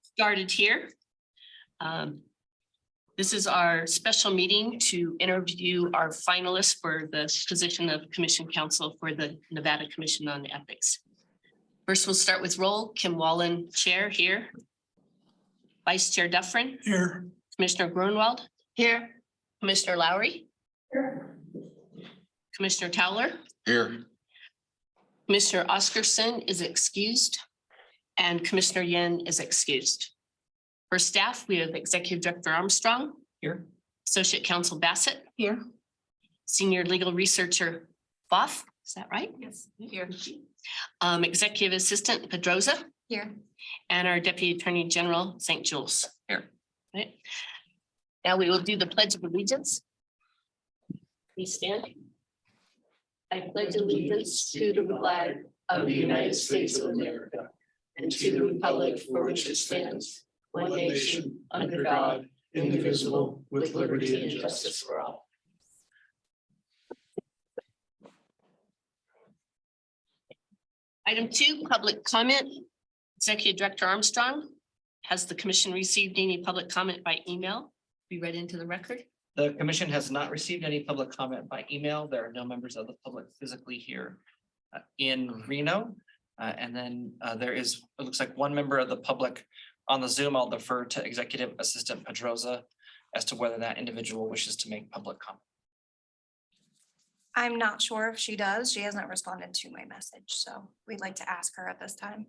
started here. This is our special meeting to interview our finalists for the position of Commission Counsel for the Nevada Commission on Ethics. First, we'll start with roll. Kim Wallen, Chair, here. Vice Chair Dufferin. Here. Commissioner Grunwald. Here. Commissioner Lowry. Here. Commissioner Towler. Here. Commissioner Oscarson is excused and Commissioner Yen is excused. For staff, we have Executive Director Armstrong. Here. Associate Counsel Bassett. Here. Senior Legal Researcher Boff. Is that right? Yes, here. Executive Assistant Pedroza. Here. And our Deputy Attorney General St. Jules. Here. Right. Now we will do the Pledge of Allegiance. Please stand. I pledge allegiance to the flag of the United States of America and to the republic for which it stands, one nation, under God, indivisible, with liberty and justice for all. Item 2, public comment. Executive Director Armstrong, has the commission received any public comment by email? Be read into the record. The commission has not received any public comment by email. There are no members of the public physically here in Reno. And then there is, it looks like one member of the public on the Zoom. I'll defer to Executive Assistant Pedroza as to whether that individual wishes to make public comment. I'm not sure if she does. She hasn't responded to my message, so we'd like to ask her at this time.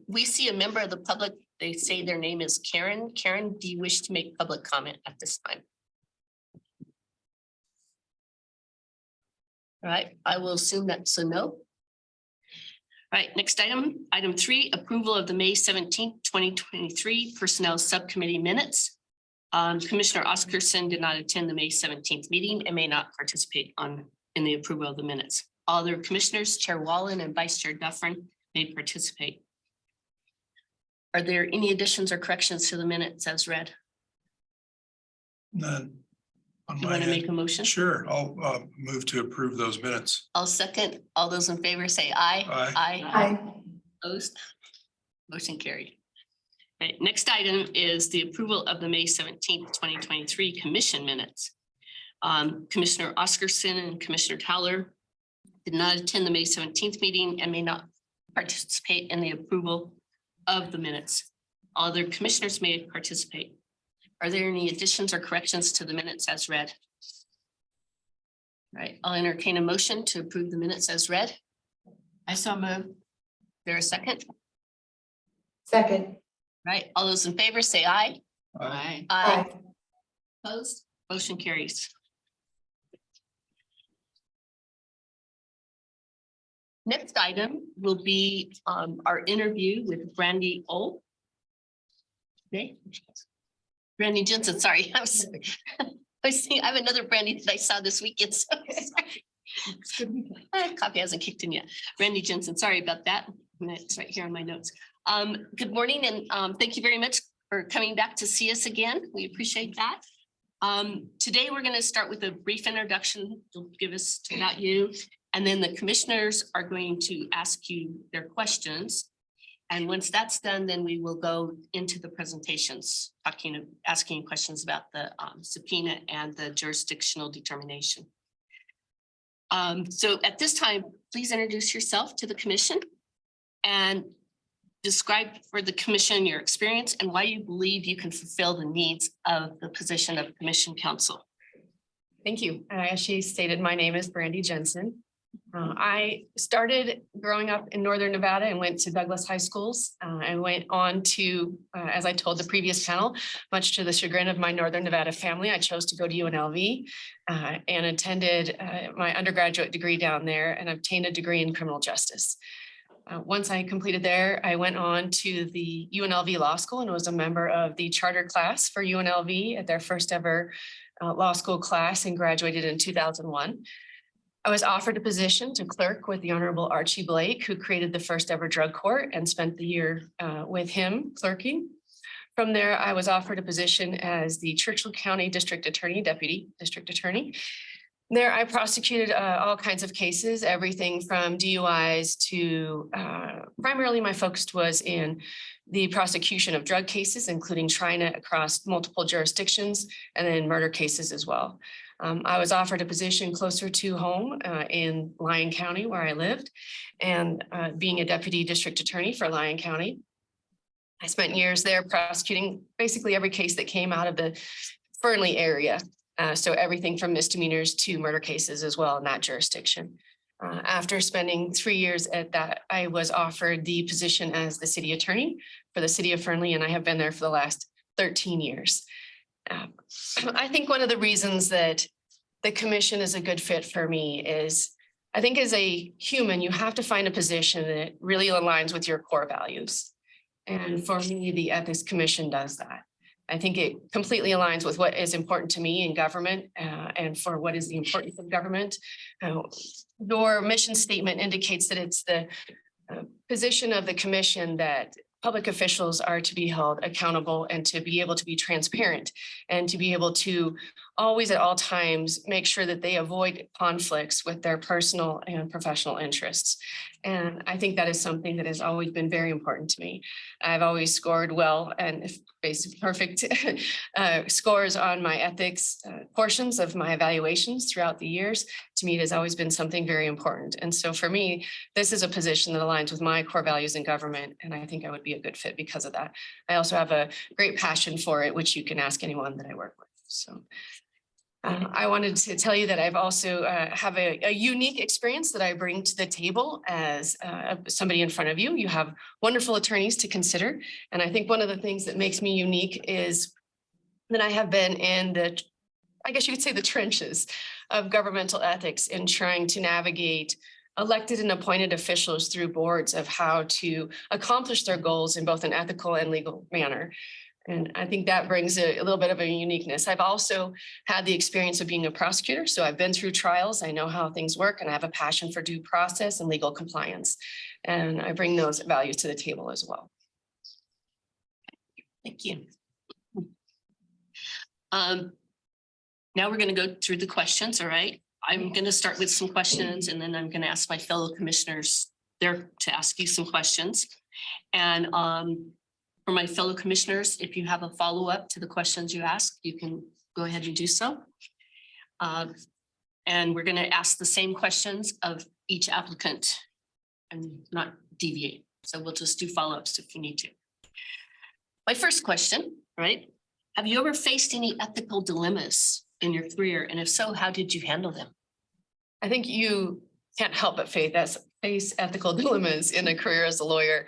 We see a member of the public. They say their name is Karen. Karen, do you wish to make public comment at this time? All right, I will assume that's a no. All right, next item, item 3, approval of the May 17th, 2023 Personnel Subcommittee minutes. Commissioner Oscarson did not attend the May 17th meeting and may not participate in the approval of the minutes. All other commissioners, Chair Wallen and Vice Chair Dufferin, may participate. Are there any additions or corrections to the minutes as read? None. On Do you my want to end. make a motion? Sure, I'll move to approve those minutes. I'll second. All those in favor say aye. Aye. Aye. Opposed? Motion carried. Okay, next item is the approval of the May 17th, 2023 commission minutes. Commissioner Oscarson and Commissioner Towler did not attend the May 17th meeting and may not participate in the approval of the minutes. All other commissioners may participate. Are there any additions or corrections to the minutes as read? All right, I'll entertain a motion to approve the minutes as read. I so move. There a second? Second. Right, all those in favor say aye. Aye. Aye. Opposed? Motion carries. Next item will be our interview with Brandy O. Okay. Brandy Jensen, sorry. I was thinking I have another Brandy that I saw this weekend. So copy hasn't kicked in yet. Brandy Jensen, sorry about that. It's right here on my notes. Good morning and thank you very much for coming back to see us again. We appreciate that. Today we're going to start with a brief introduction. You'll give us about you, and then the commissioners are going to ask you their questions. And once that's done, then we will go into the presentations, asking questions about the subpoena and the jurisdictional determination. So at this time, please introduce yourself to the commission and describe for the commission your experience and why you believe you can fulfill the needs of the position of commission counsel. Thank you. As she stated, my name is Brandy Jensen. I started growing up in Northern Nevada and went to Douglas High Schools. I went on to, as I told the previous panel, much to the chagrin of my Northern Nevada family, I chose to go to UNLV and attended my undergraduate degree down there and obtained a degree in criminal justice. Once I completed there, I went on to the UNLV Law School and was a member of the charter class for UNLV at their first ever law school class and graduated in 2001. I was offered a position to clerk with the Honorable Archie Blake, who created the first ever drug court, and spent the year with him clerking. From there, I was offered a position as the Churchill County District Attorney, Deputy District Attorney. There, I prosecuted all kinds of cases, everything from DUIs to primarily my focus was in the prosecution of drug cases, including TriNet across multiple jurisdictions, and then murder cases as well. I was offered a position closer to home in Lyon County where I lived, and being a deputy district attorney for Lyon County. I spent years there prosecuting basically every case that came out of the Fernley area. So everything from misdemeanors to murder cases as well in that jurisdiction. After spending 3 years at that, I was offered the position as the city attorney for the city of Fernley, and I have been there for the last 13 years. I think one of the reasons that the commission is a good fit for me is I think as a human, you have to find a position that really aligns with your core values. And for me, the Ethics Commission does that. I think it completely aligns with what is important to me in government and for what is the importance of government. Your mission statement indicates that it's the position of the commission that public officials are to be held accountable and to be able to be transparent and to be able to always at all times make sure that they avoid conflicts with their personal and professional interests. And I think that is something that has always been very important to me. I've always scored well and basically perfect scores on my ethics portions of my evaluations throughout the years. To me, it has always been something very important. And so for me, this is a position that aligns with my core values in government. And I think I would be a good fit because of that. I also have a great passion for it, which you can ask anyone that I work with. So I wanted to tell you that I've also have a unique experience that I bring to the table as somebody in front of you. You have wonderful attorneys to consider. And I think one of the things that makes me unique is that I have been in the, I guess you could say, the trenches of governmental ethics in trying to navigate elected and appointed officials through boards of how to accomplish their goals in both an ethical and legal manner. And I think that brings a little bit of a uniqueness. I've also had the experience of being a prosecutor. So I've been through trials. I know how things work, and I have a passion for due process and legal compliance. And I bring those values to the table as well. Thank you. Now we're going to go through the questions, all right? I'm going to start with some questions, and then I'm going to ask my fellow commissioners there to ask you some questions. And for my fellow commissioners, if you have a follow-up to the questions you ask, you can go ahead and do so. And we're going to ask the same questions of each applicant and not deviate. So we'll just do follow-ups if you need to. My first question, right? Have you ever faced any ethical dilemmas in your career? And if so, how did you handle them? I think you can't help but face ethical dilemmas in a career as a lawyer.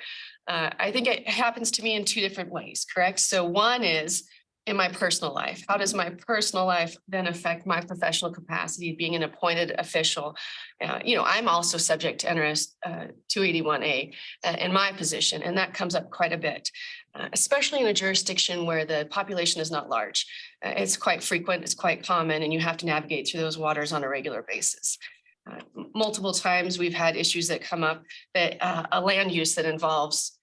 I think it happens to me in two different ways, correct? So one is in my personal life. How does my personal life then affect my professional capacity being an appointed official? I'm also subject to NRS 281A in my position, and that comes up quite a bit, especially in a jurisdiction where the population is not large. It's quite frequent, it's quite common, and you have to navigate through those waters on a regular basis. Multiple times we've had issues that come up that a land use that involves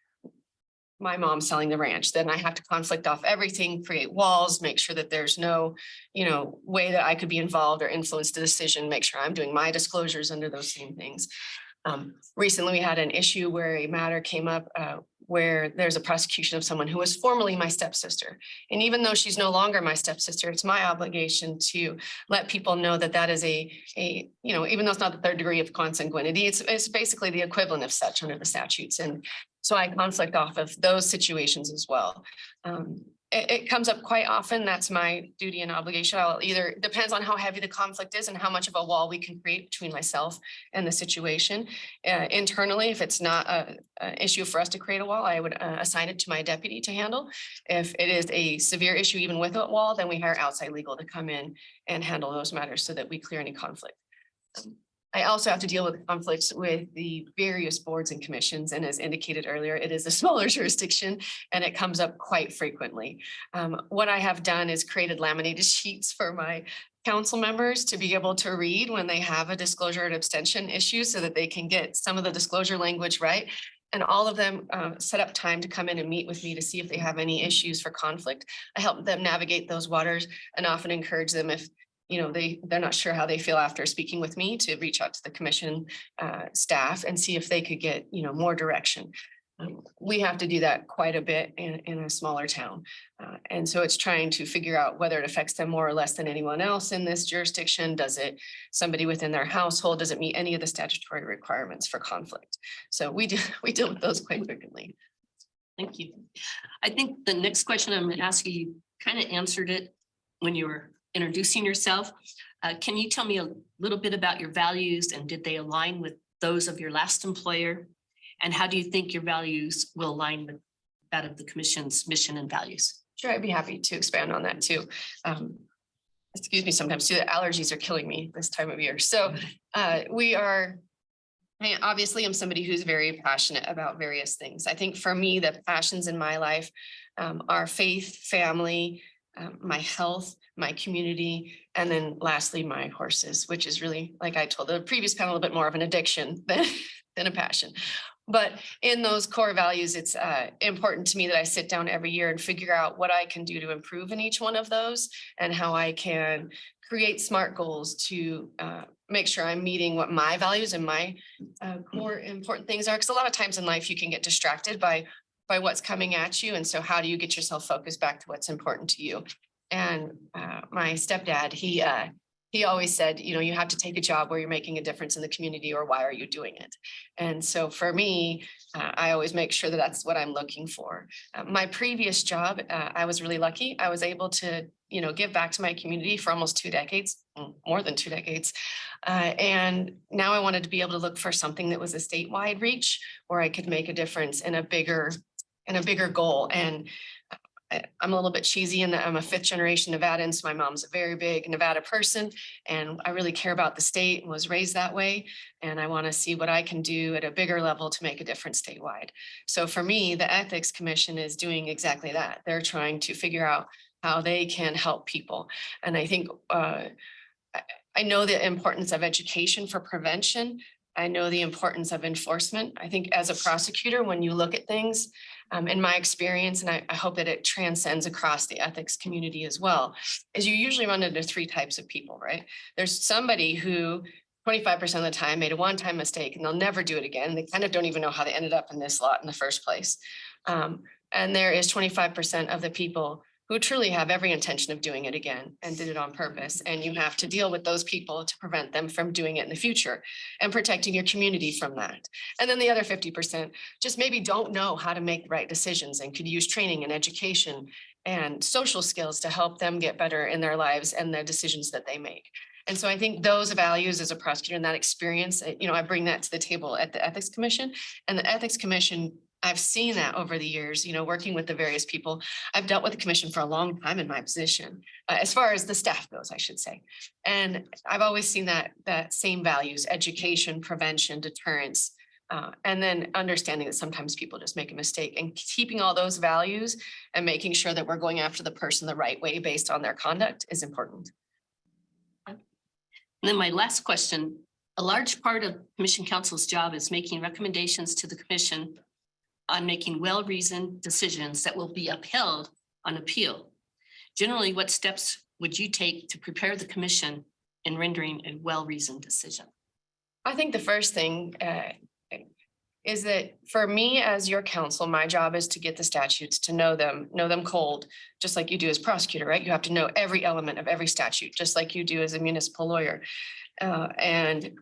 my mom selling the ranch, then I have to conflict off everything, create walls, make sure that there's no, way that I could be involved or influence the decision, make sure I'm doing my disclosures under those same things. Recently, we had an issue where a matter came up where there's a prosecution of someone who was formerly my stepsister. And even though she's no longer my stepsister, it's my obligation to let people know that that is even though it's not the third degree of consanguinity, it's basically the equivalent of such under the statutes. And so I conflict off of those situations as well. It comes up quite often. That's my duty and obligation. Depends on how heavy the conflict is and how much of a wall we can create between myself and the situation. Internally, if it's not an issue for us to create a wall, I would assign it to my deputy to handle. If it is a severe issue, even with a wall, then we hire outside legal to come in and handle those matters so that we clear any conflict. I also have to deal with conflicts with the various boards and commissions. And as indicated earlier, it is a smaller jurisdiction and it comes up quite frequently. What I have done is created laminated sheets for my council members to be able to read when they have a disclosure and abstention issue so that they can get some of the disclosure language right. And all of them set up time to come in and meet with me to see if they have any issues for conflict. I help them navigate those waters and often encourage them if they're not sure how they feel after speaking with me, to reach out to the commission staff and see if they could get, more direction. We have to do that quite a bit in a smaller town. And so it's trying to figure out whether it affects them more or less than anyone else in this jurisdiction. Does it somebody within their household? Does it meet any of the statutory requirements for conflict? So we deal with those quite frequently. Thank you. I think the next question I'm going to ask you kind of answered it when you were introducing yourself. Can you tell me a little bit about your values, and did they align with those of your last employer? And how do you think your values will align with that of the commission's mission and values? Sure, I'd be happy to expand on that too. Excuse me, sometimes too, the allergies are killing me this time of year. So obviously I'm somebody who's very passionate about various things. I think for me, the passions in my life are faith, family, my health, my community, and then lastly, my horses, which is really, like I told the previous panel, a bit more of an addiction than a passion. But in those core values, it's important to me that I sit down every year and figure out what I can do to improve in each one of those, and how I can create SMART goals to make sure I'm meeting what my values and my core important things are. Because a lot of times in life you can get distracted by what's coming at you. And so how do you get yourself focused back to what's important to you? And my stepdad, he always said, you have to take a job where you're making a difference in the community, or why are you doing it? And so for me, I always make sure that that's what I'm looking for. My previous job, I was really lucky. I was able to, give back to my community for almost 2 decades, more than 2 decades. And now I wanted to be able to look for something that was a statewide reach, where I could make a difference in a bigger goal. And I'm a little bit cheesy in that I'm a 5th generation Nevadan. So my mom's a very big Nevada person, and I really care about the state and was raised that way. And I want to see what I can do at a bigger level to make a difference statewide. So for me, the Ethics Commission is doing exactly that. They're trying to figure out how they can help people. And I think I know the importance of education for prevention. I know the importance of enforcement. I think as a prosecutor, when you look at things, in my experience, and I hope that it transcends across the ethics community as well, is you usually run into 3 types of people, right? There's somebody who 25% of the time made a one-time mistake and they'll never do it again. They kind of don't even know how they ended up in this lot in the first place. And there is 25% of the people who truly have every intention of doing it again and did it on purpose. And you have to deal with those people to prevent them from doing it in the future and protecting your community from that. And then the other 50% just maybe don't know how to make the right decisions and could use training and education and social skills to help them get better in their lives and the decisions that they make. And so I think those values as a prosecutor and that experience, I bring that to the table at the Ethics Commission. And the Ethics Commission, I've seen that over the years, working with the various people. I've dealt with the commission for a long time in my position, as far as the staff goes, I should say. And I've always seen that same values: education, prevention, deterrence, and then understanding that sometimes people just make a mistake, and keeping all those values and making sure that we're going after the person the right way based on their conduct is important. And then my last question: a large part of Commission Council's job is making recommendations to the commission on making well-reasoned decisions that will be upheld on appeal. Generally, what steps would you take to prepare the commission in rendering a well-reasoned decision? I think the first thing is that for me as your counsel, my job is to get the statutes, to know them cold, just like you do as prosecutor, right? You have to know every element of every statute, just like you do as a municipal lawyer. And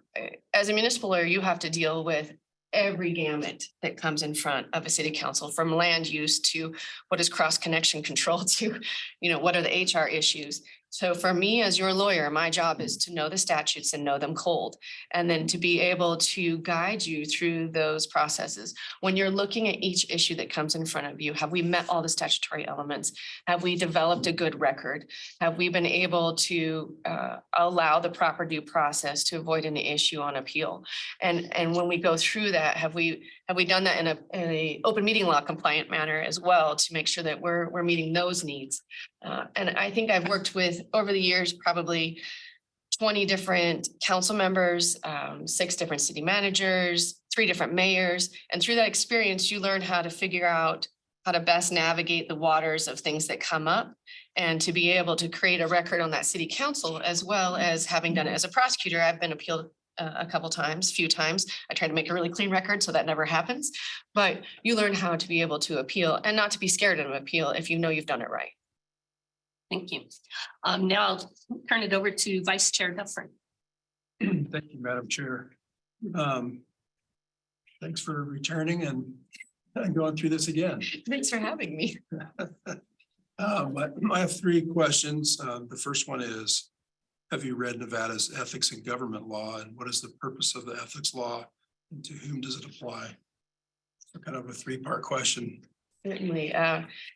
as a municipal lawyer, you have to deal with every gamut that comes in front of a city council, from land use to what is cross connection control to, what are the HR issues. So for me as your lawyer, my job is to know the statutes and know them cold, and then to be able to guide you through those processes. When you're looking at each issue that comes in front of you, have we met all the statutory elements? Have we developed a good record? Have we been able to allow the proper due process to avoid any issue on appeal? And when we go through that, have we done that in a open meeting law compliant manner as well, to make sure that we're meeting those needs? And I think I've worked with, over the years, probably 20 different council members, 6 different city managers, 3 different mayors. And through that experience, you learn how to figure out how to best navigate the waters of things that come up, and to be able to create a record on that city council, as well as having done it as a prosecutor. I've been appealed a few times. I try to make a really clean record, so that never happens. But you learn how to be able to appeal and not to be scared of an appeal if you know you've done it right. Thank you. Now I'll turn it over to Vice Chair Dufferin. Thank you, Madam Chair. Thanks for returning and going through this again. Thanks for having me. I have three questions. The first one is, have you read Nevada's ethics and government law, and what is the purpose of the ethics law, and to whom does it apply? So kind of a three-part question. Certainly.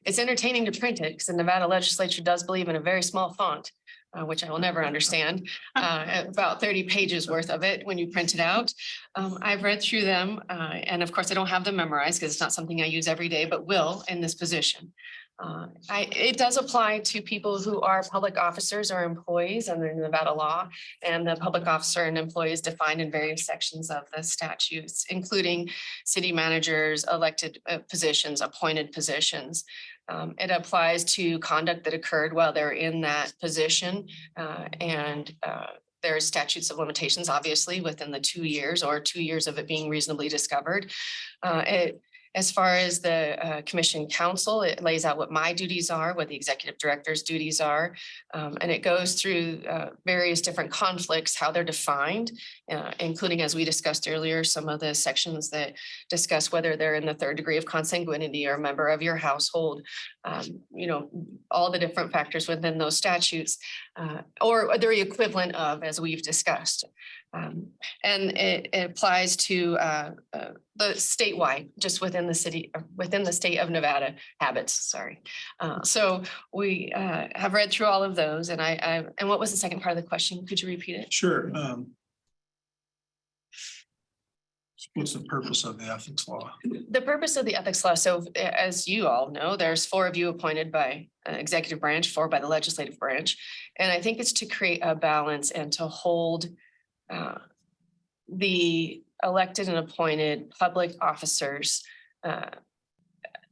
It's entertaining to print it because the Nevada legislature does believe in a very small font, which I will never understand, about 30 pages worth of it when you print it out. I've read through them, and of course, I don't have them memorized because it's not something I use every day, but will in this position. It does apply to people who are public officers or employees under Nevada law, and the public officer and employees defined in various sections of the statutes, including city managers, elected positions, appointed positions. It applies to conduct that occurred while they're in that position, and there are statutes of limitations, obviously, within the 2 years or 2 years of it being reasonably discovered. As far as the commission council, it lays out what my duties are, what the executive director's duties are. And it goes through various different conflicts, how they're defined, including, as we discussed earlier, some of the sections that discuss whether they're in the third degree of consanguinity or a member of your household. All the different factors within those statutes, or they're equivalent of, as we've discussed. And it applies to the statewide, just within the city, within the state of Nevada habits, sorry. So we have read through all of those, and and what was the second part of the question? Could you repeat it? Sure. What's the purpose of the ethics law? The purpose of the ethics law, so as you all know, there's 4 of you appointed by executive branch, 4 by the legislative branch. And I think it's to create a balance and to hold the elected and appointed public officers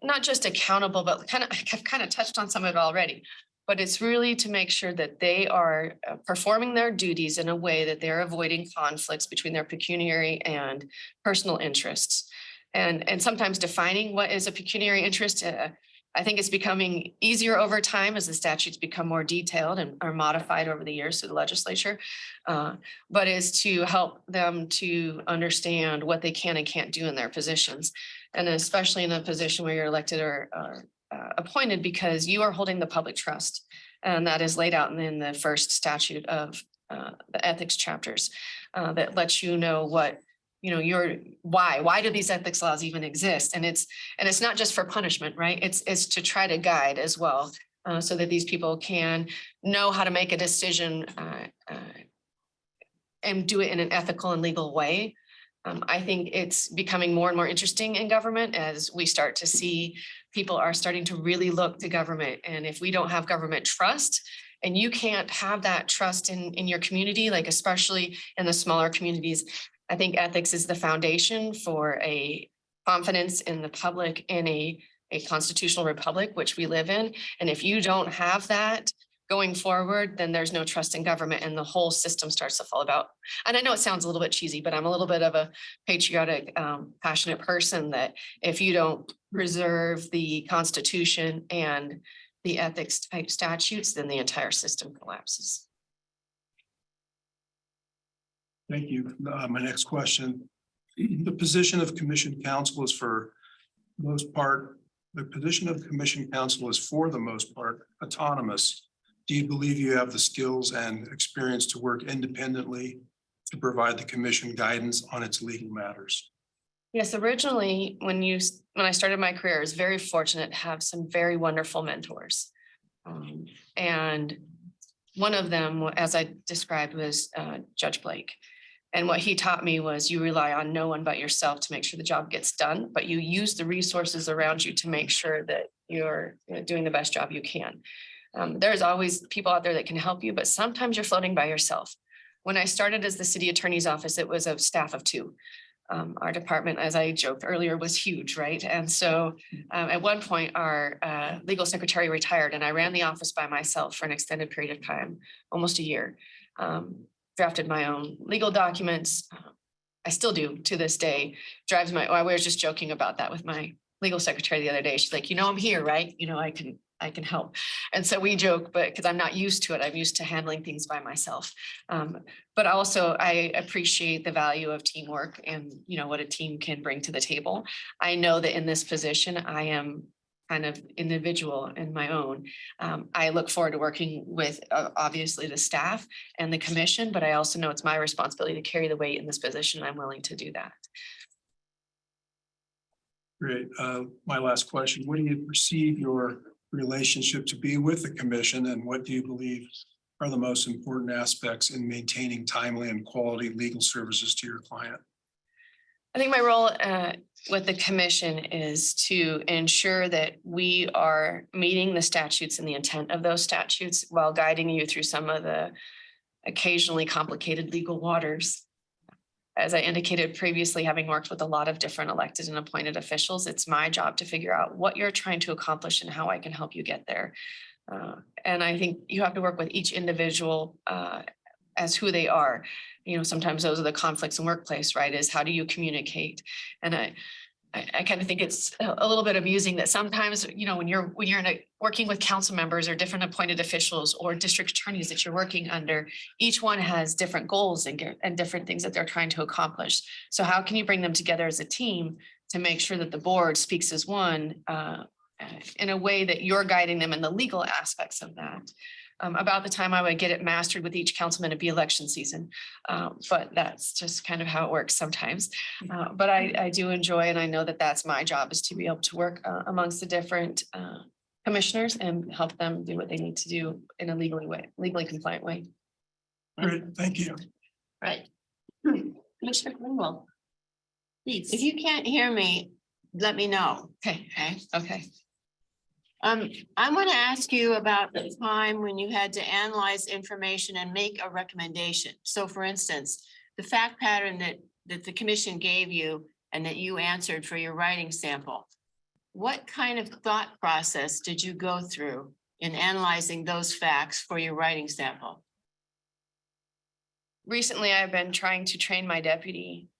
not just accountable, but I've kind of touched on some of it already. But it's really to make sure that they are performing their duties in a way that they're avoiding conflicts between their pecuniary and personal interests. And sometimes defining what is a pecuniary interest, I think it's becoming easier over time as the statutes become more detailed and are modified over the years through the legislature. But is to help them to understand what they can and can't do in their positions. And especially in a position where you're elected or appointed, because you are holding the public trust. And that is laid out in the first statute of the ethics chapters that lets you know what, why do these ethics laws even exist? And it's not just for punishment, right? It's to try to guide as well, so that these people can know how to make a decision and do it in an ethical and legal way. I think it's becoming more and more interesting in government as we start to see people are starting to really look to government. And if we don't have government trust, and you can't have that trust in your community, like especially in the smaller communities, I think ethics is the foundation for a confidence in the public in a constitutional republic, which we live in. And if you don't have that going forward, then there's no trust in government and the whole system starts to fall about. And I know it sounds a little bit cheesy, but I'm a little bit of a patriotic, passionate person that if you don't preserve the Constitution and the ethics type statutes, then the entire system collapses. Thank you. My next question. The position of commission counsel is for the most part autonomous. Do you believe you have the skills and experience to work independently to provide the commission guidance on its legal matters? Yes, originally, when I started my career, I was very fortunate to have some very wonderful mentors. And one of them, as I described, was Judge Blake. And what he taught me was you rely on no one but yourself to make sure the job gets done, but you use the resources around you to make sure that you're doing the best job you can. There's always people out there that can help you, but sometimes you're floating by yourself. When I started as the city attorney's office, it was a staff of 2. Our department, as I joked earlier, was huge, right? And so at one point, our legal secretary retired and I ran the office by myself for an extended period of time, almost a year. Drafted my own legal documents. I still do to this day. I was just joking about that with my legal secretary the other day. She's like, I'm here, right? I can help. And so we joke, but because I'm not used to it, I'm used to handling things by myself. But also I appreciate the value of teamwork and, what a team can bring to the table. I know that in this position, I am kind of individual in my own. I look forward to working with obviously the staff and the commission, but I also know it's my responsibility to carry the weight in this position. I'm willing to do that. Great. My last question, what do you perceive your relationship to be with the commission, and what do you believe are the most important aspects in maintaining timely and quality legal services to your client? I think my role with the commission is to ensure that we are meeting the statutes and the intent of those statutes while guiding you through some of the occasionally complicated legal waters. As I indicated previously, having worked with a lot of different elected and appointed officials, it's my job to figure out what you're trying to accomplish and how I can help you get there. And I think you have to work with each individual as who they are. Sometimes those are the conflicts in workplace, right? Is how do you communicate? And I kind of think it's a little bit amusing that sometimes, when you're working with council members or different appointed officials or district attorneys that you're working under, each one has different goals and different things that they're trying to accomplish. So how can you bring them together as a team to make sure that the board speaks as one in a way that you're guiding them in the legal aspects of that? About the time I would get it mastered with each councilman, it'd be election season. But that's just kind of how it works sometimes. But I do enjoy, and I know that that's my job, is to be able to work amongst the different commissioners and help them do what they need to do in a legally compliant way. Great, thank you. Right. Commissioner Greenwell. Please. If you can't hear me, let me know. Okay. Okay. I want to ask you about the time when you had to analyze information and make a recommendation. So for instance, the fact pattern that the commission gave you and that you answered for your writing sample. What kind of thought process did you go through in analyzing those facts for your writing sample? Recently, I've been trying to train my deputy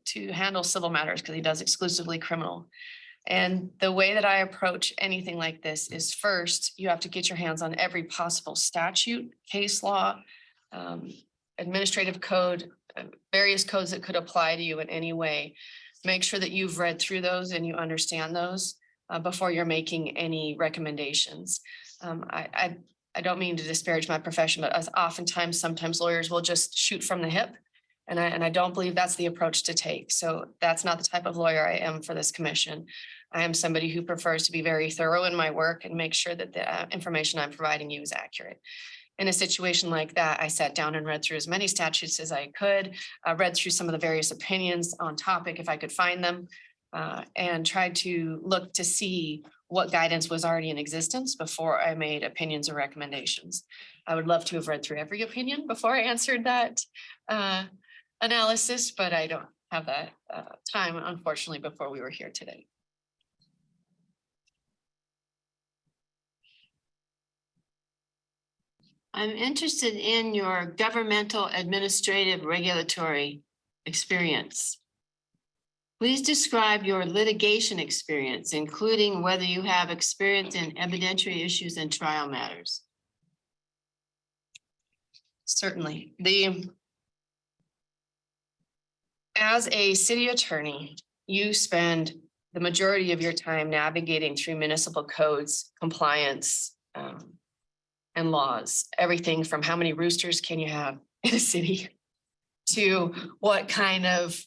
to handle civil matters because he does exclusively criminal. And the way that I approach anything like this is, first, you have to get your hands on every possible statute, case law, administrative code, various codes that could apply to you in any way. Make sure that you've read through those and you understand those before you're making any recommendations. I don't mean to disparage my profession, but as sometimes lawyers will just shoot from the hip. And I don't believe that's the approach to take. So that's not the type of lawyer I am for this commission. I am somebody who prefers to be very thorough in my work and make sure that the information I'm providing you is accurate. In a situation like that, I sat down and read through as many statutes as I could, read through some of the various opinions on topic if I could find them, and tried to look to see what guidance was already in existence before I made opinions or recommendations. I would love to have read through every opinion before I answered that analysis, but I don't have that time, unfortunately, before we were here today. I'm interested in your governmental administrative regulatory experience. Please describe your litigation experience, including whether you have experience in evidentiary issues and trial matters. Certainly. As a city attorney, you spend the majority of your time navigating through municipal codes, compliance, and laws, everything from how many roosters can you have in a city to what kind of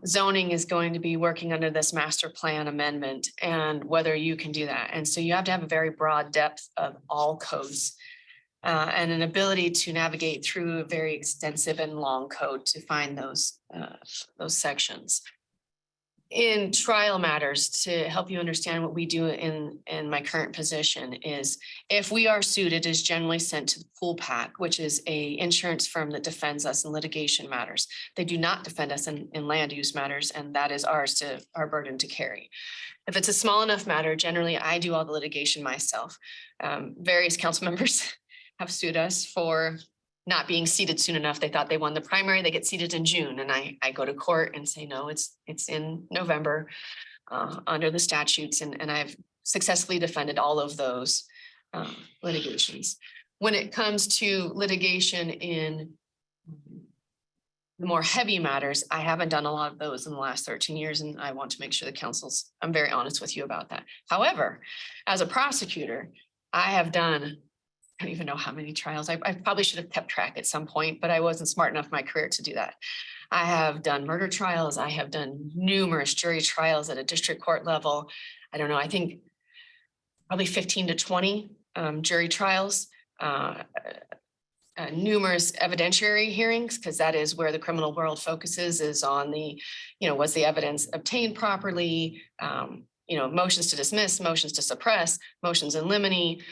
zoning is going to be working under this master plan amendment and whether you can do that. And so you have to have a very broad depth of all codes and an ability to navigate through a very extensive and long code to find those sections. in trial matters, to help you understand what we do in my current position is if we are sued, it is generally sent to the pool pack, which is a insurance firm that defends us in litigation matters. They do not defend us in land use matters, and that is our burden to carry. If it's a small enough matter, generally I do all the litigation myself. Various council members have sued us for not being seated soon enough. They thought they won the primary, they get seated in June, and I go to court and say, no, it's in November under the statutes, and I've successfully defended all of those litigations. When it comes to litigation in the more heavy matters, I haven't done a lot of those in the last 13 years, and I want to make sure the council's, I'm very honest with you about that. However, as a prosecutor, I have done, I don't even know how many trials. I probably should have kept track at some point, but I wasn't smart enough in my career to do that. I have done murder trials. I have done numerous jury trials at a district court level. I don't know, I think probably 15 to 20 jury trials. Numerous evidentiary hearings, because that is where the criminal world focuses, is on the, was the evidence obtained properly? Motions to dismiss, motions to suppress, motions in limine.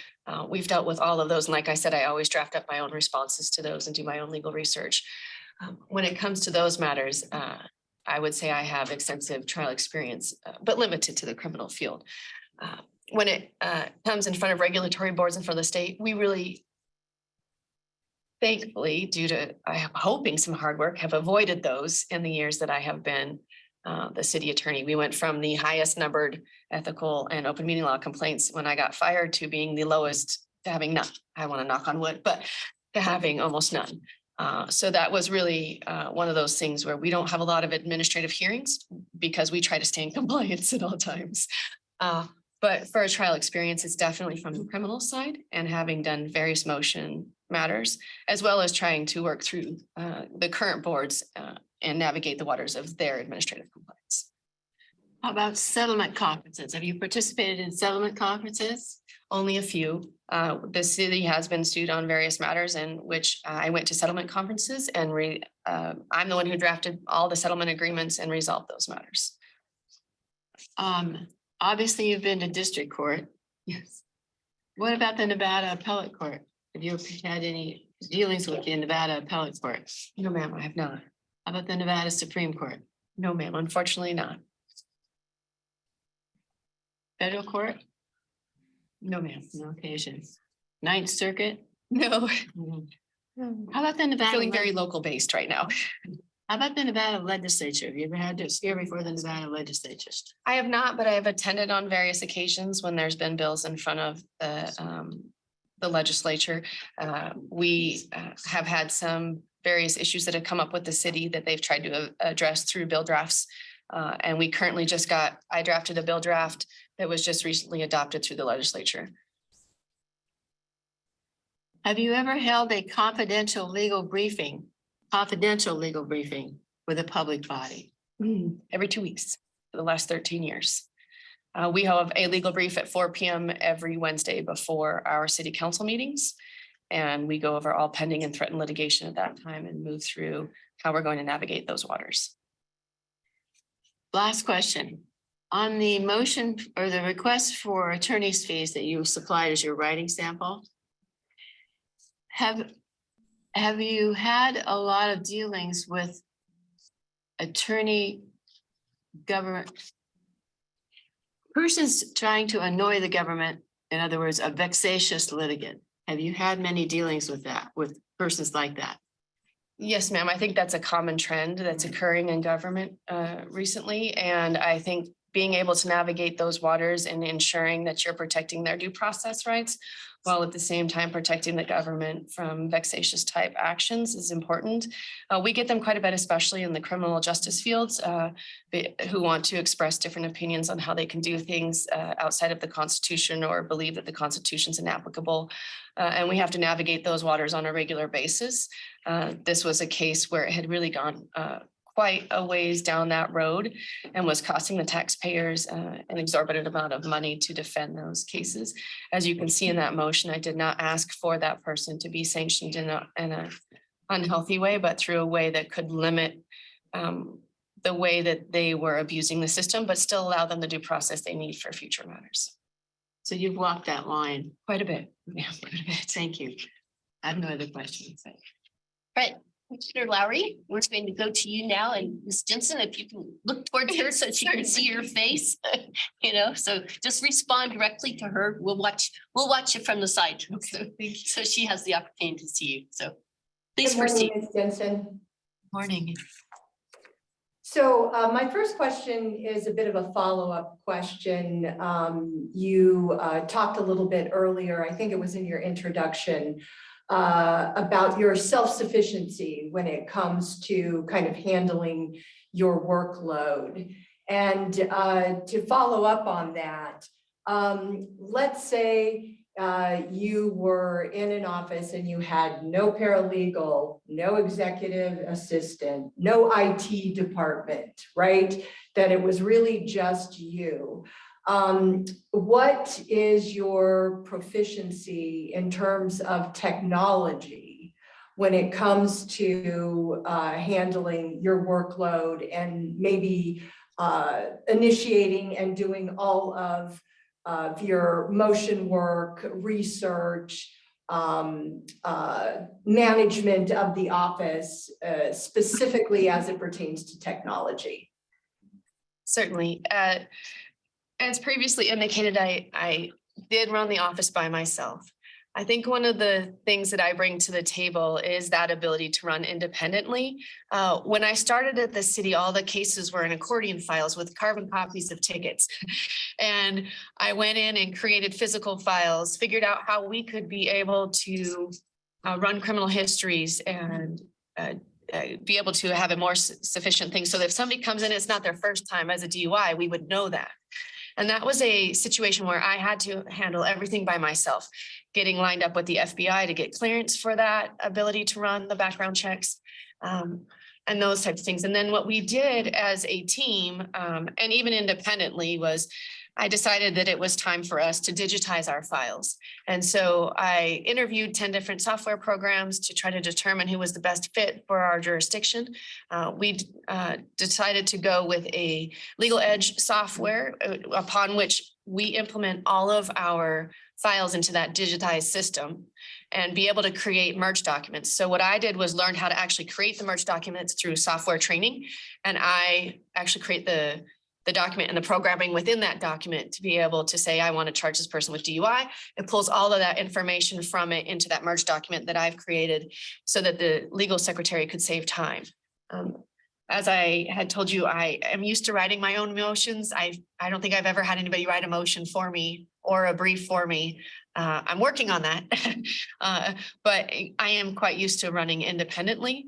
We've dealt with all of those. And like I said, I always draft up my own responses to those and do my own legal research. When it comes to those matters, I would say I have extensive trial experience, but limited to the criminal field. When it comes in front of regulatory boards in front of the state, we really, thankfully, due to, I am hoping, some hard work, have avoided those in the years that I have been the city attorney. We went from the highest numbered ethical and open meeting law complaints when I got fired to being the lowest, to having none. I want to knock on wood, but to having almost none. So that was really one of those things where we don't have a lot of administrative hearings because we try to stay in compliance at all times. But for a trial experience, it's definitely from the criminal side, and having done various motion matters, as well as trying to work through the current boards and navigate the waters of their administrative compliance. How about settlement conferences? Have you participated in settlement conferences? Only a few. The city has been sued on various matters in which I went to settlement conferences, and I'm the one who drafted all the settlement agreements and resolved those matters. Obviously, you've been to district court. Yes. What about the Nevada Appellate Court? Have you had any dealings with the Nevada Appellate Court? No, ma'am, I have not. How about the Nevada Supreme Court? No, ma'am, unfortunately not. Federal Court? No, ma'am. No occasion. Ninth Circuit? No. How about the Nevada? Feeling very local based right now. How about the Nevada Legislature? Have you ever had to appear before the Nevada Legislature? I have not, but I have attended on various occasions when there's been bills in front of the legislature. We have had some various issues that have come up with the city that they've tried to address through bill drafts. And we currently I drafted a bill draft that was just recently adopted through the legislature. Have you ever held a confidential legal briefing with a public body? Every 2 weeks for the last 13 years. We have a legal brief at 4 p.m. every Wednesday before our city council meetings. And we go over all pending and threatened litigation at that time and move through how we're going to navigate those waters. Last question. On the motion or the request for attorney's fees that you supplied as your writing sample, have you had a lot of dealings with government persons trying to annoy the government? In other words, a vexatious litigant. Have you had many dealings with persons like that? Yes, ma'am. I think that's a common trend that's occurring in government recently. And I think being able to navigate those waters and ensuring that you're protecting their due process rights, while at the same time protecting the government from vexatious type actions is important. We get them quite a bit, especially in the criminal justice fields, who want to express different opinions on how they can do things outside of the Constitution or believe that the Constitution's inapplicable. And we have to navigate those waters on a regular basis. This was a case where it had really gone quite a ways down that road and was costing the taxpayers an exorbitant amount of money to defend those cases. As you can see in that motion, I did not ask for that person to be sanctioned in an unhealthy way, but through a way that could limit the way that they were abusing the system, but still allow them the due process they need for future matters. So you've walked that line. Quite a bit. Yeah, thank you. I have no other questions. Right, Commissioner Lowry, we're going to go to you now, and Ms. Jensen, if you can look towards her so she can see your face, so just respond directly to her. We'll watch you from the side. So she has the opportunity to see you, so please Good morning, proceed. Ms. Jensen. Morning. So my first question is a bit of a follow-up question. You talked a little bit earlier, I think it was in your introduction, about your self-sufficiency when it comes to kind of handling your workload. And to follow up on that, let's say you were in an office and you had no paralegal, no executive assistant, no IT department, right? That it was really just you. What is your proficiency in terms of technology when it comes to handling your workload and maybe initiating and doing all of your motion work, research, management of the office, specifically as it pertains to technology? Certainly. As previously indicated, I did run the office by myself. I think one of the things that I bring to the table is that ability to run independently. When I started at the city, all the cases were in accordion files with carbon copies of tickets. And I went in and created physical files, figured out how we could be able to run criminal histories and be able to have a more sufficient thing. So that if somebody comes in, it's not their first time as a DUI, we would know that. And that was a situation where I had to handle everything by myself, getting lined up with the FBI to get clearance for that ability to run the background checks, and those types of things. And then what we did as a team, and even independently, was I decided that it was time for us to digitize our files. And so I interviewed 10 different software programs to try to determine who was the best fit for our jurisdiction. We decided to go with a Legal Edge software upon which we implement all of our files into that digitized system and be able to create merge documents. So what I did was learn how to actually create the merge documents through software training. And I actually create the document and the programming within that document to be able to say, I want to charge this person with DUI. It pulls all of that information from it into that merge document that I've created so that the legal secretary could save time. As I had told you, I am used to writing my own motions. I don't think I've ever had anybody write a motion for me or a brief for me. I'm working on that, but I am quite used to running independently.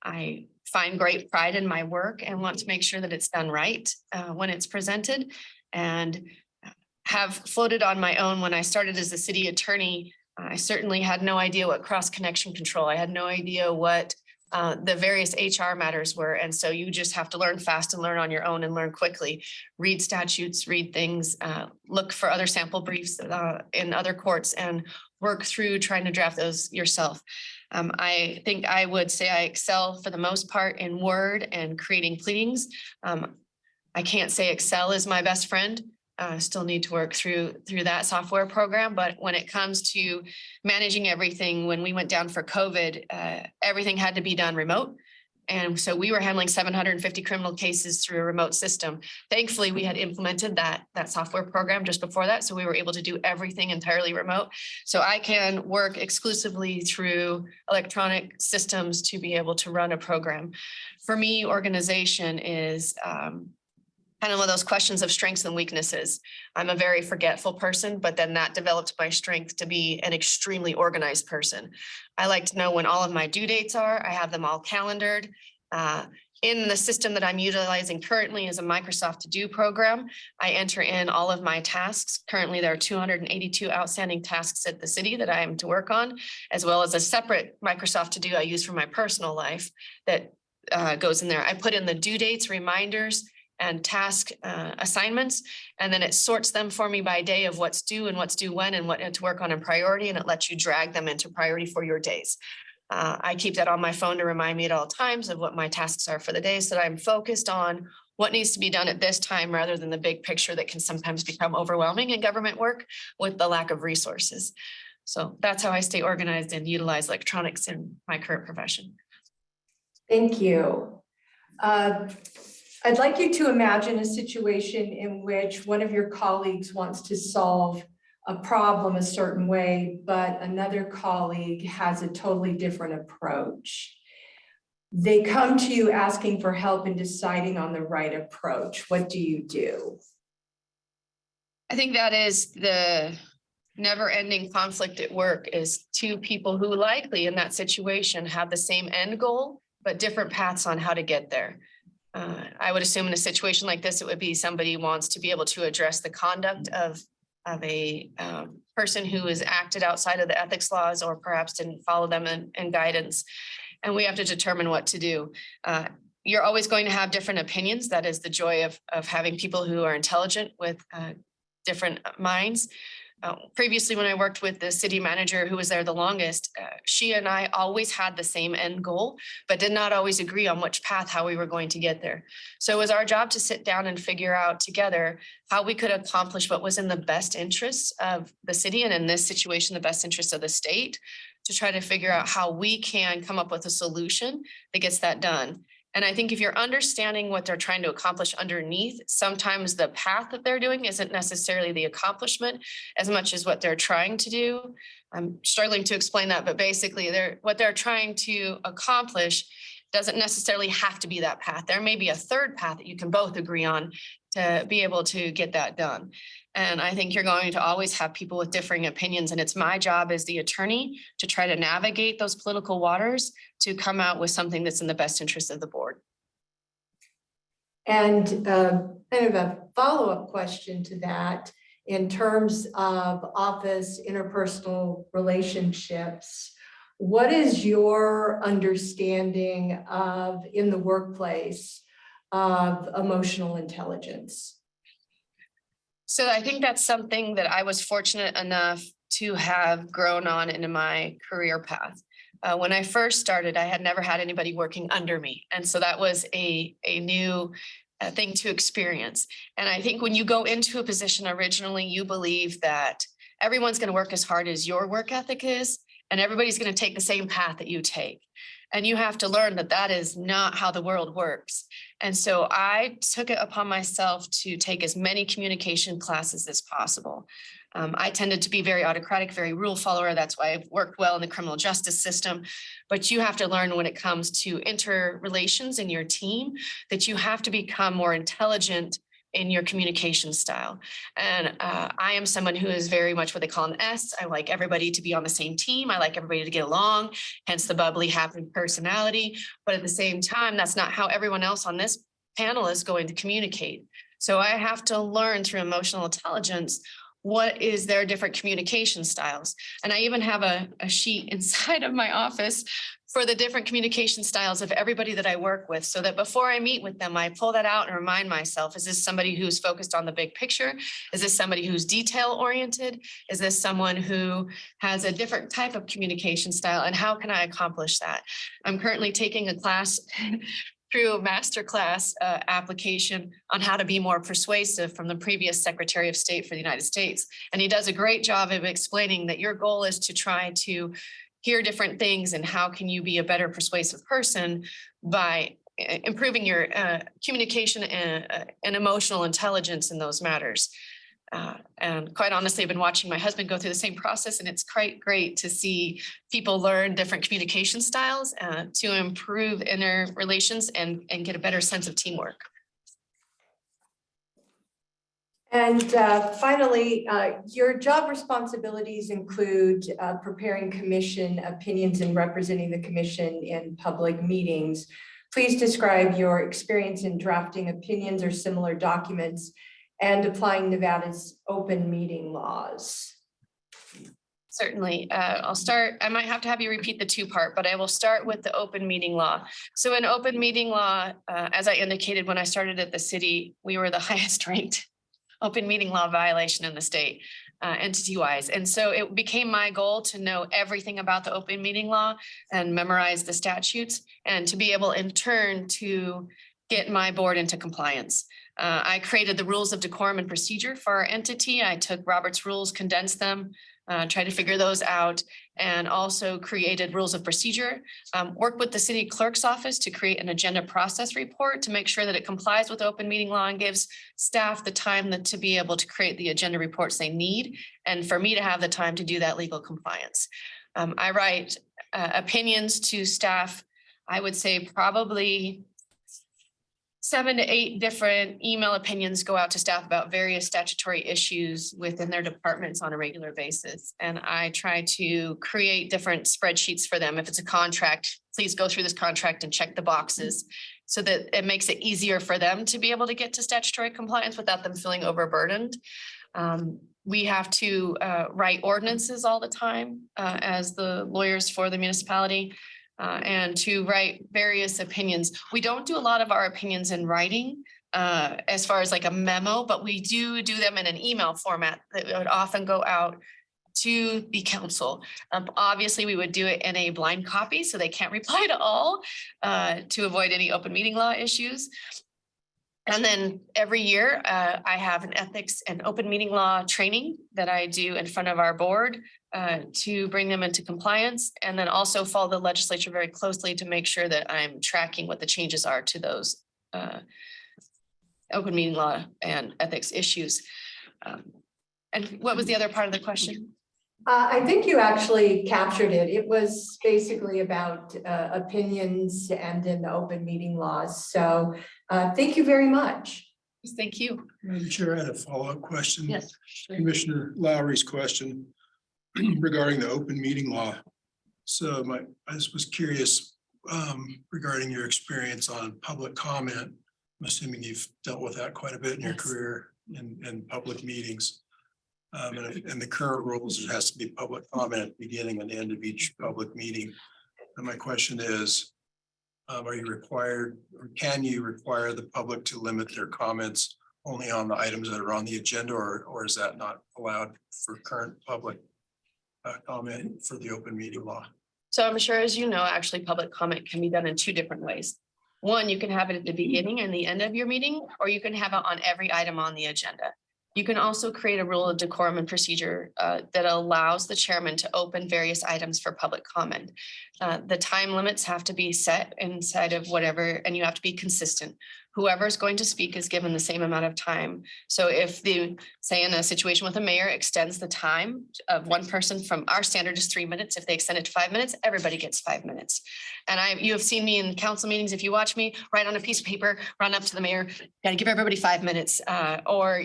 I find great pride in my work and want to make sure that it's done right when it's presented, and have floated on my own. When I started as a city attorney, I certainly had no idea what cross connection control. I had no idea what the various HR matters were. And so you just have to learn fast and learn on your own and learn quickly, read statutes, read things, look for other sample briefs in other courts and work through trying to draft those yourself. I think I would say I excel for the most part in Word and creating pleadings. I can't say Excel is my best friend. Still need to work through that software program. But when it comes to managing everything, when we went down for COVID, everything had to be done remote. And so we were handling 750 criminal cases through a remote system. Thankfully, we had implemented that software program just before that. So we were able to do everything entirely remote. So I can work exclusively through electronic systems to be able to run a program. For me, organization is kind of one of those questions of strengths and weaknesses. I'm a very forgetful person, but then that developed my strength to be an extremely organized person. I like to know when all of my due dates are. I have them all calendared. In the system that I'm utilizing currently is a Microsoft To Do program. I enter in all of my tasks. Currently, there are 282 outstanding tasks at the city that I am to work on, as well as a separate Microsoft To Do I use for my personal life that goes in there. I put in the due dates, reminders, and task assignments, and then it sorts them for me by day of what's due and what's due when and what to work on in priority, and it lets you drag them into priority for your days. I keep that on my phone to remind me at all times of what my tasks are for the day, so that I'm focused on what needs to be done at this time rather than the big picture that can sometimes become overwhelming in government work with the lack of resources. So that's how I stay organized and utilize electronics in my current profession. Thank you. I'd like you to imagine a situation in which one of your colleagues wants to solve a problem a certain way, but another colleague has a totally different approach. They come to you asking for help in deciding on the right approach. What do you do? I think that is the never-ending conflict at work, is two people who likely in that situation have the same end goal, but different paths on how to get there. I would assume in a situation like this, it would be somebody wants to be able to address the conduct of a person who has acted outside of the ethics laws or perhaps didn't follow them in guidance. And we have to determine what to do. You're always going to have different opinions. That is the joy of having people who are intelligent with different minds. Previously, when I worked with the city manager who was there the longest, she and I always had the same end goal, but did not always agree on which path, how we were going to get there. So it was our job to sit down and figure out together how we could accomplish what was in the best interests of the city, and in this situation, the best interests of the state, to try to figure out how we can come up with a solution that gets that done. And I think if you're understanding what they're trying to accomplish underneath, sometimes the path that they're doing isn't necessarily the accomplishment as much as what they're trying to do. I'm struggling to explain that, but basically what they're trying to accomplish doesn't necessarily have to be that path. There may be a third path that you can both agree on to be able to get that done. And I think you're going to always have people with differing opinions. And it's my job as the attorney to try to navigate those political waters to come out with something that's in the best interest of the board. And kind of a follow-up question to that, in terms of office interpersonal relationships, what is your understanding of, in the workplace, of emotional intelligence? So I think that's something that I was fortunate enough to have grown on in my career path. When I first started, I had never had anybody working under me. And so that was a new thing to experience. And I think when you go into a position originally, you believe that everyone's going to work as hard as your work ethic is, and everybody's going to take the same path that you take. And you have to learn that that is not how the world works. And so I took it upon myself to take as many communication classes as possible. I tended to be very autocratic, very rule follower. That's why I've worked well in the criminal justice system. But you have to learn when it comes to interrelations in your team that you have to become more intelligent in your communication style. And I am someone who is very much what they call an S. I like everybody to be on the same team. I like everybody to get along, hence the bubbly, happy personality. But at the same time, that's not how everyone else on this panel is going to communicate. So I have to learn through emotional intelligence what is their different communication styles. And I even have a sheet inside of my office for the different communication styles of everybody that I work with, so that before I meet with them, I pull that out and remind myself, is this somebody who's focused on the big picture? Is this somebody who's detail oriented? Is this someone who has a different type of communication style? And how can I accomplish that? I'm currently taking a class through a masterclass application on how to be more persuasive from the previous Secretary of State for the United States. And he does a great job of explaining that your goal is to try to hear different things and how can you be a better persuasive person by improving your communication and emotional intelligence in those matters. And quite honestly, I've been watching my husband go through the same process, and it's quite great to see people learn different communication styles to improve inner relations and get a better sense of teamwork. And finally, your job responsibilities include preparing commission opinions and representing the commission in public meetings. Please describe your experience in drafting opinions or similar documents and applying Nevada's open meeting laws. Certainly. I'll start. I might have to have you repeat the two-part, but I will start with the open meeting law. So in open meeting law, as I indicated, when I started at the city, we were the highest ranked open meeting law violation in the state. entity wise. And so it became my goal to know everything about the open meeting law and memorize the statutes and to be able in turn to get my board into compliance. I created the rules of decorum and procedure for our entity. I took Robert's rules, condensed them, tried to figure those out, and also created rules of procedure. Worked with the city clerk's office to create an agenda process report to make sure that it complies with open meeting law and gives staff the time to be able to create the agenda reports they need, and for me to have the time to do that legal compliance. I write opinions to staff, I would say probably 7 to 8 different email opinions go out to staff about various statutory issues within their departments on a regular basis. And I try to create different spreadsheets for them. If it's a contract, please go through this contract and check the boxes so that it makes it easier for them to be able to get to statutory compliance without them feeling overburdened. We have to write ordinances all the time as the lawyers for the municipality. And to write various opinions. We don't do a lot of our opinions in writing as far as like a memo, but we do them in an email format that would often go out to the council. Obviously, we would do it in a blind copy, so they can't reply to all to avoid any open meeting law issues. And then every year, I have an ethics and open meeting law training that I do in front of our board to bring them into compliance, and then also follow the legislature very closely to make sure that I'm tracking what the changes are to those open meeting law and ethics issues. And what was the other part of the question? I think you actually captured it. It was basically about opinions and then the open meeting laws. So thank you very much. Thank you. Madam Chair, I had a follow-up question. Yes. Commissioner Lowry's question regarding the open meeting law. So I just was curious regarding your experience on public comment. I'm assuming you've dealt with that quite a bit in your Yes. career in public meetings. And the current rules, it has to be public comment at the beginning and end of each public meeting. And my question is, are you required, or can you require the public to limit their comments only on the items that are on the agenda, or is that not allowed for current public comment for the open meeting law? So I'm sure, as you know, actually public comment can be done in 2 different ways. One, you can have it at the beginning and the end of your meeting, or you can have it on every item on the agenda. You can also create a rule of decorum and procedure that allows the chairman to open various items for public comment. The time limits have to be set inside of whatever, and you have to be consistent. Whoever is going to speak is given the same amount of time. So if say in a situation with a mayor extends the time of one person, from our standard is 3 minutes. If they extend it to 5 minutes, everybody gets 5 minutes. And you have seen me in council meetings. If you watch me, write on a piece of paper, run up to the mayor, gotta give everybody 5 minutes, or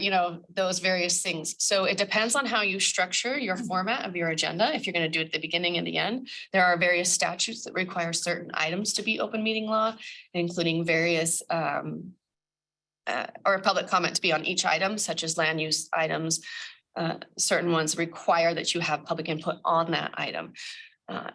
those various things. So it depends on how you structure your format of your agenda. If you're gonna do it at the beginning and the end, there are various statutes that require certain items to be open meeting law, including various or public comment to be on each item, such as land use items. Certain ones require that you have public input on that item.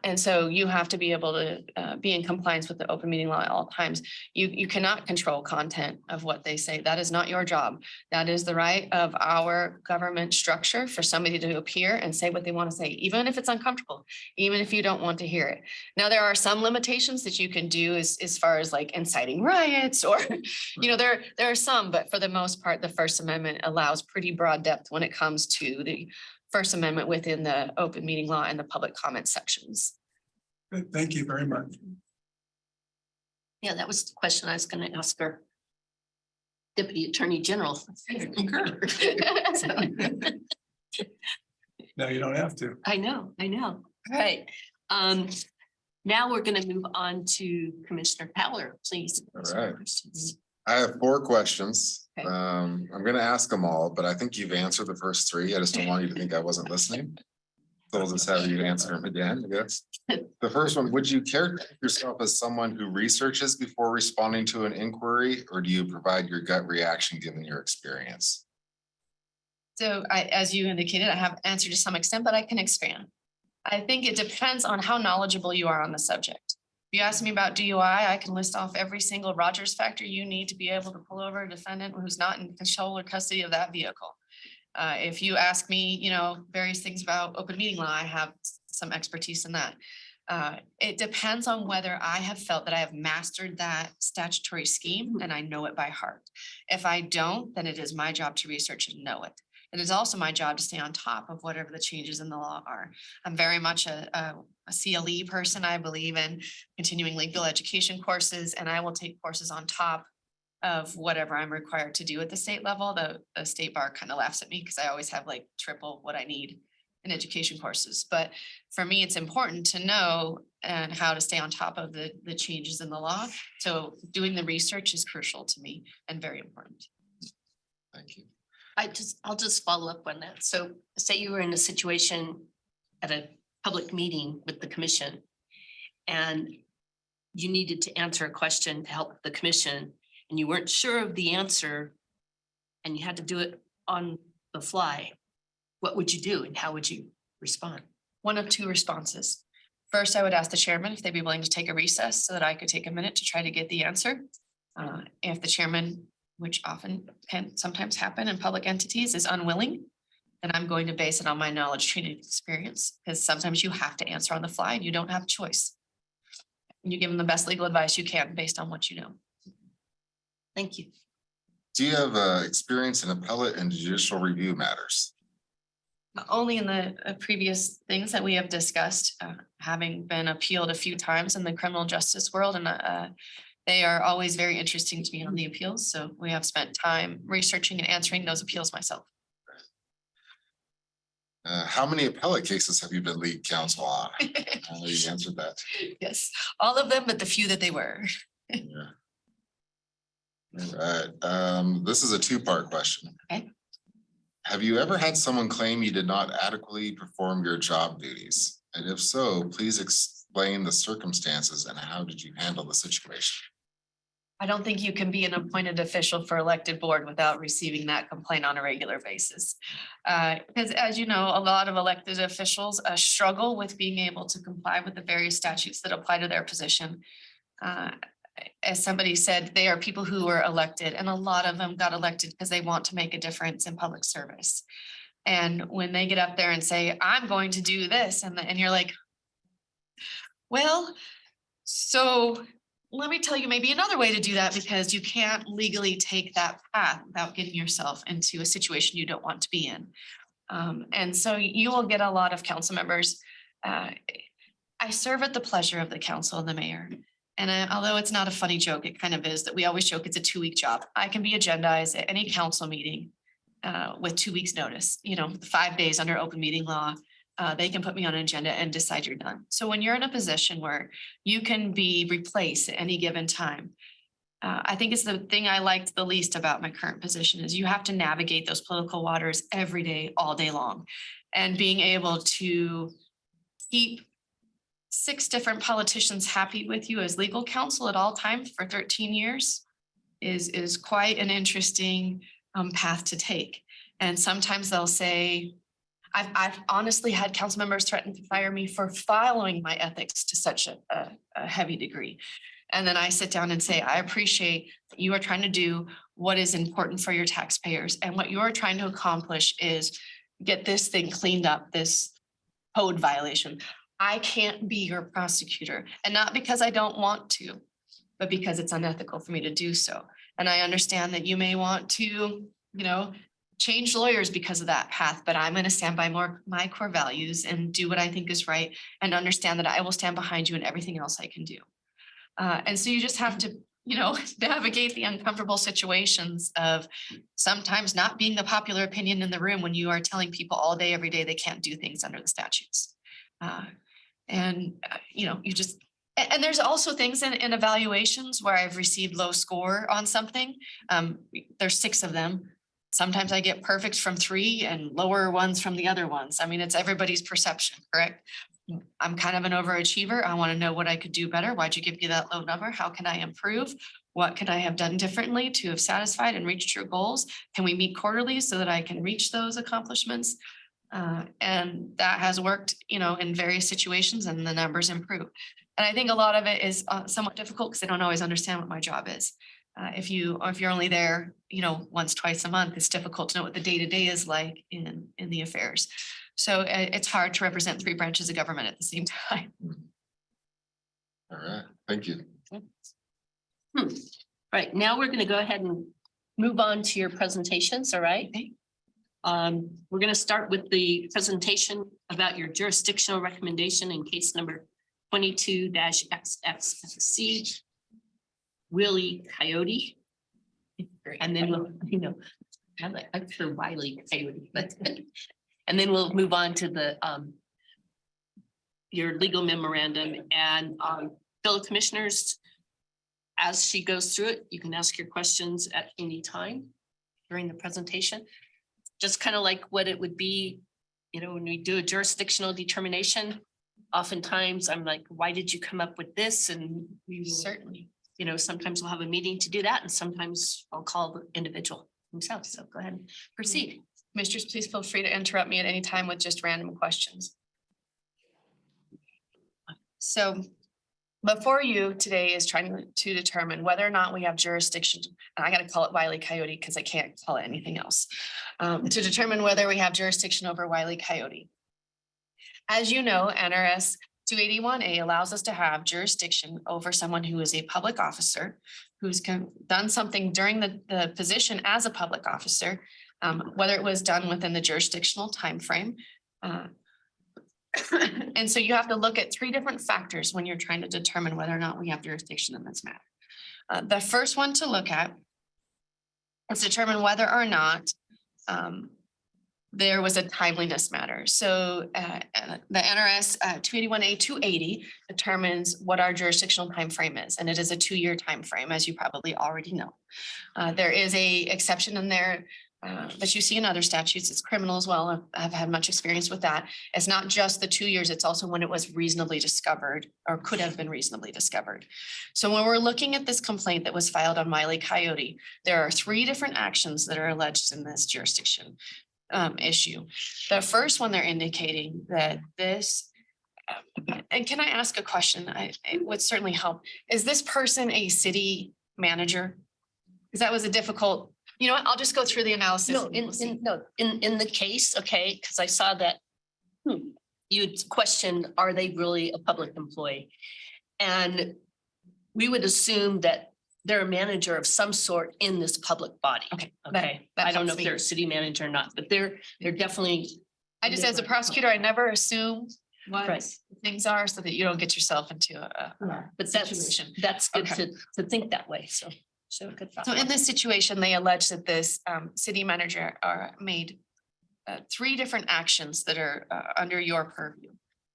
And so you have to be able to be in compliance with the open meeting law at all times. You cannot control content of what they say. That is not your job. That is the right of our government structure for somebody to appear and say what they want to say, even if it's uncomfortable, even if you don't want to hear it. Now, there are some limitations that you can do as far as like inciting riots or, there are some, but for the most part, the First Amendment allows pretty broad depth when it comes to the First Amendment within the open meeting law and the public comment sections. Good, thank you very much. Yeah, that was the question I was going to ask our Deputy Attorney General. No, you don't have to. I know. All right. Now we're going to move on to Commissioner Powler, please. All right. I have 4 questions. Okay. I'm going to ask them all, but I think you've answered the first 3. I just don't want you to think I wasn't listening. So I'll just have you answer them again, I guess. The first one, would you characterize yourself as someone who researches before responding to an inquiry, or do you provide your gut reaction given your experience? So as you indicated, I have answered to some extent, but I can expand. I think it depends on how knowledgeable you are on the subject. If you ask me about DUI, I can list off every single Rogers factor you need to be able to pull over a defendant who's not in control or custody of that vehicle. If you ask me, various things about open meeting law, I have some expertise in that. It depends on whether I have felt that I have mastered that statutory scheme and I know it by heart. If I don't, then it is my job to research and know it. It is also my job to stay on top of whatever the changes in the law are. I'm very much a CLE person. I believe in continuing legal education courses, and I will take courses on top of whatever I'm required to do at the state level. The state bar kind of laughs at me because I always have like triple what I need in education courses. But for me, it's important to know and how to stay on top of the changes in the law. So doing the research is crucial to me and very important. Thank you. I'll just follow up on that. So say you were in a situation at a public meeting with the commission and you needed to answer a question to help the commission and you weren't sure of the answer and you had to do it on the fly. What would you do and how would you respond? One of two responses. First, I would ask the chairman if they'd be willing to take a recess so that I could take a minute to try to get the answer. If the chairman, which often can sometimes happen in public entities, is unwilling, then I'm going to base it on my knowledge, training, experience, because sometimes you have to answer on the fly and you don't have a choice. And you give them the best legal advice you can based on what you know. Thank you. Do you have experience in appellate and judicial review matters? Only in the previous things that we have discussed, having been appealed a few times in the criminal justice world, and they are always very interesting to me on the appeals. So we have spent time researching and answering those appeals myself. How many appellate cases have you been lead counsel on? I know you answered that. Yes, all of them, but the few that they were. Yeah. All right, this is a two-part question. Okay. Have you ever had someone claim you did not adequately perform your job duties? And if so, please explain the circumstances and how did you handle the situation? I don't think you can be an appointed official for elected board without receiving that complaint on a regular basis. Because as you know, a lot of elected officials struggle with being able to comply with the various statutes that apply to their position. As somebody said, they are people who were elected, and a lot of them got elected because they want to make a difference in public service. And when they get up there and say, I'm going to do this, and you're like, well, so let me tell you maybe another way to do that, because you can't legally take that path without getting yourself into a situation you don't want to be in. And so you will get a lot of council members. I serve at the pleasure of the council and the mayor. And although it's not a funny joke, it kind of is, that we always joke it's a 2-week job. I can be agendized at any council meeting with 2 weeks notice, 5 days under open meeting law. They can put me on an agenda and decide you're done. So when you're in a position where you can be replaced at any given time, I think it's the thing I liked the least about my current position is you have to navigate those political waters every day, all day long. And being able to keep 6 different politicians happy with you as legal counsel at all times for 13 years is quite an interesting path to take. And sometimes they'll say, I've honestly had council members threaten to fire me for following my ethics to such a heavy degree. And then I sit down and say, I appreciate that you are trying to do what is important for your taxpayers. And what you're trying to accomplish is get this thing cleaned up, this code violation. I can't be your prosecutor, and not because I don't want to, but because it's unethical for me to do so. And I understand that you may want to, change lawyers because of that path, but I'm going to stand by my core values and do what I think is right, and understand that I will stand behind you in everything else I can do. And so you just have to, navigate the uncomfortable situations of sometimes not being the popular opinion in the room when you are telling people all day, every day, they can't do things under the statutes. And there's also things in evaluations where I've received low score on something. There's 6 of them. Sometimes I get perfect from 3 and lower ones from the other ones. I mean, it's everybody's perception, correct? I'm kind of an overachiever. I want to know what I could do better. Why'd you give me that low number? How can I improve? What could I have done differently to have satisfied and reached your goals? Can we meet quarterly so that I can reach those accomplishments? And that has worked, in various situations, and the numbers improve. And I think a lot of it is somewhat difficult because I don't always understand what my job is. If you're only there, once, twice a month, it's difficult to know what the day-to-day is like in the affairs. So it's hard to represent three branches of government at the same time. All right, thank you. Right, now we're gonna go ahead and move on to your presentations, all right? Okay. We're gonna start with the presentation about your jurisdictional recommendation in case number 22-XXC. Willie Coyote. And then we'll, I prefer Wiley Coyote, but, and then we'll move on to the, your legal memorandum and, fellow commissioners, as she goes through it, you can ask your questions at any time during the presentation. Just kind of like what it would be, when we do a jurisdictional determination, oftentimes I'm like, why did you come up with this? And we will Certainly. sometimes we'll have a meeting to do that, and sometimes I'll call the individual themselves. So go ahead and proceed. Commissioners, please feel free to interrupt me at any time with just random questions. So before you today is trying to determine whether or not we have jurisdiction, and I gotta call it Wile E. Coyote because I can't call it anything else, to determine whether we have jurisdiction over Wile E. Coyote. As you know, NRS 281A allows us to have jurisdiction over someone who is a public officer, who's done something during the position as a public officer, whether it was done within the jurisdictional timeframe. And so you have to look at three different factors when you're trying to determine whether or not we have jurisdiction in this matter. The first one to look at is determine whether or not there was a timeliness matter. So the NRS 281A 280 determines what our jurisdictional timeframe is, and it is a 2-year timeframe, as you probably already know. There is a exception in there that you see in other statutes. It's criminal as well. I've had much experience with that. It's not just the 2 years, it's also when it was reasonably discovered or could have been reasonably discovered. So when we're looking at this complaint that was filed on Wile E. Coyote, there are 3 different actions that are alleged in this jurisdiction issue. The first one, they're indicating that this, and can I ask a question? It would certainly help. Is this person a city manager? Because that was a difficult, you know what, I'll just go through the analysis. No, and we'll see. in the case, okay, because I saw that you'd questioned, are they really a public employee? And we would assume that they're a manager of some sort in this public body. Okay, Okay, that I don't know helps if me. they're a city manager or not, but they're definitely. I just, as a prosecutor, I never assume what Right. things are so that you don't get yourself into a But situation. that's good Okay. to think that way, so good. thought. So in this situation, they allege that this city manager made 3 different actions that are under your purview.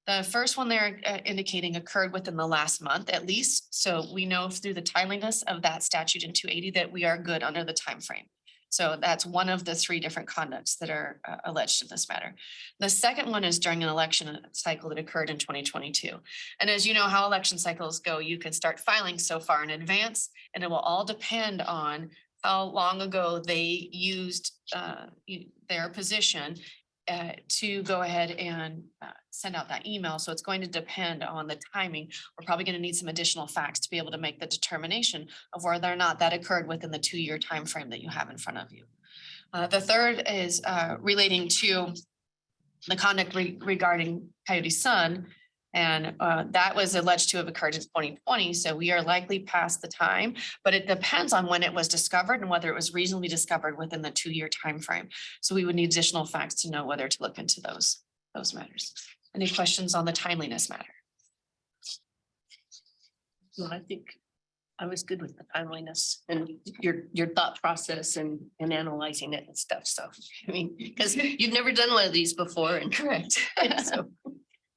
The first one they're indicating occurred within the last month at least. So we know through the timeliness of that statute in 280 that we are good under the time frame. So that's one of the 3 different conducts that are alleged in this matter. The second one is during an election cycle that occurred in 2022. And as you know how election cycles go, you can start filing so far in advance, and it will all depend on how long ago they used their position to go ahead and send out that email. So it's going to depend on the timing. We're probably going to need some additional facts to be able to make the determination of whether or not that occurred within the 2-year timeframe that you have in front of you. The third is relating to the conduct regarding Coyote's son. And that was alleged to have occurred in 2020. So we are likely past the time, but it depends on when it was discovered and whether it was reasonably discovered within the 2-year timeframe. So we would need additional facts to know whether to look into those matters. Any questions on the timeliness matter? Well, I think I was good with the timeliness and your thought process and analyzing it and stuff. So, I mean, because you've never done one of these before and Correct. so.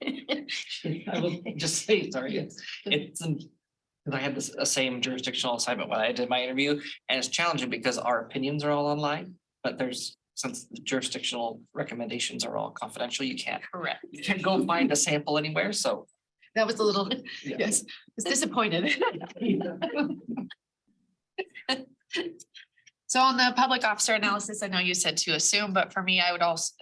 I will just say, sorry, it's because I had this same jurisdictional assignment when I did my interview, and it's challenging because our opinions are all online, but since the jurisdictional recommendations are all confidential, you can't go find a sample anywhere, so. That was a little, Yeah. yes, I was disappointed. So on the public officer analysis, I know you said to assume, but for me, I would also,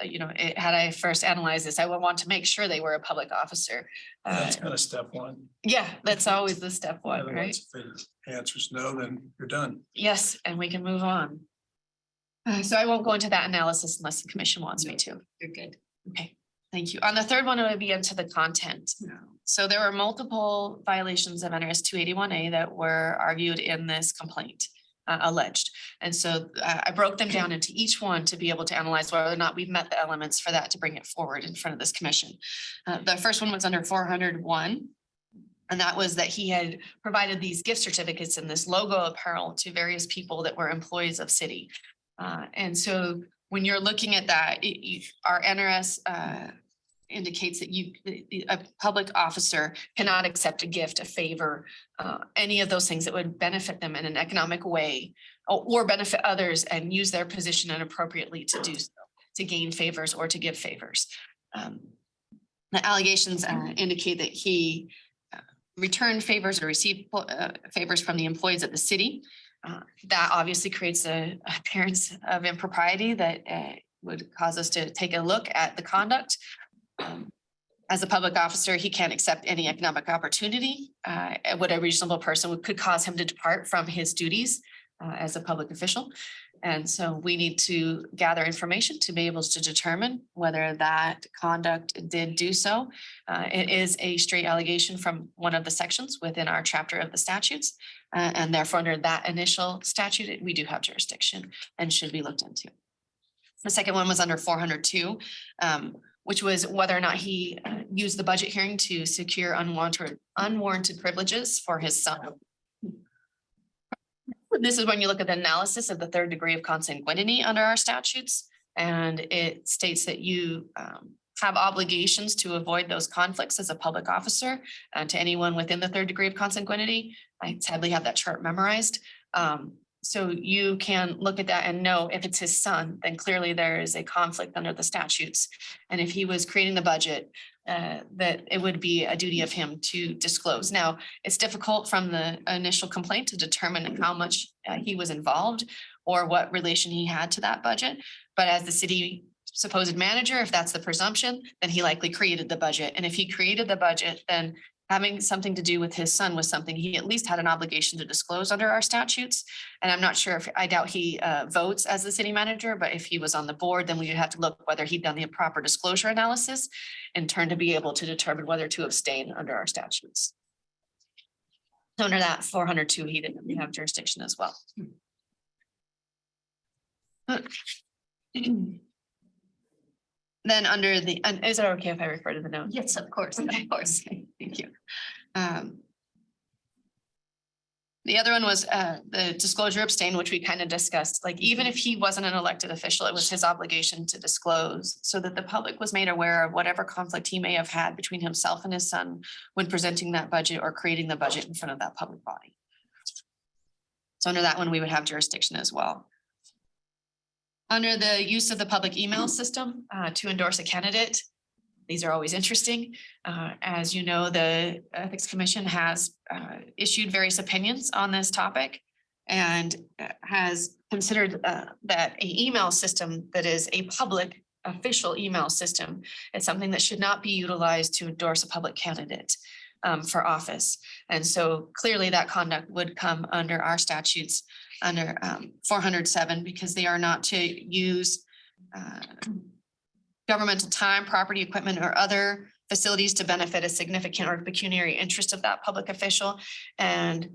had I first analyzed this, I would want to make sure they were a public officer. That's kind of step one. Yeah, that's always the step one, right? Otherwise, if the answer is no, then you're done. Yes, and we can move on. So I won't go into that analysis unless the commission wants me to. You're good. Okay, thank you. On the third one, it would be into the content. So there were multiple violations of NRS 281A that were argued in this complaint, alleged. And so I broke them down into each one to be able to analyze whether or not we've met the elements for that to bring it forward in front of this commission. The first one was under 401. And that was that he had provided these gift certificates and this logo apparel to various people that were employees of city. And so when you're looking at that, our NRS indicates that a public officer cannot accept a gift, a favor, any of those things that would benefit them in an economic way or benefit others and use their position inappropriately to do so, to gain favors or to give favors. The allegations indicate that he returned favors or received favors from the employees of the city. That obviously creates an appearance of impropriety that would cause us to take a look at the conduct. As a public officer, he can't accept any economic opportunity. What a reasonable person could cause him to depart from his duties as a public official. And so we need to gather information to be able to determine whether that conduct did do so. It is a straight allegation from one of the sections within our chapter of the statutes. And therefore, under that initial statute, we do have jurisdiction and should be looked into. The second one was under 402, which was whether or not he used the budget hearing to secure unwarranted privileges for his son. This is when you look at the analysis of the third degree of consanguinity under our statutes. And it states that you have obligations to avoid those conflicts as a public officer to anyone within the third degree of consanguinity. I sadly have that chart memorized. So you can look at that and know if it's his son, then clearly there is a conflict under the statutes. And if he was creating the budget, that it would be a duty of him to disclose. Now, it's difficult from the initial complaint to determine how much he was involved or what relation he had to that budget. But as the city supposed manager, if that's the presumption, then he likely created the budget. And if he created the budget, then having something to do with his son was something he at least had an obligation to disclose under our statutes. And I'm not sure if, I doubt he votes as the city manager, but if he was on the board, then we would have to look whether he'd done the proper disclosure analysis in turn to be able to determine whether to abstain under our statutes. So under that 402, he didn't have jurisdiction as well. Then under the, and is it okay if I refer to the notes? Yes, of course, Okay. of course. Thank you. The other one was the disclosure abstain, which we kind of discussed. Like, even if he wasn't an elected official, it was his obligation to disclose so that the public was made aware of whatever conflict he may have had between himself and his son when presenting that budget or creating the budget in front of that public body. So under that one, we would have jurisdiction as well. Under the use of the public email system to endorse a candidate, these are always interesting. As you know, the Ethics Commission has issued various opinions on this topic and has considered that an email system that is a public official email system is something that should not be utilized to endorse a public candidate for office. And so clearly that conduct would come under our statutes under 407 because they are not to use governmental time, property, equipment, or other facilities to benefit a significant or pecuniary interest of that public official. And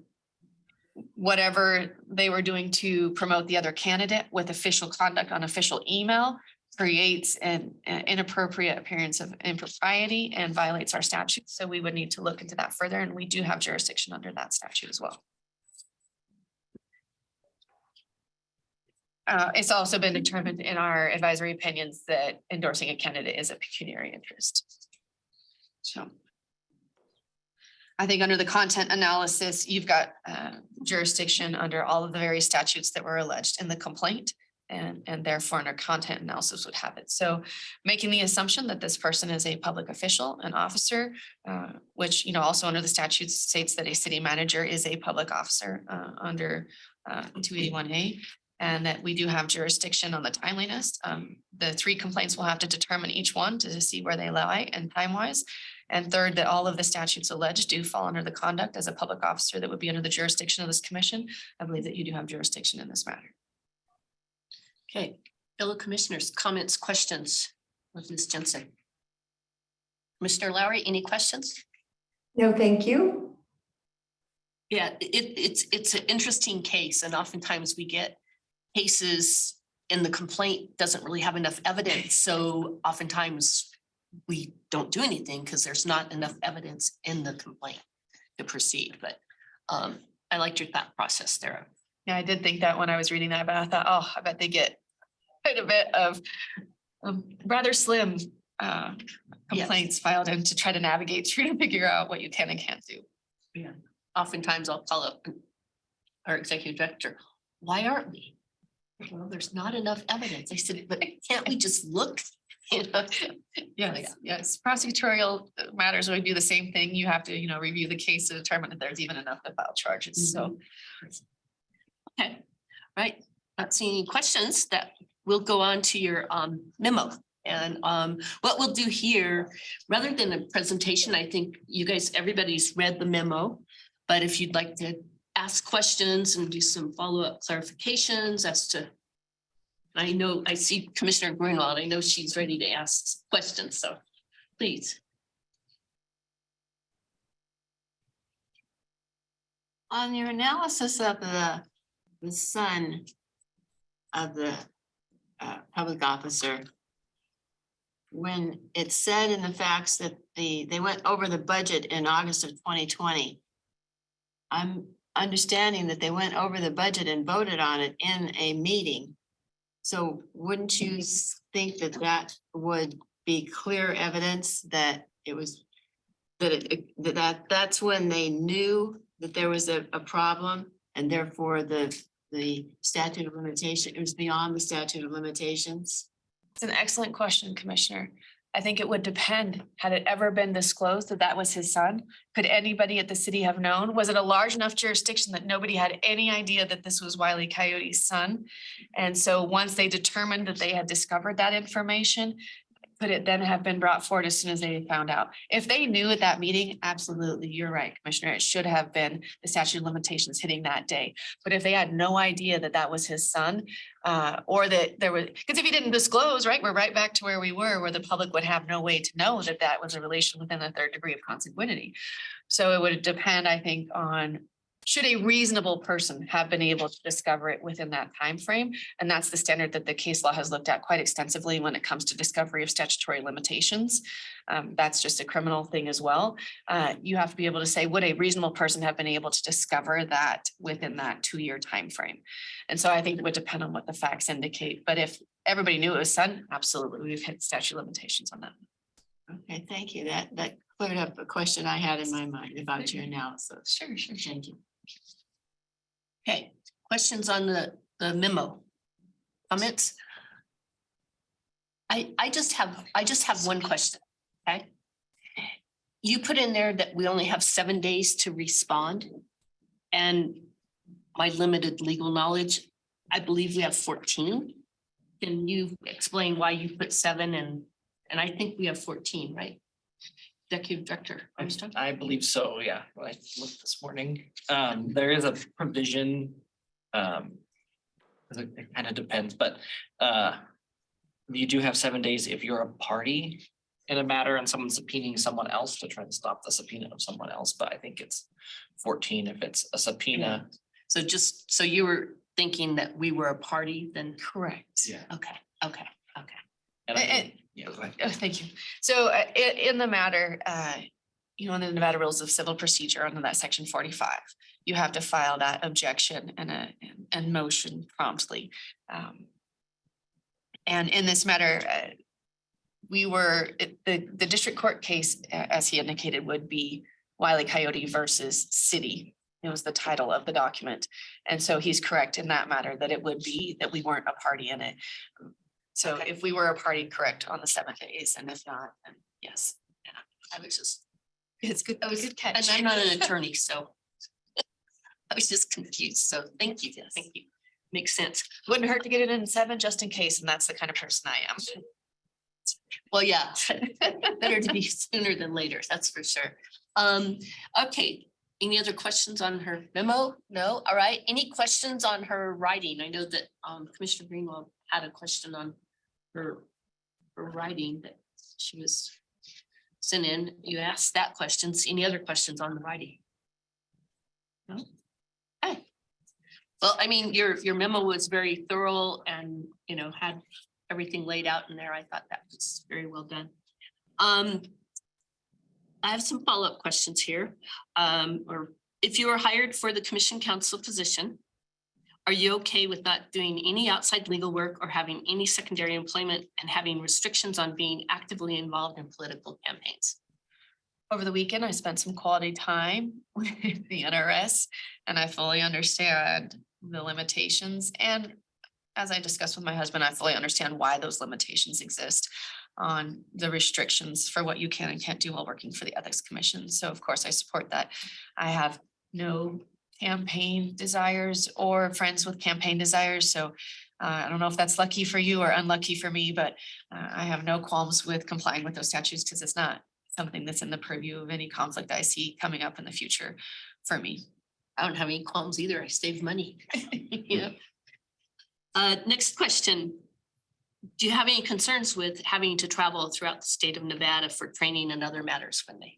whatever they were doing to promote the other candidate with official conduct on official email creates an inappropriate appearance of impropriety and violates our statutes. So we would need to look into that further, and we do have jurisdiction under that statute as well. It's also been determined in our advisory opinions that endorsing a candidate is a pecuniary interest. So I think under the content analysis, you've got jurisdiction under all of the various statutes that were alleged in the complaint, and therefore under content analysis would have it. So making the assumption that this person is a public official, an officer, which, also under the statutes states that a city manager is a public officer under 281A. and that we do have jurisdiction on the timeliness. The 3 complaints will have to determine each one to see where they lie and time wise. And third, that all of the statutes alleged do fall under the conduct as a public officer that would be under the jurisdiction of this commission. I believe that you do have jurisdiction in this matter. Okay, fellow commissioners, comments, questions with Ms. Jensen? Commissioner Lowry, any questions? No, thank you. Yeah, it's an interesting case, and oftentimes we get cases and the complaint doesn't really have enough evidence. So oftentimes we don't do anything because there's not enough evidence in the complaint to proceed. But I liked your thought process there. Yeah, I did think that when I was reading that, but I thought, oh, I bet they get quite a bit of rather slim complaints filed in to try to navigate through to figure out what you can and can't do. Yeah. Oftentimes I'll call up our executive director. Why aren't we? Well, there's not enough evidence. I said, but can't we just look? You know? Yes, yes. Prosecutorial matters, we do the same thing. You have to, review the case to determine if there's even enough to file charges. So. Okay, right. Not seeing any questions, that we'll go on to your memo. And what we'll do here, rather than a presentation, I think you guys, everybody's read the memo. But if you'd like to ask questions and do some follow-up clarifications as to, I know, I see Commissioner Greenwald, I know she's ready to ask questions, so please. On your analysis of the son of the public officer, when it said in the facts that they went over the budget in August of 2020, I'm understanding that they went over the budget and voted on it in a meeting. So wouldn't you think that that would be clear evidence that it was, that's when they knew that there was a problem, and therefore the statute of limitation, it was beyond the statute of limitations? It's an excellent question, Commissioner. I think it would depend. Had it ever been disclosed that that was his son? Could anybody at the city have known? Was it a large enough jurisdiction that nobody had any idea that this was Wile E. Coyote's son? And so once they determined that they had discovered that information, could it then have been brought forward as soon as they found out? If they knew at that meeting, absolutely, you're right, Commissioner, it should have been the statute of limitations hitting that day. But if they had no idea that that was his son, or that there was, because if he didn't disclose, right, we're right back to where we were, where the public would have no way to know that that was a relation within the 3rd degree of consanguinity. So it would depend, I think, on should a reasonable person have been able to discover it within that time frame? And that's the standard that the case law has looked at quite extensively when it comes to discovery of statutory limitations. That's just a criminal thing as well. You have to be able to say, would a reasonable person have been able to discover that within that 2-year time frame? And so I think it would depend on what the facts indicate. But if everybody knew it was son, absolutely, we've hit statute of limitations on that. Okay, thank you. That cleared up a question I had in my mind about your analysis. Sure. Thank you. Okay, questions on the memo? Comments? I just have one question, okay? You put in there that we only have 7 days to respond. And my limited legal knowledge, I believe we have 14. Can you explain why you put 7 and I think we have 14, right? Executive Director Armstrong? I believe so, yeah. When I looked this morning, there is a provision. It kind of depends, but you do have 7 days if you're a party in a matter and someone's subpoenaing someone else to try to stop the subpoena of someone else. But I think it's 14 if it's a subpoena. So just, so you were thinking that we were a party then? Correct. Yeah. Okay. And I yeah, go ahead. Oh, thank you. So in the matter, in the Nevada Rules of Civil Procedure under that section 45, you have to file that objection and motion promptly. And in this matter, the district court case, as he indicated, would be Wile E. Coyote versus city. It was the title of the document. And so he's correct in that matter that it would be that we weren't a party in it. So if we were a party, correct, on the 7 days, and if not, then yes. Yeah, I was just, It's good. I was, Good catch. and I'm not an attorney, so I was just confused. So thank you. Thank you. makes sense. Wouldn't hurt to get it in 7 just in case, and that's the kind of person I am. Well, yeah, better to be sooner than later, that's for sure. Okay, any other questions on her memo? No, all right, any questions on her writing? I know that Commissioner Greenwald had a question on her writing that she was sent in. You asked that questions. Any other questions on the writing? No? Okay. Well, I mean, your memo was very thorough and, you know, had everything laid out in there. I thought that was very well done. I have some follow-up questions here. Or if you were hired for the commission council position, are you okay with not doing any outside legal work or having any secondary employment and having restrictions on being actively involved in political campaigns? Over the weekend, I spent some quality time with the NRS, and I fully understand the limitations. And as I discussed with my husband, I fully understand why those limitations exist on the restrictions for what you can and can't do while working for the Ethics Commission. So of course, I support that. I have no campaign desires or friends with campaign desires. So I don't know if that's lucky for you or unlucky for me, but I have no qualms with complying with those statutes because it's not something that's in the purview of any conflict I see coming up in the future for me. I don't have any qualms either. I save money. Yeah. Next question. Do you have any concerns with having to travel throughout the state of Nevada for training and other matters when they?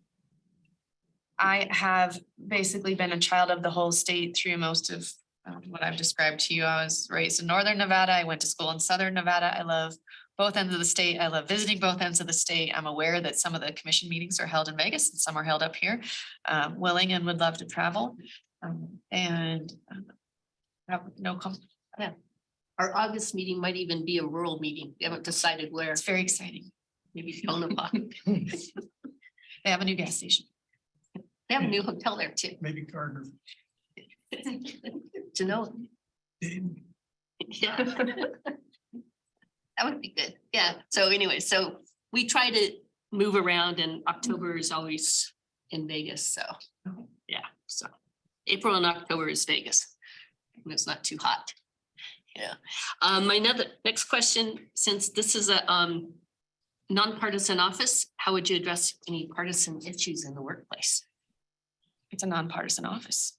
I have basically been a child of the whole state through most of what I've described to you. I was raised in northern Nevada. I went to school in southern Nevada. I love both ends of the state. I love visiting both ends of the state. I'm aware that some of the commission meetings are held in Vegas and some are held up here. Willing and would love to travel. Have no conflict. Our August meeting might even be a rural meeting. We haven't decided where, It's very exciting. maybe Tonopah. They have a new gas station. They have a new hotel there too. Maybe Gardner. To know. Yeah. That would be good. Yeah. So anyway, so we try to move around and October is always in Vegas. So, yeah, so April and October is Vegas. And it's not too hot. Yeah. My next question, since this is a nonpartisan office, how would you address any partisan issues in the workplace? It's a nonpartisan office.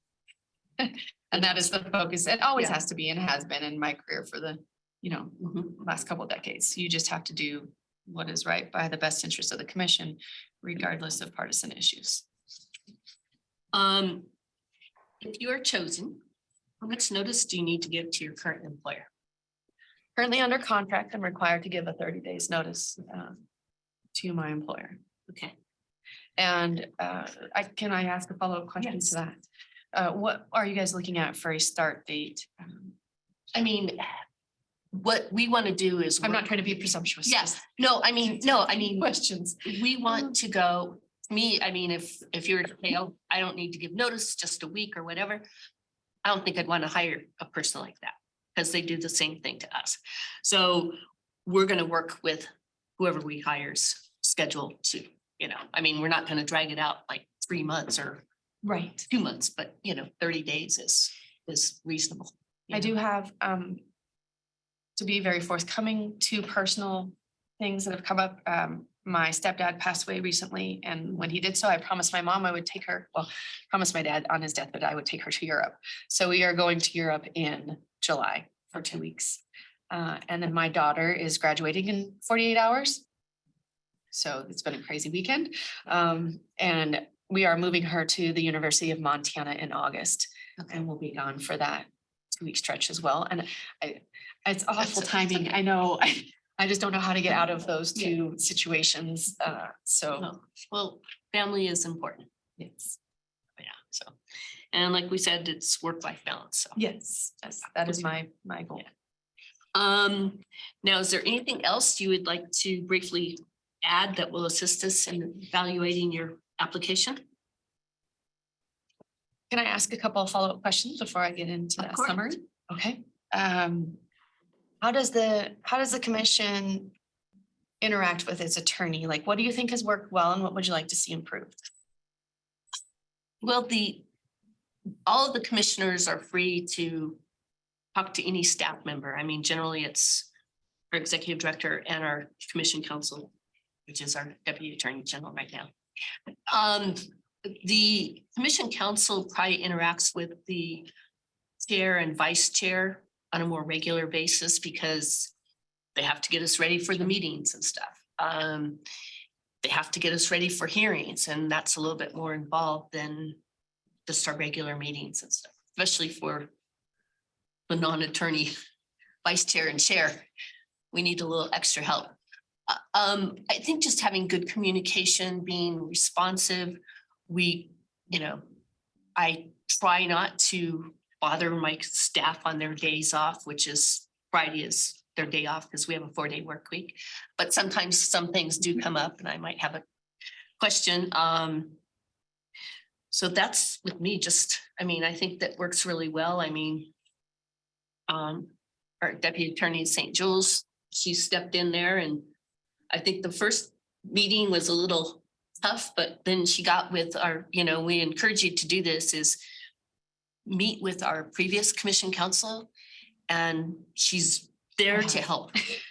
And that is the focus. It always Yeah. has to be and has been in my career for the, Mhm. last couple of decades. You just have to do what is right by the best interest of the commission, regardless of partisan issues. If you are chosen, how much notice do you need to give to your current employer? Currently under contract, I'm required to give a 30 days notice to my employer. Okay. And can I ask a follow-up question to that? What are you guys looking at for a start date? I mean, what we want to do is. I'm not work- trying to be presumptuous. Yes, just no, I mean, Questions. we want to go, I mean, if you're to fail, I don't need to give notice, just a week or whatever. I don't think I'd want to hire a person like that because they do the same thing to us. So we're going to work with whoever we hire's schedule to, I mean, we're not going to drag it out like 3 months or Right. 2 months, but 30 days is reasonable. I do have, to be very forthcoming, 2 personal things that have come up. My stepdad passed away recently, and when he did so, I promised my mom I would take her, promised my dad on his deathbed, I would take her to Europe. So we are going to Europe in July for 2 weeks. And then my daughter is graduating in 48 hours. So it's been a crazy weekend. And we are moving her to the University of Montana in August. And we'll be gone for that 2-week stretch as well. And it's awful timing. I know. I just don't know how to get out of those 2 situations. So No, well, family is important. yes, Yeah, so, and like we said, it's work-life balance, so. yes, that is my goal. Now, is there anything else you would like to briefly add that will assist us in evaluating your application? Can I ask a couple of follow-up questions before I get into Of that course. summary? Okay. How does the commission interact with its attorney? Like, what do you think has worked well and what would you like to see improved? Well, all of the commissioners are free to talk to any staff member. I mean, generally it's our executive director and our commission counsel, which is our deputy attorney general right now. The commission council probably interacts with the chair and vice chair on a more regular basis because they have to get us ready for the meetings and stuff. They have to get us ready for hearings, and that's a little bit more involved than just our regular meetings and stuff, especially for the non-attorney vice chair and chair. We need a little extra help. I think just having good communication, being responsive, I try not to bother my staff on their days off, which is Friday is their day off because we have a 4-day work week. But sometimes some things do come up and I might have a question. So that's with me, I think that works really well. Our deputy attorney in St. Jules, she stepped in there, and I think the first meeting was a little tough, but then she got with our, we encourage you to do this, is meet with our previous commission council, and she's there to help.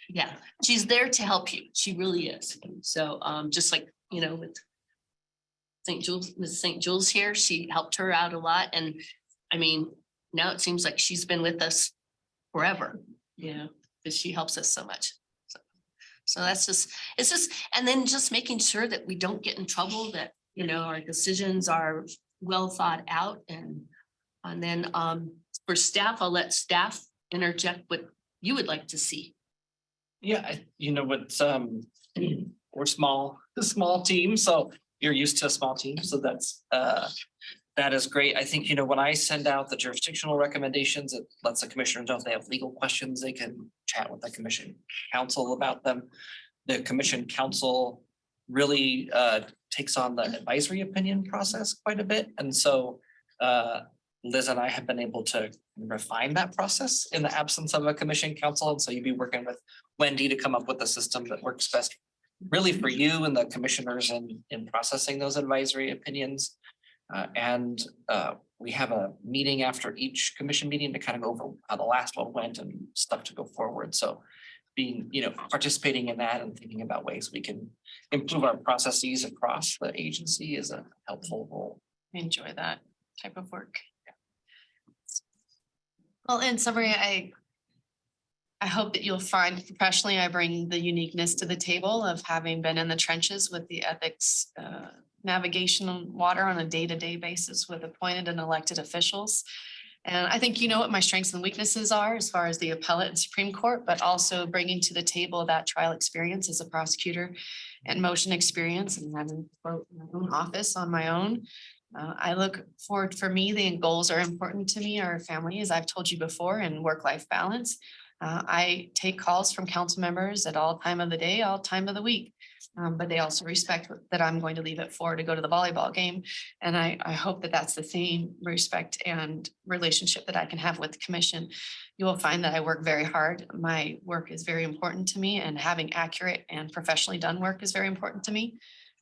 Yeah, she's there to help you. She really is. So just like, with St. Jules, Ms. St. Jules here, she helped her out a lot. And now it seems like she's been with us forever, because she helps us so much. So it's just, and then just making sure that we don't get in trouble, that, our decisions are well thought out. And then for staff, I'll let staff interject what you would like to see. Yeah, we're a small team, so you're used to a small team, so that is great. I think, when I send out the jurisdictional recommendations, it lets the commissioners know if they have legal questions, they can chat with the commission counsel about them. The commission counsel really takes on the advisory opinion process quite a bit. And so Liz and I have been able to refine that process in the absence of a commission counsel. And so you'd be working with Wendy to come up with a system that works best really for you and the commissioners in processing those advisory opinions. We have a meeting after each commission meeting to kind of go over how the last one went and stuff to go forward. So being, participating in that and thinking about ways we can improve our processes across the agency is a helpful role. I enjoy that type of work. Well, in summary, I hope that you'll find professionally, I bring the uniqueness to the table of having been in the trenches with the ethics navigation on water on a day-to-day basis with appointed and elected officials. And I think you know what my strengths and weaknesses are as far as the appellate and Supreme Court, but also bringing to the table that trial experience as a prosecutor and motion experience and having my own office on my own. I look forward, for me, the goals are important to me, our family, as I've told you before, and work-life balance. I take calls from council members at all time of the day, all time of the week. But they also respect that I'm going to leave at 4 to go to the volleyball game. And I hope that that's the same respect and relationship that I can have with the commission. You will find that I work very hard. My work is very important to me, and having accurate and professionally done work is very important to me.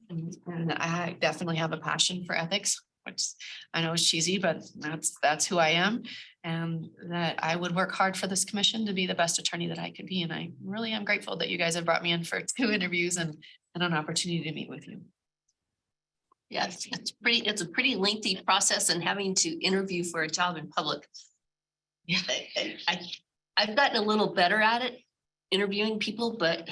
And I definitely have a passion for ethics, which I know is cheesy, but that's who I am. And that I would work hard for this commission to be the best attorney that I could be. And I really am grateful that you guys have brought me in for 2 interviews and an opportunity to meet with you. Yeah, it's a pretty lengthy process, and having to interview for a job in public. Yeah, I've gotten a little better at it, interviewing people, but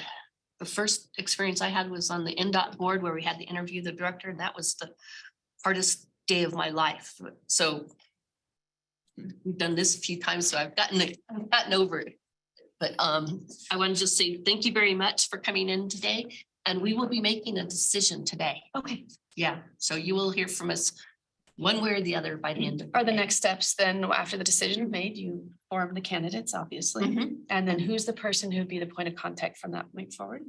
the first experience I had was on the NDOT board where we had to interview the director, and that was the hardest day of my life. So we've done this a few times, so I've gotten over it. But I want to just say thank you very much for coming in today, and we will be making a decision today. Okay. Yeah, so you will hear from us one way or the other by the end of. Are the day. next steps then, after the decision is made, you form the candidates, obviously? Mhm. And then who's the person who'd be the point of contact from that point forward?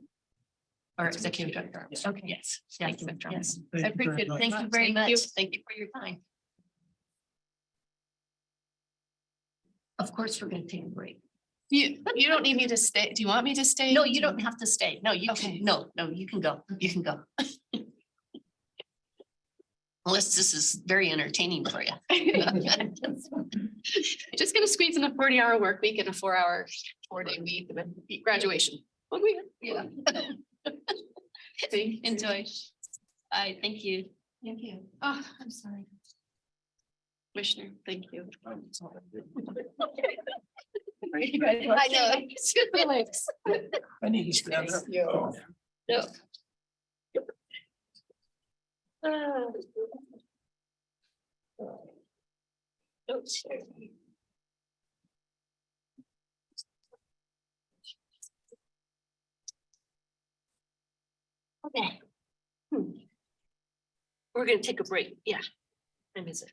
Our executive director. Okay. Yes. Thank you, Mr. Yes. I appreciate it. Thank you very Thank you. much. Thank you for your time. Of course, we're going to take a break. You don't need me to stay. Do you want me to stay? No, you don't have to stay. No, you Okay. can, no, you can go. You can go. Unless this is very entertaining for you. Just gonna squeeze in a 40-hour work week and a 4-hour, 4-day week, and then graduation. 1 week, yeah. Enjoy. Bye, thank you. Thank you. Oh, I'm sorry. Commissioner, thank you. I I know. I need to stand up. Oh. No. Oh, sure. Okay. We're gonna take a break, yeah. I miss it.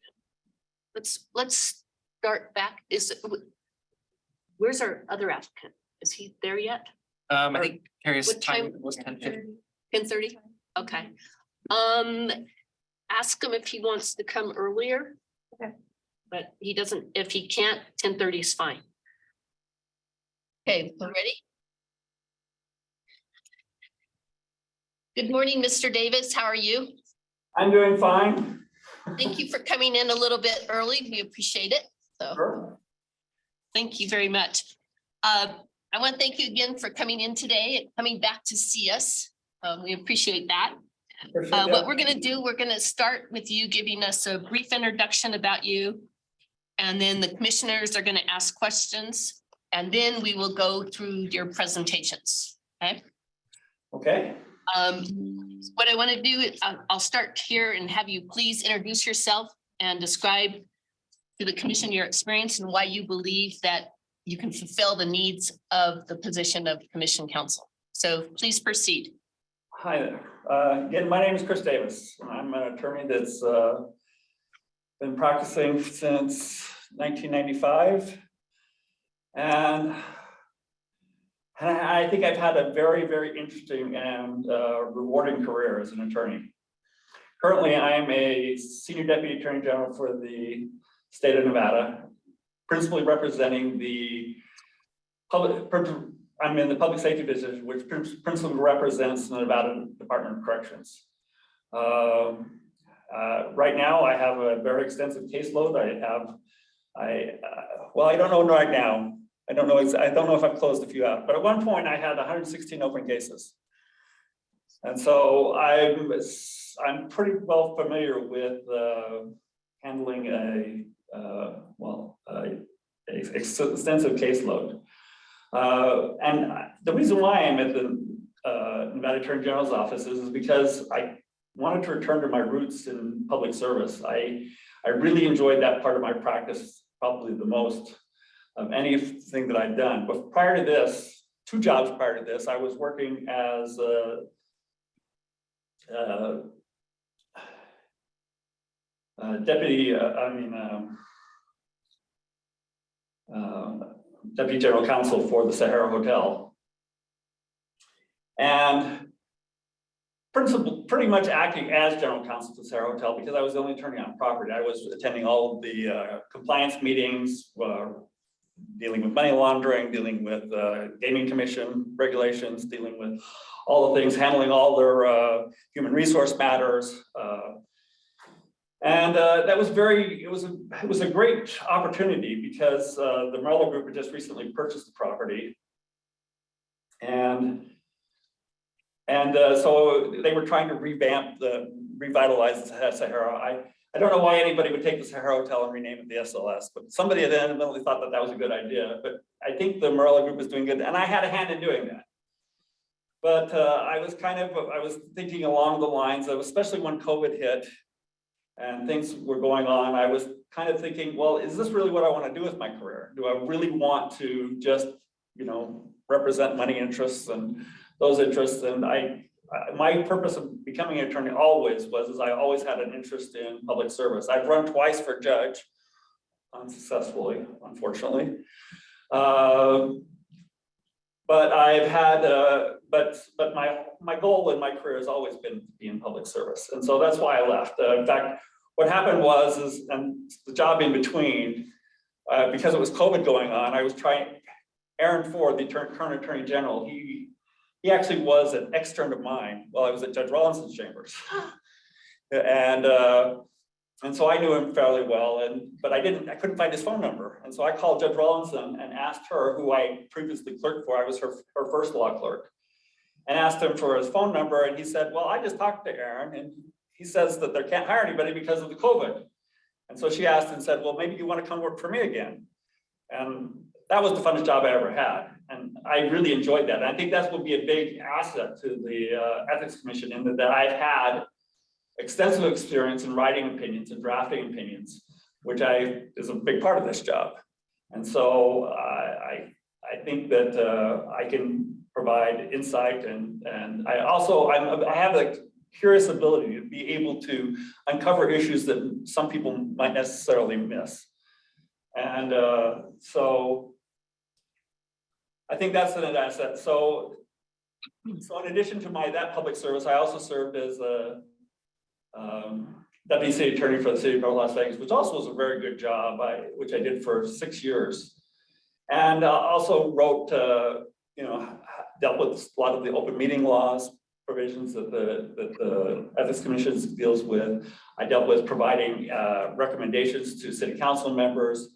Let's start back, where's our other applicant? Is he there yet? I think Carrie's What time time? was 10:50. 10:30? Okay. Ask him if he wants to come earlier. Okay. But he doesn't, if he can't, 10:30 is fine. Okay, we're ready? Good morning, Mr. Davis. How are you? I'm doing fine. Thank you for coming in a little bit early. We appreciate it. So Sure. thank you very much. I want to thank you again for coming in today and coming back to see us. We appreciate that. Appreciate What that. we're gonna do, we're gonna start with you giving us a brief introduction about you. And then the commissioners are gonna ask questions, and then we will go through your presentations, okay? Okay. What I want to do is I'll start here and have you please introduce yourself and describe to the commission your experience and why you believe that you can fulfill the needs of the position of commission counsel. So please proceed. Hi there. Again, my name is Chris Davis. I'm an attorney that's been practicing since 1995. And I think I've had a very, very interesting and rewarding career as an attorney. Currently, I am a senior deputy attorney general for the state of Nevada, principally representing the public. I'm in the public safety division, which principally represents the Nevada Department of Corrections. Right now, I have a very extensive caseload. Well, I don't know right now. I don't know if I've closed a few out, but at one point I had 116 open cases. And so I'm pretty well familiar with handling extensive caseload. And the reason why I'm at the Nevada Attorney General's office is because I wanted to return to my roots in public service. I really enjoyed that part of my practice probably the most of anything that I'd done. But prior to this, 2 jobs prior to this, I was working as a deputy, deputy general counsel for the Sahara Hotel. And pretty much acting as general counsel to Sahara Hotel because I was the only attorney on property. I was attending all of the compliance meetings, dealing with money laundering, dealing with gaming commission regulations, dealing with all the things, handling all their human resource matters. And that was it was a great opportunity because the Morello Group had just recently purchased the property. And so they were trying to revitalize the Sahara. I don't know why anybody would take the Sahara Hotel and rename it the SLS, but somebody had evidently thought that was a good idea. But I think the Morello Group was doing good, and I had a hand in doing that. But I was thinking along the lines of, especially when COVID hit and things were going on, I was kind of thinking, well, is this really what I want to do with my career? Do I really want to just, represent money interests and those interests? And my purpose of becoming an attorney always was I always had an interest in public service. I've run twice for judge, unsuccessfully, unfortunately. But I've had, but my goal in my career has always been to be in public service, and so that's why I left. In fact, what happened was and the job in between, because it was COVID going on, I was trying. Aaron Ford, the current Attorney General, he actually was an extern of mine while I was at Judge Rawlinson's chambers. And And so I knew him fairly well, but I couldn't find his phone number. And so I called Judge Rawlinson and asked her, who I previously clerked for, I was her first law clerk, and asked him for his phone number. And he said, well, I just talked to Aaron and he says that they can't hire anybody because of the COVID. And so she asked and said, well, maybe you want to come work for me again. And that was the funnest job I ever had. And I really enjoyed that. And I think that would be a big asset to the Ethics Commission, in that I've had extensive experience in writing opinions and drafting opinions, which is a big part of this job. And so I think that I can provide insight, and I have a curious ability to be able to uncover issues that some people might necessarily miss. And so I think that's an asset. So in addition to that public service, I also served as a deputy city attorney for the city of North Las Vegas, which also was a very good job, which I did for 6 years. And also wrote, dealt with a lot of the open meeting laws provisions that the Ethics Commission deals with. I dealt with providing recommendations to city council members.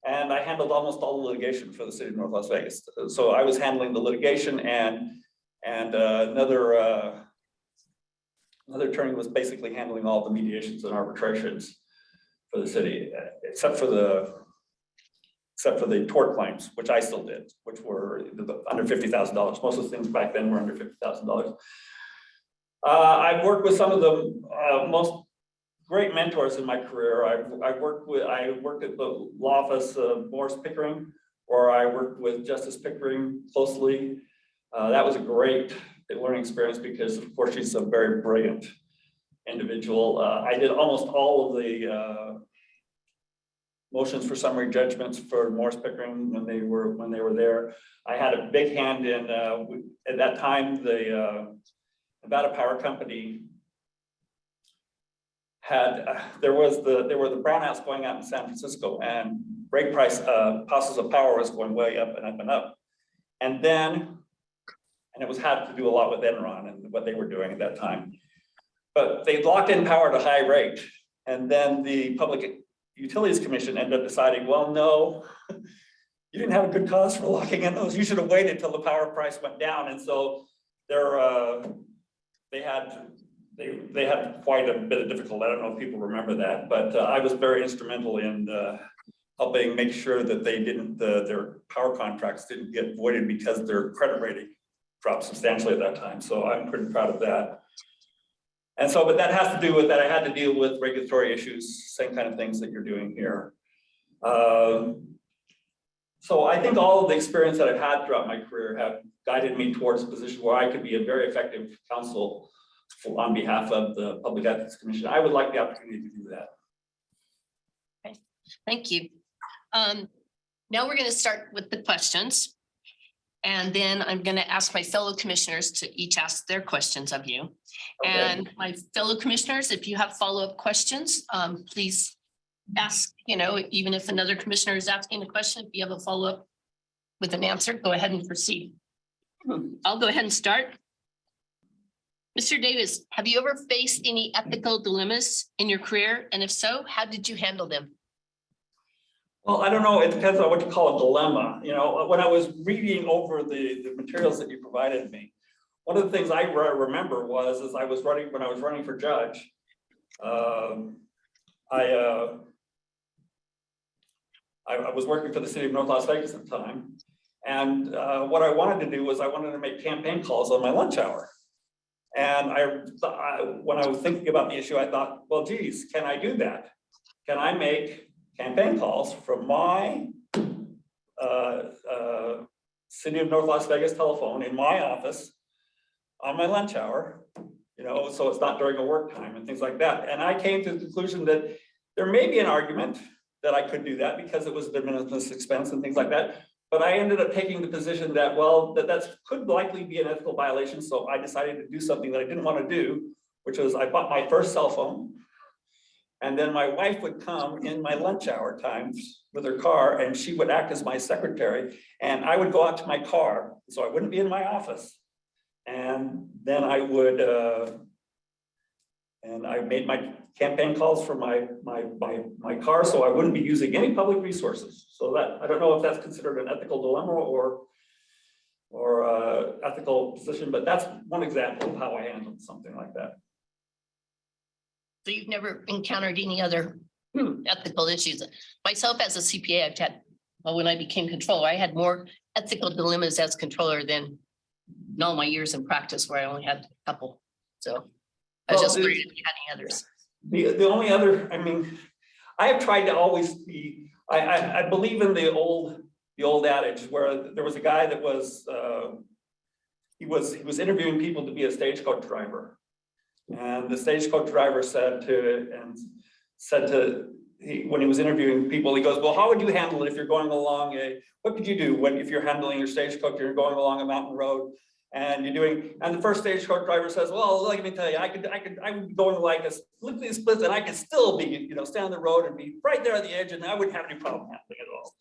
And I handled almost all the litigation for the city of North Las Vegas. So I was handling the litigation, and another attorney was basically handling all the mediations and arbitrations for the city, except for the tort claims, which I still did, which were under $50,000. Most of the things back then were under $50,000. I've worked with some of the most great mentors in my career. I worked at the law office of Morris Pickering, where I worked with Justice Pickering closely. That was a great learning experience because, of course, she's a very brilliant individual. I did almost all of the motions for summary judgments for Morris Pickering when they were there. I had a big hand in at that time the Nevada Power Company there were the brownouts going out in San Francisco, and break price costs of power was going way up and up and up. And it had to do a lot with Enron and what they were doing at that time. But they locked in power at a high rate. And then the Public Utilities Commission ended up deciding, well, no, you didn't have a good cause for locking in those. You should have waited till the power price went down. And so they had quite a bit of difficulty. I don't know if people remember that, but I was very instrumental in helping make sure that they didn't, their power contracts didn't get voided because their credit rating dropped substantially at that time. So I'm pretty proud of that. And so, but that has to do with that. I had to deal with regulatory issues, same kind of things that you're doing here. So I think all of the experience that I've had throughout my career have guided me towards a position where I could be a very effective counsel on behalf of the Public Ethics Commission. I would like the opportunity to do that. Okay, thank you. Now we're going to start with the questions. And then I'm going to ask my fellow commissioners to each ask their questions of you. Okay. And my fellow commissioners, if you have follow-up questions, please ask, even if another commissioner is asking a question, if you have a follow-up with an answer, go ahead and proceed. I'll go ahead and start. Mr. Davis, have you ever faced any ethical dilemmas in your career? And if so, how did you handle them? Well, I don't know. It depends on what you call a dilemma. When I was reading over the materials that you provided me, one of the things I remember was when I was running for judge, I was working for the city of North Las Vegas at the time. And what I wanted to do was I wanted to make campaign calls on my lunch hour. And when I was thinking about the issue, I thought, well, geez, can I do that? Can I make campaign calls from my city of North Las Vegas telephone in my office on my lunch hour, so it's not during a work time and things like that. And I came to the conclusion that there may be an argument that I could do that because it was a de minimis expense and things like that. But I ended up taking the position that, well, that could likely be an ethical violation. So I decided to do something that I didn't want to do, which was I bought my first cell phone. And then my wife would come in my lunch hour times with her car, and she would act as my secretary. And I would go out to my car, so I wouldn't be in my office. And then I would And I made my campaign calls for my car, so I wouldn't be using any public resources. So that, I don't know if that's considered an ethical dilemma or ethical position, but that's one example of how I handled something like that. So you've never encountered any other ethical issues? Myself as a CPA, I've had, well, when I became controller, I had more ethical dilemmas as controller than in all my years in practice where I only had a couple. So I was Well, just worried if you had any others. The only other, I mean, I have tried to always be, I believe in the old adage where there was a guy that was, he was interviewing people to be a stagecoach driver. And the stagecoach driver said when he was interviewing people, he goes, well, how would you handle it if you're going along what could you do if you're handling your stagecoach, you're going along a mountain road and the first stagecoach driver says, well, let me tell you, I would be going like a split and I could still be, stand on the road and be right there on the edge and I wouldn't have any problem handling it at all.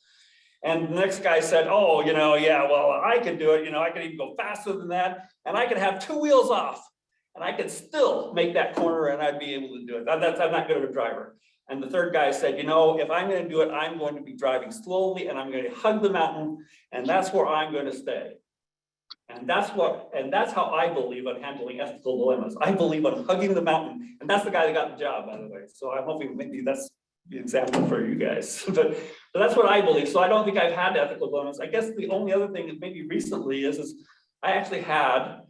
And the next guy said, oh, yeah, well, I could do it, I could even go faster than that and I could have 2 wheels off. And I could still make that corner and I'd be able to do it. I'm not good of a driver. And the third guy said, if I'm going to do it, I'm going to be driving slowly and I'm going to hug the mountain and that's where I'm going to stay. And that's how I believe on handling ethical dilemmas. I believe on hugging the mountain. And that's the guy that got the job, by the way. So I'm hoping maybe that's the example for you guys. But that's what I believe. So I don't think I've had ethical dilemmas. I guess the only other thing that maybe recently is I actually had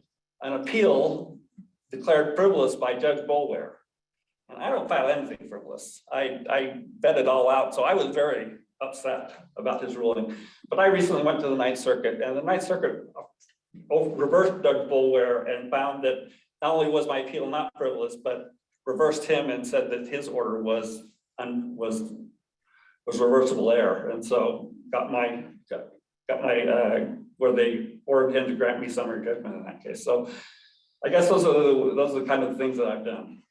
an appeal declared frivolous by Judge Boulware. And I don't file anything frivolous. I vet it all out. So I was very upset about his ruling. But I recently went to the Ninth Circuit and the Ninth Circuit reversed Judge Boulware and found that not only was my appeal not frivolous, but reversed him and said that his order was reversible error. And so got my where they ordered him to grant me summary judgment in that case. So I guess those are the kind of things that I've done.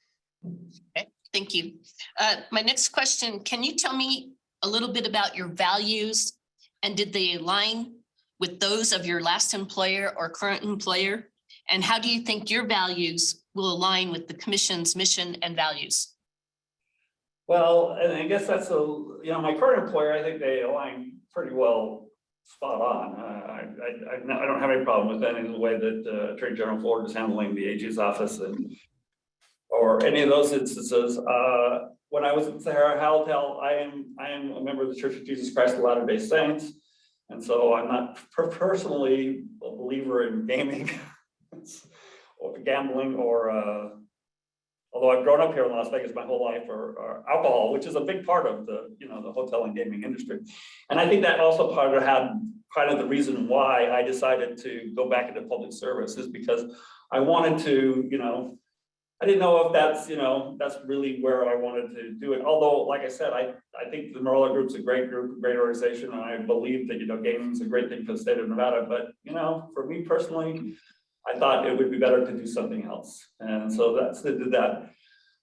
Okay, thank you. My next question, can you tell me a little bit about your values and did they align with those of your last employer or current employer? And how do you think your values will align with the commission's mission and values? Well, and I guess that's my current employer, I think they align pretty well spot on. I don't have any problem with any of the way that Attorney General Ford is handling the AG's office or any of those instances. When I was at Sahara Haltel, I am a member of the Church of Jesus Christ of Latter-day Saints. And so I'm not personally a believer in gaming or gambling or although I've grown up here in Las Vegas my whole life, or alcohol, which is a big part of the hotel and gaming industry. And I think that also had kind of the reason why I decided to go back into public service is because I wanted to, I didn't know if that's really where I wanted to do it. Although, like I said, I think the Marilla Group's a great group, a great organization, and I believe that gaming is a great thing for the state of Nevada. But for me personally, I thought it would be better to do something else, and so did that.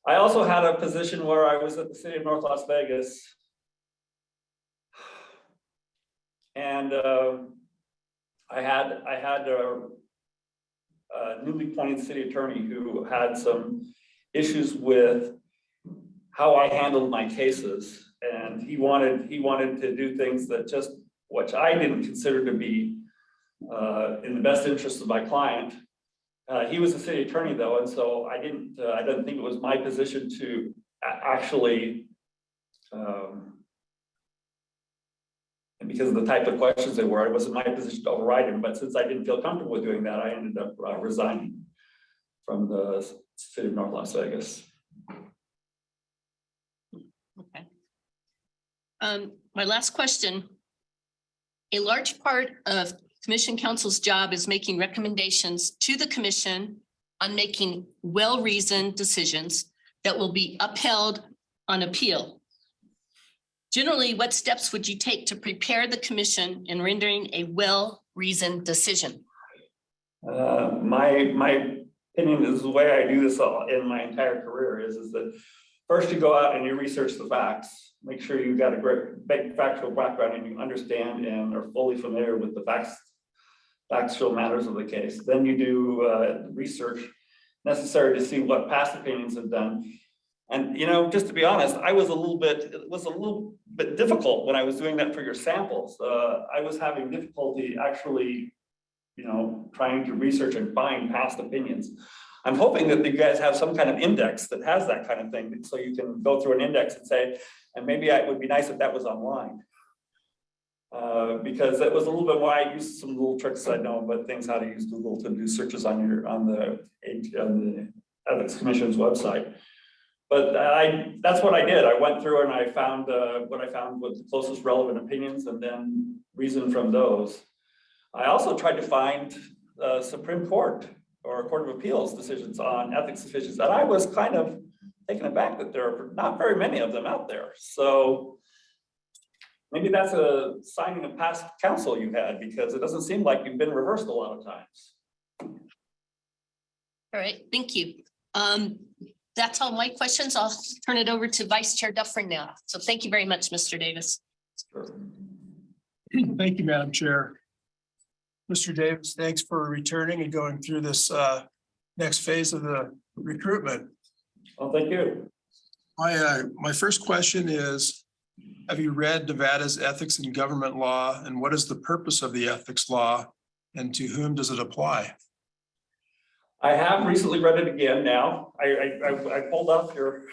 I also had a position where I was at the city of North Las Vegas, and I had a newly appointed city attorney who had some issues with how I handled my cases, and he wanted to do things that which I didn't consider to be in the best interest of my client. He was a city attorney though, and so I didn't think it was my position to actually, and because of the type of questions they were, it wasn't my position to override him. But since I didn't feel comfortable with doing that, I ended up resigning from the city of North Las Vegas. Okay. My last question. A large part of Commission Council's job is making recommendations to the commission on making well-reasoned decisions that will be upheld on appeal. Generally, what steps would you take to prepare the commission in rendering a well-reasoned decision? My opinion is the way I do this in my entire career is that first you go out and you research the facts, make sure you've got a great factual background and you understand and are fully familiar with the factual matters of the case. Then you do research necessary to see what past opinions have done. And, you know, just to be honest, it was a little bit difficult when I was doing that for your samples. I was having difficulty actually, you know, trying to research and find past opinions. I'm hoping that you guys have some kind of index that has that kind of thing, so you can go through an index and say, and maybe it would be nice if that was online. Because it was a little bit more, I used some little tricks I know, but things how to use Google to do searches on the Ethics Commission's website. But that's what I did. I went through and I found what I found was the closest relevant opinions and then reason from those. I also tried to find Supreme Court or Court of Appeals decisions on ethics decisions, and I was kind of taken aback that there are not very many of them out there. So maybe that's a sign of past counsel you had, because it doesn't seem like you've been reversed a lot of times. All right, thank you. That's all my questions. I'll turn it over to Vice Chair Dufferin now. So thank you very much, Mr. Davis. Thank you, Madam Chair. Mr. Davis, thanks for returning and going through this next phase of the recruitment. Well, thank you. My first question is, have you read Nevada's ethics and government law, and what is the purpose of the ethics law, and to whom does it apply? I have recently read it again now. I pulled up your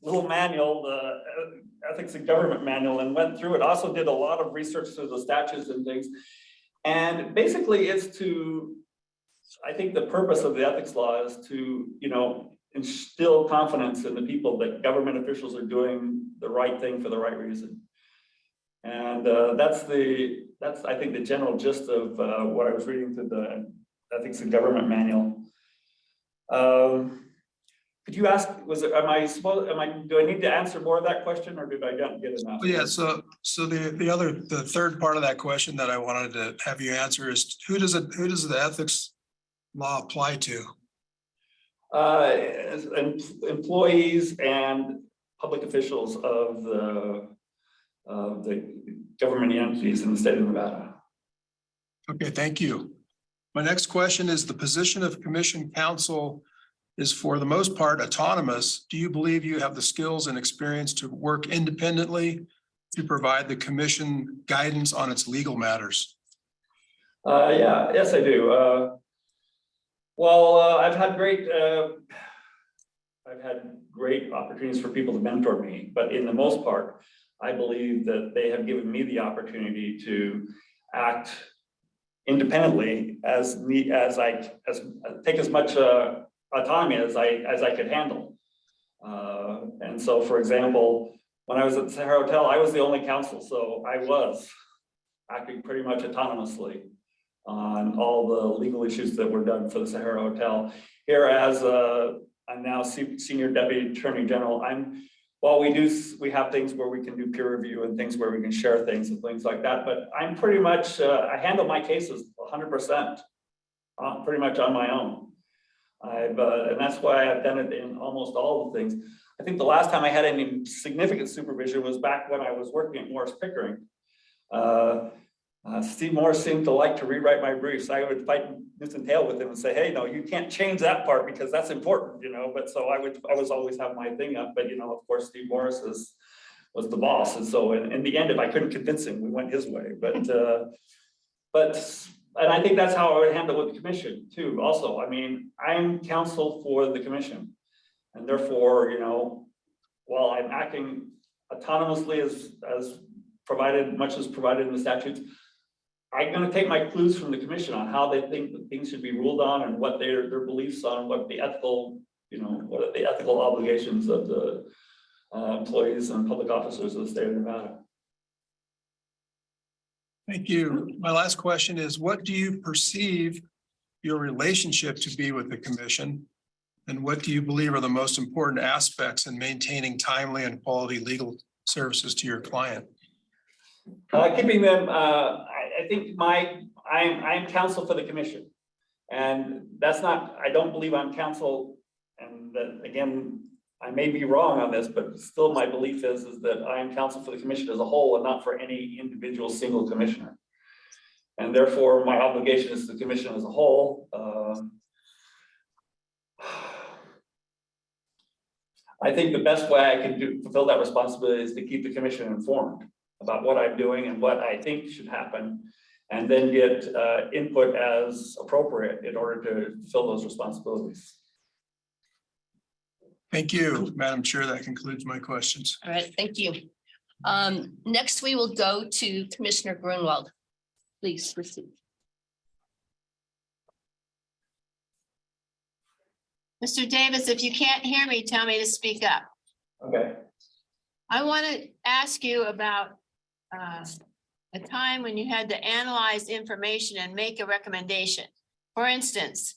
little manual, the Ethics and Government Manual, and went through it. Also did a lot of research through the statutes and things. And basically it's to, I think the purpose of the ethics law is to, you know, instill confidence in the people that government officials are doing the right thing for the right reason. And that's I think the general gist of what I was reading through the Ethics and Government Manual. Could you ask, do I need to answer more of that question, or did I not get enough? Yeah, so the third part of that question that I wanted to have you answer is, who does the ethics law apply to? Employees and public officials of the government entities in the state of Nevada. Okay, thank you. My next question is, the position of commission counsel is for the most part autonomous. Do you believe you have the skills and experience to work independently to provide the commission guidance on its legal matters? Yes, I do. I've had great opportunities for people to mentor me, but in the most part, I believe that they have given me the opportunity to act independently take as much autonomy as I could handle. And so, for example, when I was at the Sahara Hotel, I was the only counsel, so I was acting pretty much autonomously on all the legal issues that were done for the Sahara Hotel. Here, as I'm now Senior Deputy Attorney General, while we have things where we can do peer review and things where we can share things and things like that, but I'm pretty much, I handle my cases 100%, pretty much on my own. And that's why I've done it in almost all the things. I think the last time I had any significant supervision was back when I was working at Morris Pickering. Steve Morris seemed to like to rewrite my briefs. I would fight tooth and tail with him and say, hey, no, you can't change that part because that's important, you know. But so I was always have my thing up. But, you know, of course, Steve Morris was the boss. And so in the end, if I couldn't convince him, we went his way. And I think that's how I would handle with the commission too. Also, I mean, I'm counsel for the commission. And therefore, you know, while I'm acting autonomously as provided, much as provided in the statutes, I'm going to take my clues from the commission on how they think that things should be ruled on and what their beliefs on what the ethical, you know, what are the ethical obligations of the employees and public officers of the state of Nevada. Thank you. My last question is, what do you perceive your relationship to be with the commission? And what do you believe are the most important aspects in maintaining timely and quality legal services to your client? Keeping them, I think I'm counsel for the commission. And that's not, I don't believe I'm counsel, and that again, I may be wrong on this, but still my belief is that I am counsel for the commission as a whole and not for any individual single commissioner. And therefore my obligation is to the commission as a whole. I think the best way I can fulfill that responsibility is to keep the commission informed about what I'm doing and what I think should happen. And then get input as appropriate in order to fill those responsibilities. Thank you, Madam Chair. That concludes my questions. All right, thank you. Next, we will go to Commissioner Grunwald. Please proceed. Mr. Davis, if you can't hear me, tell me to speak up. Okay. I want to ask you about a time when you had to analyze information and make a recommendation. For instance,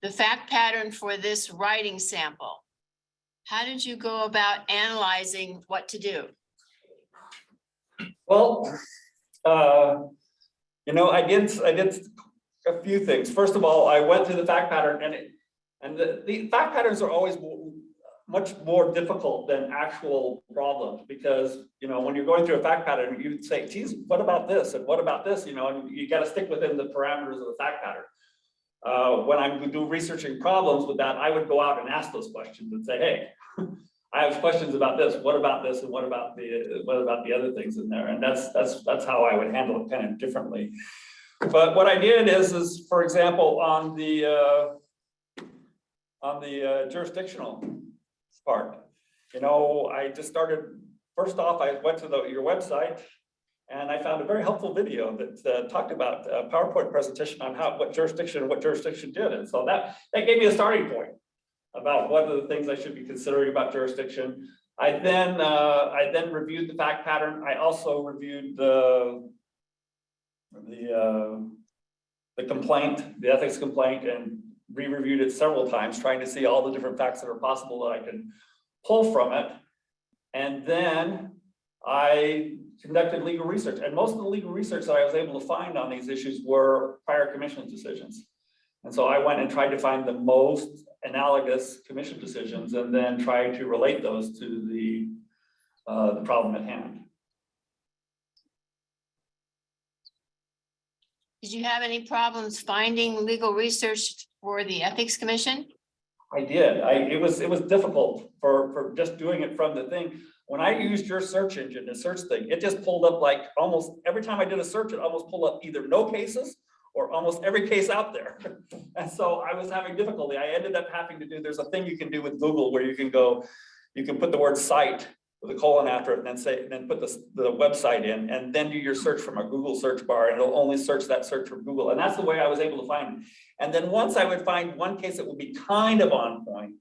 the fact pattern for this writing sample. How did you go about analyzing what to do? Well, you know, I did a few things. First of all, I went through the fact pattern and the fact patterns are always much more difficult than actual problems because, you know, when you're going through a fact pattern, you'd say, geez, what about this? And what about this? You know, and you got to stick within the parameters of the fact pattern. When I would do researching problems with that, I would go out and ask those questions and say, hey, I have questions about this. What about this? And what about the other things in there? And that's how I would handle it kind of differently. But what I did is for example, on the jurisdictional part, you know, I just started, first off, I went to your website and I found a very helpful video that talked about a PowerPoint presentation on what jurisdiction did. And so that gave me a starting point about what are the things I should be considering about jurisdiction. I then reviewed the fact pattern. I also reviewed the complaint, the ethics complaint, and re-reviewed it several times, trying to see all the different facts that are possible that I can pull from it. And then I conducted legal research, and most of the legal research that I was able to find on these issues were prior commission decisions. And so I went and tried to find the most analogous commission decisions and then tried to relate those to the problem at hand. Did you have any problems finding legal research for the Ethics Commission? I did. It was difficult for just doing it from the thing. When I used your search engine, the search thing, it just pulled up like almost every time I did a search, it almost pulled up either no cases or almost every case out there. And so I was having difficulty. I ended up having to do, there's a thing you can do with Google where you can go, you can put the word site with a colon after it and then put the website in and then do your search from a Google search bar and it'll only search that search from Google. And that's the way I was able to find it. And then once I would find one case that would be kind of on point,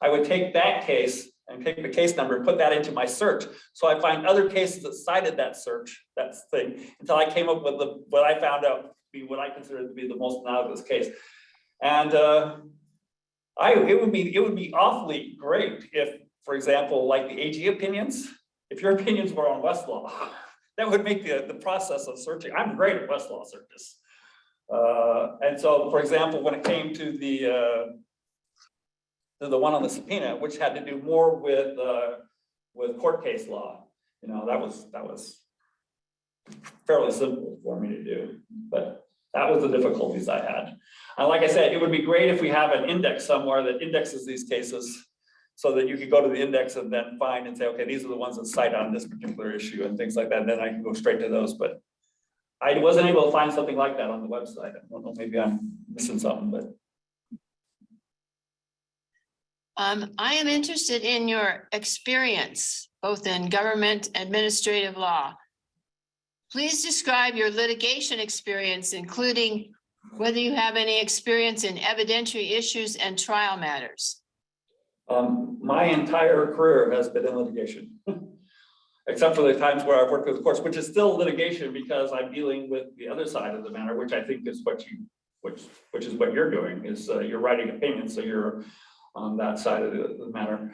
I would take that case and take the case number and put that into my search. So I find other cases that cited that search, that thing, until I came up with what I found out to be what I consider to be the most analogous case. And it would be awfully great if, for example, like the AG opinions, if your opinions were on Westlaw, that would make the process of searching. I'm great at Westlaw searches. And so, for example, when it came to the one on the subpoena, which had to do more with court case law, you know, that was fairly simple for me to do, but that was the difficulties I had. And like I said, it would be great if we have an index somewhere that indexes these cases so that you could go to the index and then find and say, okay, these are the ones that cite on this particular issue and things like that. And then I can go straight to those, but I wasn't able to find something like that on the website. I don't know, maybe I'm missing something, but. I am interested in your experience, both in government administrative law. Please describe your litigation experience, including whether you have any experience in evidentiary issues and trial matters. My entire career has been in litigation, except for the times where I've worked with courts, which is still litigation because I'm dealing with the other side of the matter, which I think is which is what you're doing, is you're writing opinions, so you're on that side of the matter.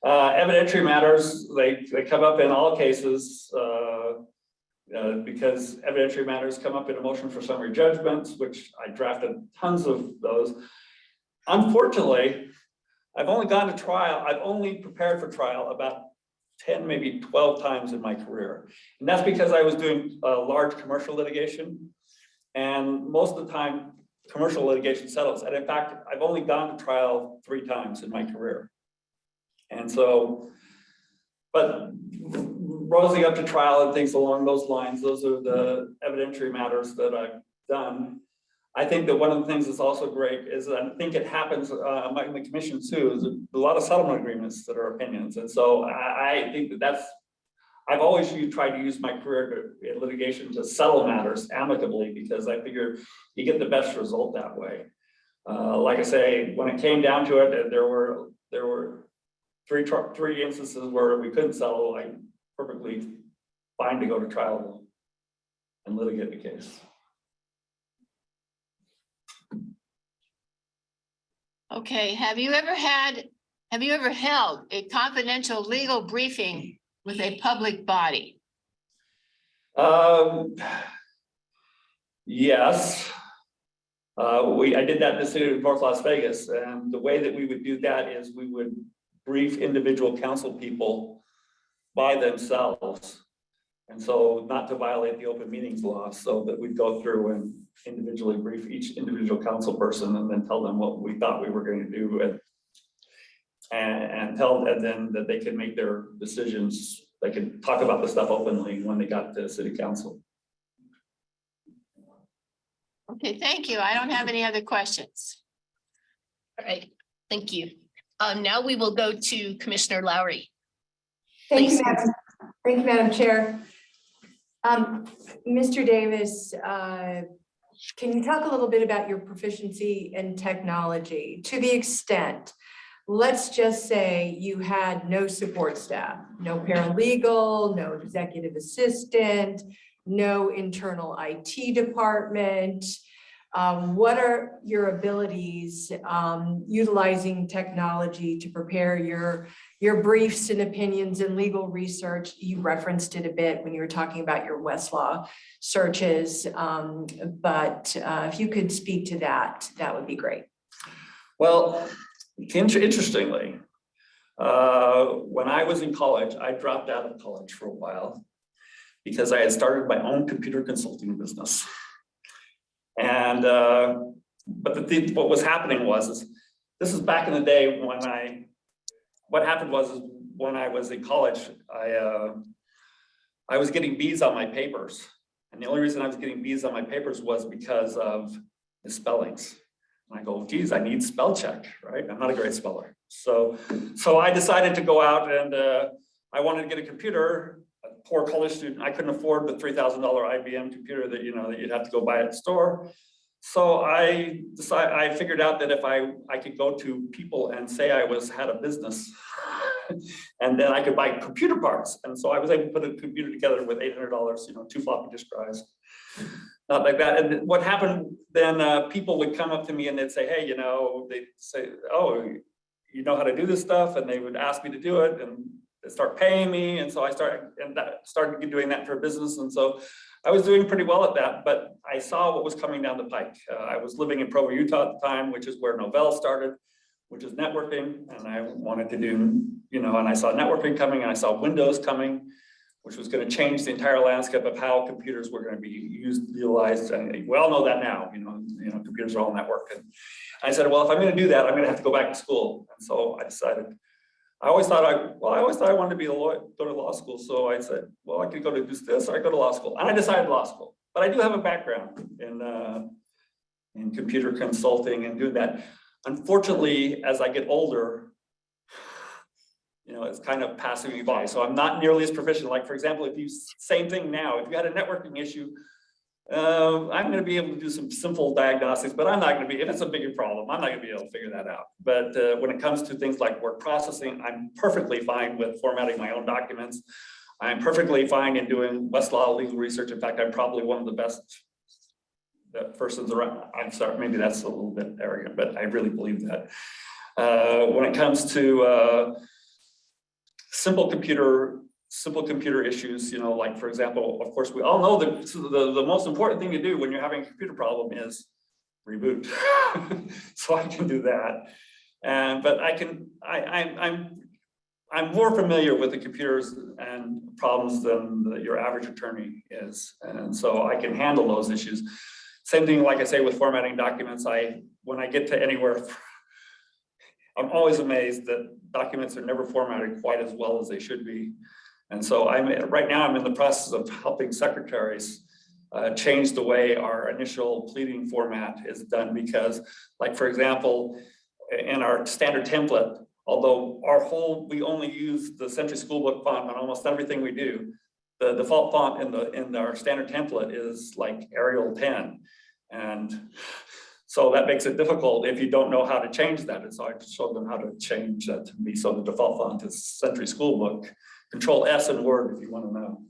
Evidentiary matters, they come up in all cases because evidentiary matters come up in a motion for summary judgments, which I drafted tons of those. Unfortunately, I've only gone to trial, I've only prepared for trial about 10, maybe 12 times in my career. And that's because I was doing large commercial litigation. And most of the time, commercial litigation settles. And in fact, I've only gone to trial 3 times in my career. And so, but rosing up to trial and things along those lines, those are the evidentiary matters that I've done. I think that one of the things that's also great is that I think it happens in the commission too, is a lot of settlement agreements that are opinions. And so I think that that's, I've always tried to use my career in litigation to settle matters amicably, because I figure you get the best result that way. Like I say, when it came down to it, there were three instances where we couldn't settle. I'm perfectly fine to go to trial and litigate the case. Okay, have you ever held a confidential legal briefing with a public body? Yes. I did that in the city of North Las Vegas, and the way that we would do that is we would brief individual council people by themselves. And so not to violate the open meetings law, so that we'd go through and individually brief each individual council person and then tell them what we thought we were going to do and tell them then that they could make their decisions. They could talk about the stuff openly when they got to city council. Okay, thank you. I don't have any other questions. All right, thank you. Now we will go to Commissioner Lowry. Thank you, Please. Madam. Thank you, Madam Chair. Mr. Davis, can you talk a little bit about your proficiency in technology to the extent, let's just say you had no support staff, no paralegal, no executive assistant, no internal IT department. What are your abilities utilizing technology to prepare your briefs and opinions and legal research? You referenced it a bit when you were talking about your Westlaw searches, but if you could speak to that, that would be great. Well, interestingly, when I was in college, I dropped out of college for a while because I had started my own computer consulting business. And, but what was happening was, this is back in the day when what happened was when I was in college, I was getting B's on my papers. And the only reason I was getting B's on my papers was because of the spellings. And I go, geez, I need spell check, right? I'm not a great speller. So I decided to go out and I wanted to get a computer. A poor college student, I couldn't afford the $3,000 IBM computer that that you'd have to go buy at the store. So I figured out that if I could go to people and say I had a business, and then I could buy computer parts. And so I was able to put a computer together with $800, 2 floppy disk drives. Not like that. And what happened then, people would come up to me and they'd say, hey, they'd say, oh, you know how to do this stuff? And they would ask me to do it and they start paying me. And so I started doing that for a business. And so I was doing pretty well at that, but I saw what was coming down the pike. I was living in Provo, Utah at the time, which is where Novell started, which is networking. And I wanted to do, and I saw networking coming and I saw Windows coming, which was going to change the entire landscape of how computers were going to be utilized. And we all know that now, computers are all network. And I said, well, if I'm going to do that, I'm going to have to go back to school. And so I decided, I always thought I wanted to be a lawyer, go to law school. So I said, well, I could go to do this or I go to law school. And I decided law school, but I do have a background in computer consulting and doing that. Unfortunately, as I get older, it's kind of passing me by. So I'm not nearly as proficient. Like, for example, same thing now, if you had a networking issue, I'm going to be able to do some simple diagnostics, but I'm not going to be, if it's a bigger problem, I'm not going to be able to figure that out. But when it comes to things like word processing, I'm perfectly fine with formatting my own documents. I'm perfectly fine in doing Westlaw legal research. In fact, I'm probably one of the best persons around. I'm sorry, maybe that's a little bit arrogant, but I really believe that. When it comes to simple computer issues, like, for example, of course, we all know that the most important thing to do when you're having a computer problem is reboot. So I can do that. But I'm more familiar with the computers and problems than your average attorney is. And so I can handle those issues. Same thing, like I say, with formatting documents, when I get to anywhere, I'm always amazed that documents are never formatted quite as well as they should be. And so right now I'm in the process of helping secretaries change the way our initial pleading format is done, because like, for example, in our standard template, although we only use the Century School Book font on almost everything we do, the default font in our standard template is like Arial 10. And so that makes it difficult if you don't know how to change that. And so I showed them how to change that to be, so the default font is Century School Book, Control S in Word if you want to know.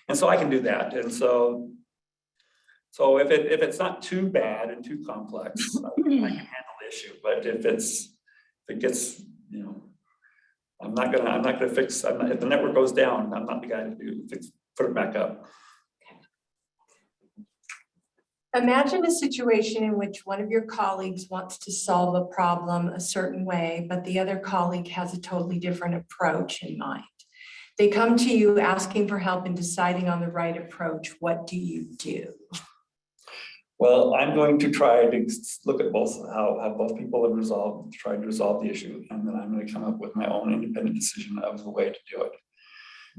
And so I can do that. And so if it's not too bad and too complex, I can handle the issue. But if it gets, you know, I'm not gonna fix, if the network goes down, I'm not the guy to put it back up. Imagine a situation in which one of your colleagues wants to solve a problem a certain way, but the other colleague has a totally different approach in mind. They come to you asking for help in deciding on the right approach. What do you do? Well, I'm going to try to look at both, how both people have tried to resolve the issue, and then I'm going to come up with my own independent decision of the way to do it.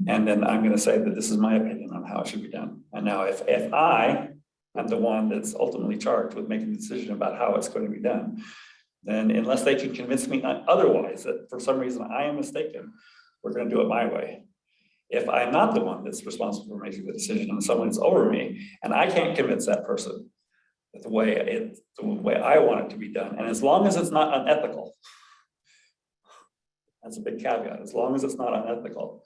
And then I'm going to say that this is my opinion on how it should be done. And now if I am the one that's ultimately charged with making the decision about how it's going to be done, then unless they can convince me otherwise, that for some reason I am mistaken, we're going to do it my way. If I'm not the one that's responsible for making the decision and someone's over me, and I can't convince that person that the way I want it to be done, and as long as it's not unethical, that's a big caveat, as long as it's not unethical,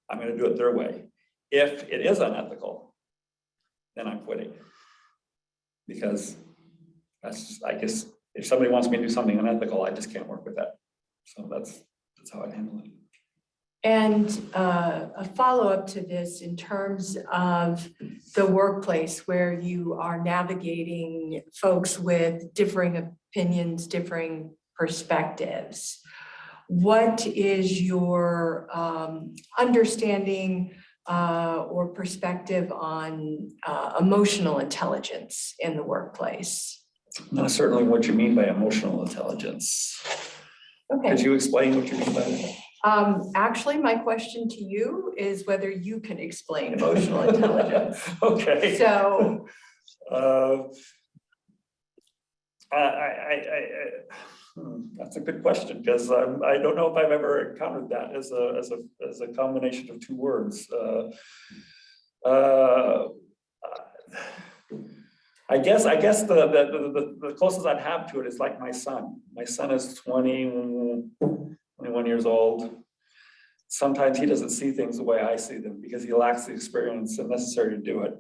I'm going to do it their way. If it is unethical, then I'm quitting. Because that's, I guess, if somebody wants me to do something unethical, I just can't work with that. So that's how I handle it. And a follow-up to this in terms of the workplace where you are navigating folks with differing opinions, differing perspectives. What is your understanding or perspective on emotional intelligence in the workplace? Not certainly what you mean by emotional intelligence. Okay. Could you explain what you mean by that? Actually, my question to you is whether you can explain emotional intelligence. Okay. So, that's a good question, because I don't know if I've ever encountered that as a combination of two words. I guess the closest I'd have to it is like my son. My son is 21 years old. Sometimes he doesn't see things the way I see them because he lacks the experience necessary to do it.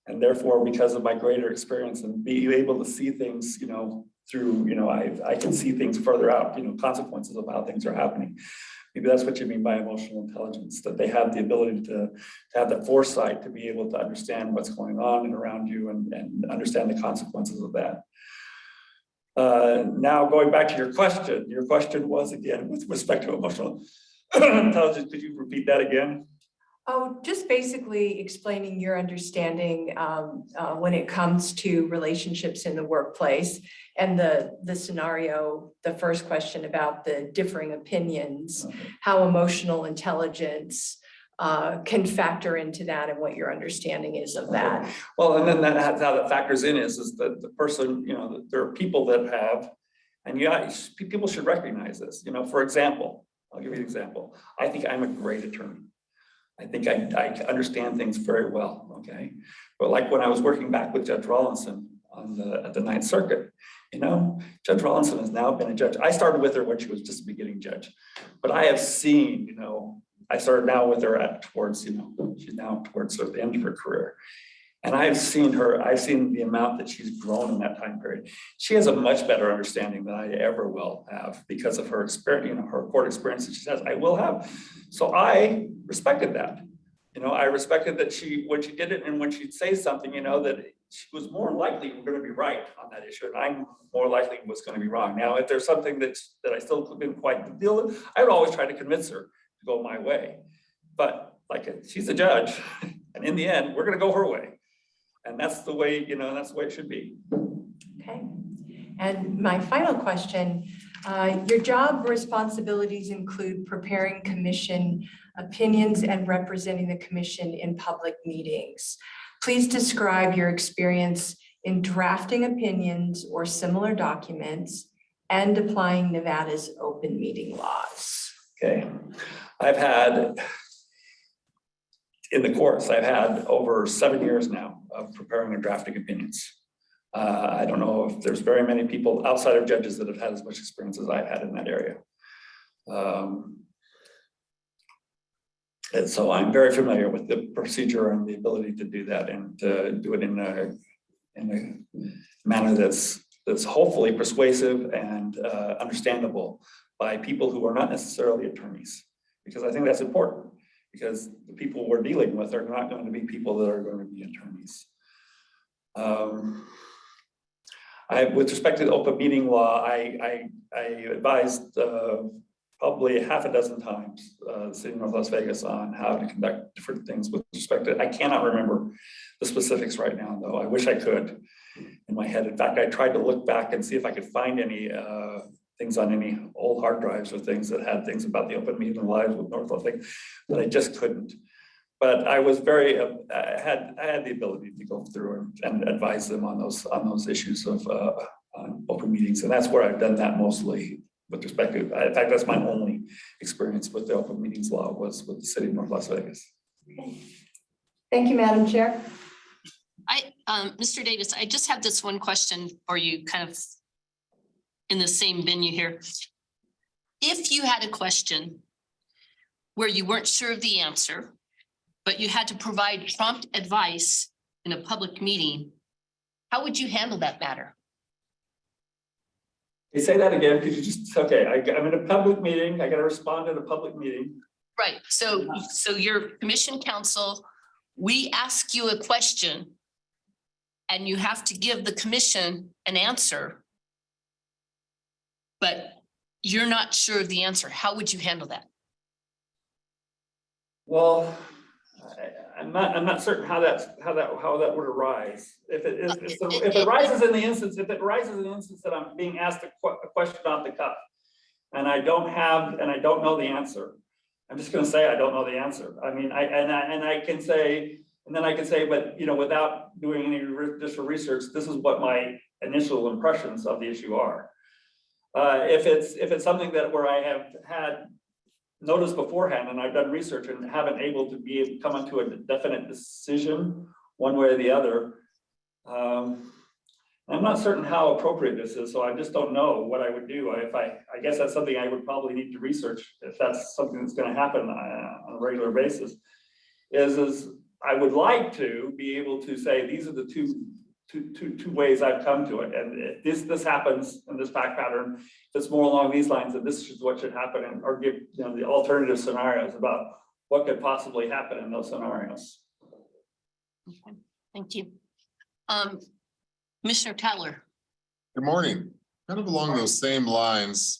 And therefore, because of my greater experience and being able to see things, you know, through, you know, I can see things further out, you know, consequences of how things are happening. Maybe that's what you mean by emotional intelligence, that they have the ability to have the foresight to be able to understand what's going on and around you and understand the consequences of that. Now, going back to your question was again, with respect to emotional intelligence, could you repeat that again? oh, just basically explaining your understanding when it comes to relationships in the workplace and the scenario, the first question about the differing opinions, how emotional intelligence can factor into that and what your understanding is of that. Well, and then that's how that factors in is that the person, you know, there are people that have, and yeah, people should recognize this, you know, for example, I'll give you an example. I think I'm a great attorney. I think I understand things very well, okay? But like when I was working back with Judge Rawlinson at the Ninth Circuit, you know, Judge Rawlinson has now been a judge. I started with her when she was just a beginning judge, but I have seen, you know, I started now with her towards, you know, she's now towards sort of the end of her career. And I've seen the amount that she's grown in that time period. She has a much better understanding than I ever will have because of her experience, you know, her court experience that she has, I will have. So I respected that. You know, I respected that when she did it and when she'd say something, you know, that she was more likely going to be right on that issue. And I'm more likely was going to be wrong. Now, if there's something that I still couldn't quite deal with, I would always try to convince her to go my way. But like, she's a judge. And in the end, we're going to go her way. And that's the way, you know, that's the way it should be. Okay. And my final question, your job responsibilities include preparing commission opinions and representing the commission in public meetings. Please describe your experience in drafting opinions or similar documents and applying Nevada's open meeting laws. Okay, I've had, in the course, I've had over 7 years now of preparing and drafting opinions. I don't know if there's very many people outside of judges that have had as much experience as I've had in that area. And so I'm very familiar with the procedure and the ability to do that and to do it in a manner that's hopefully persuasive and understandable by people who are not necessarily attorneys. Because I think that's important, because the people we're dealing with are not going to be people that are going to be attorneys. With respect to the open meeting law, I advised probably half a dozen times the city of North Las Vegas on how to conduct different things with respect to, I cannot remember the specifics right now, though. I wish I could in my head. In fact, I tried to look back and see if I could find any things on any old hard drives or things that had things about the open meeting laws with North Las Vegas, but I just couldn't. But I was very, I had the ability to go through and advise them on those issues of open meetings, and that's where I've done that mostly with respect to. In fact, that's my only experience with the open meetings law was with the city of North Las Vegas. Thank you, Madam Chair. Mr. Davis, I just have this one question for you, kind of in the same venue here. If you had a question where you weren't sure of the answer, but you had to provide prompt advice in a public meeting, how would you handle that matter? You say that again, could you just, okay, I'm in a public meeting, I gotta respond in a public meeting. Right, so your commission counsel, we ask you a question and you have to give the commission an answer, but you're not sure of the answer. How would you handle that? Well, I'm not certain how that would arise. If it arises in the instance, that I'm being asked a question off the cuff, and I don't know the answer, I'm just going to say I don't know the answer. I mean, I can say, but you know, without doing any additional research, this is what my initial impressions of the issue are. If it's something where I have had notice beforehand and I've done research and haven't able to come into a definite decision one way or the other, I'm not certain how appropriate this is, so I just don't know what I would do. I guess that's something I would probably need to research if that's something that's going to happen on a regular basis. Is I would like to be able to say these are the two ways I've come to it, and if this happens in this fact pattern, if it's more along these lines, then this is what should happen, or give the alternative scenarios about what could possibly happen in those scenarios. Okay, thank you. Commissioner Towler. Good morning. Kind of along those same lines,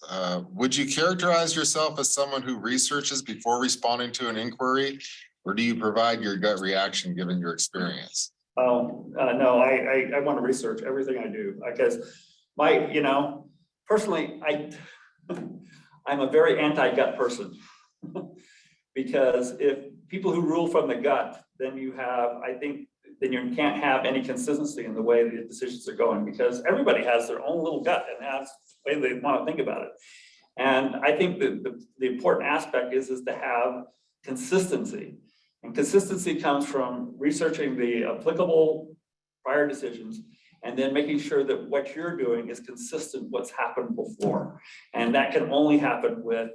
would you characterize yourself as someone who researches before responding to an inquiry, or do you provide your gut reaction given your experience? No, I want to research everything I do, because personally, I'm a very anti-gut person. Because if people who rule from the gut, then you can't have any consistency in the way the decisions are going, because everybody has their own little gut and that's the way they want to think about it. And I think that the important aspect is to have consistency. And consistency comes from researching the applicable prior decisions and then making sure that what you're doing is consistent with what's happened before. And that can only happen with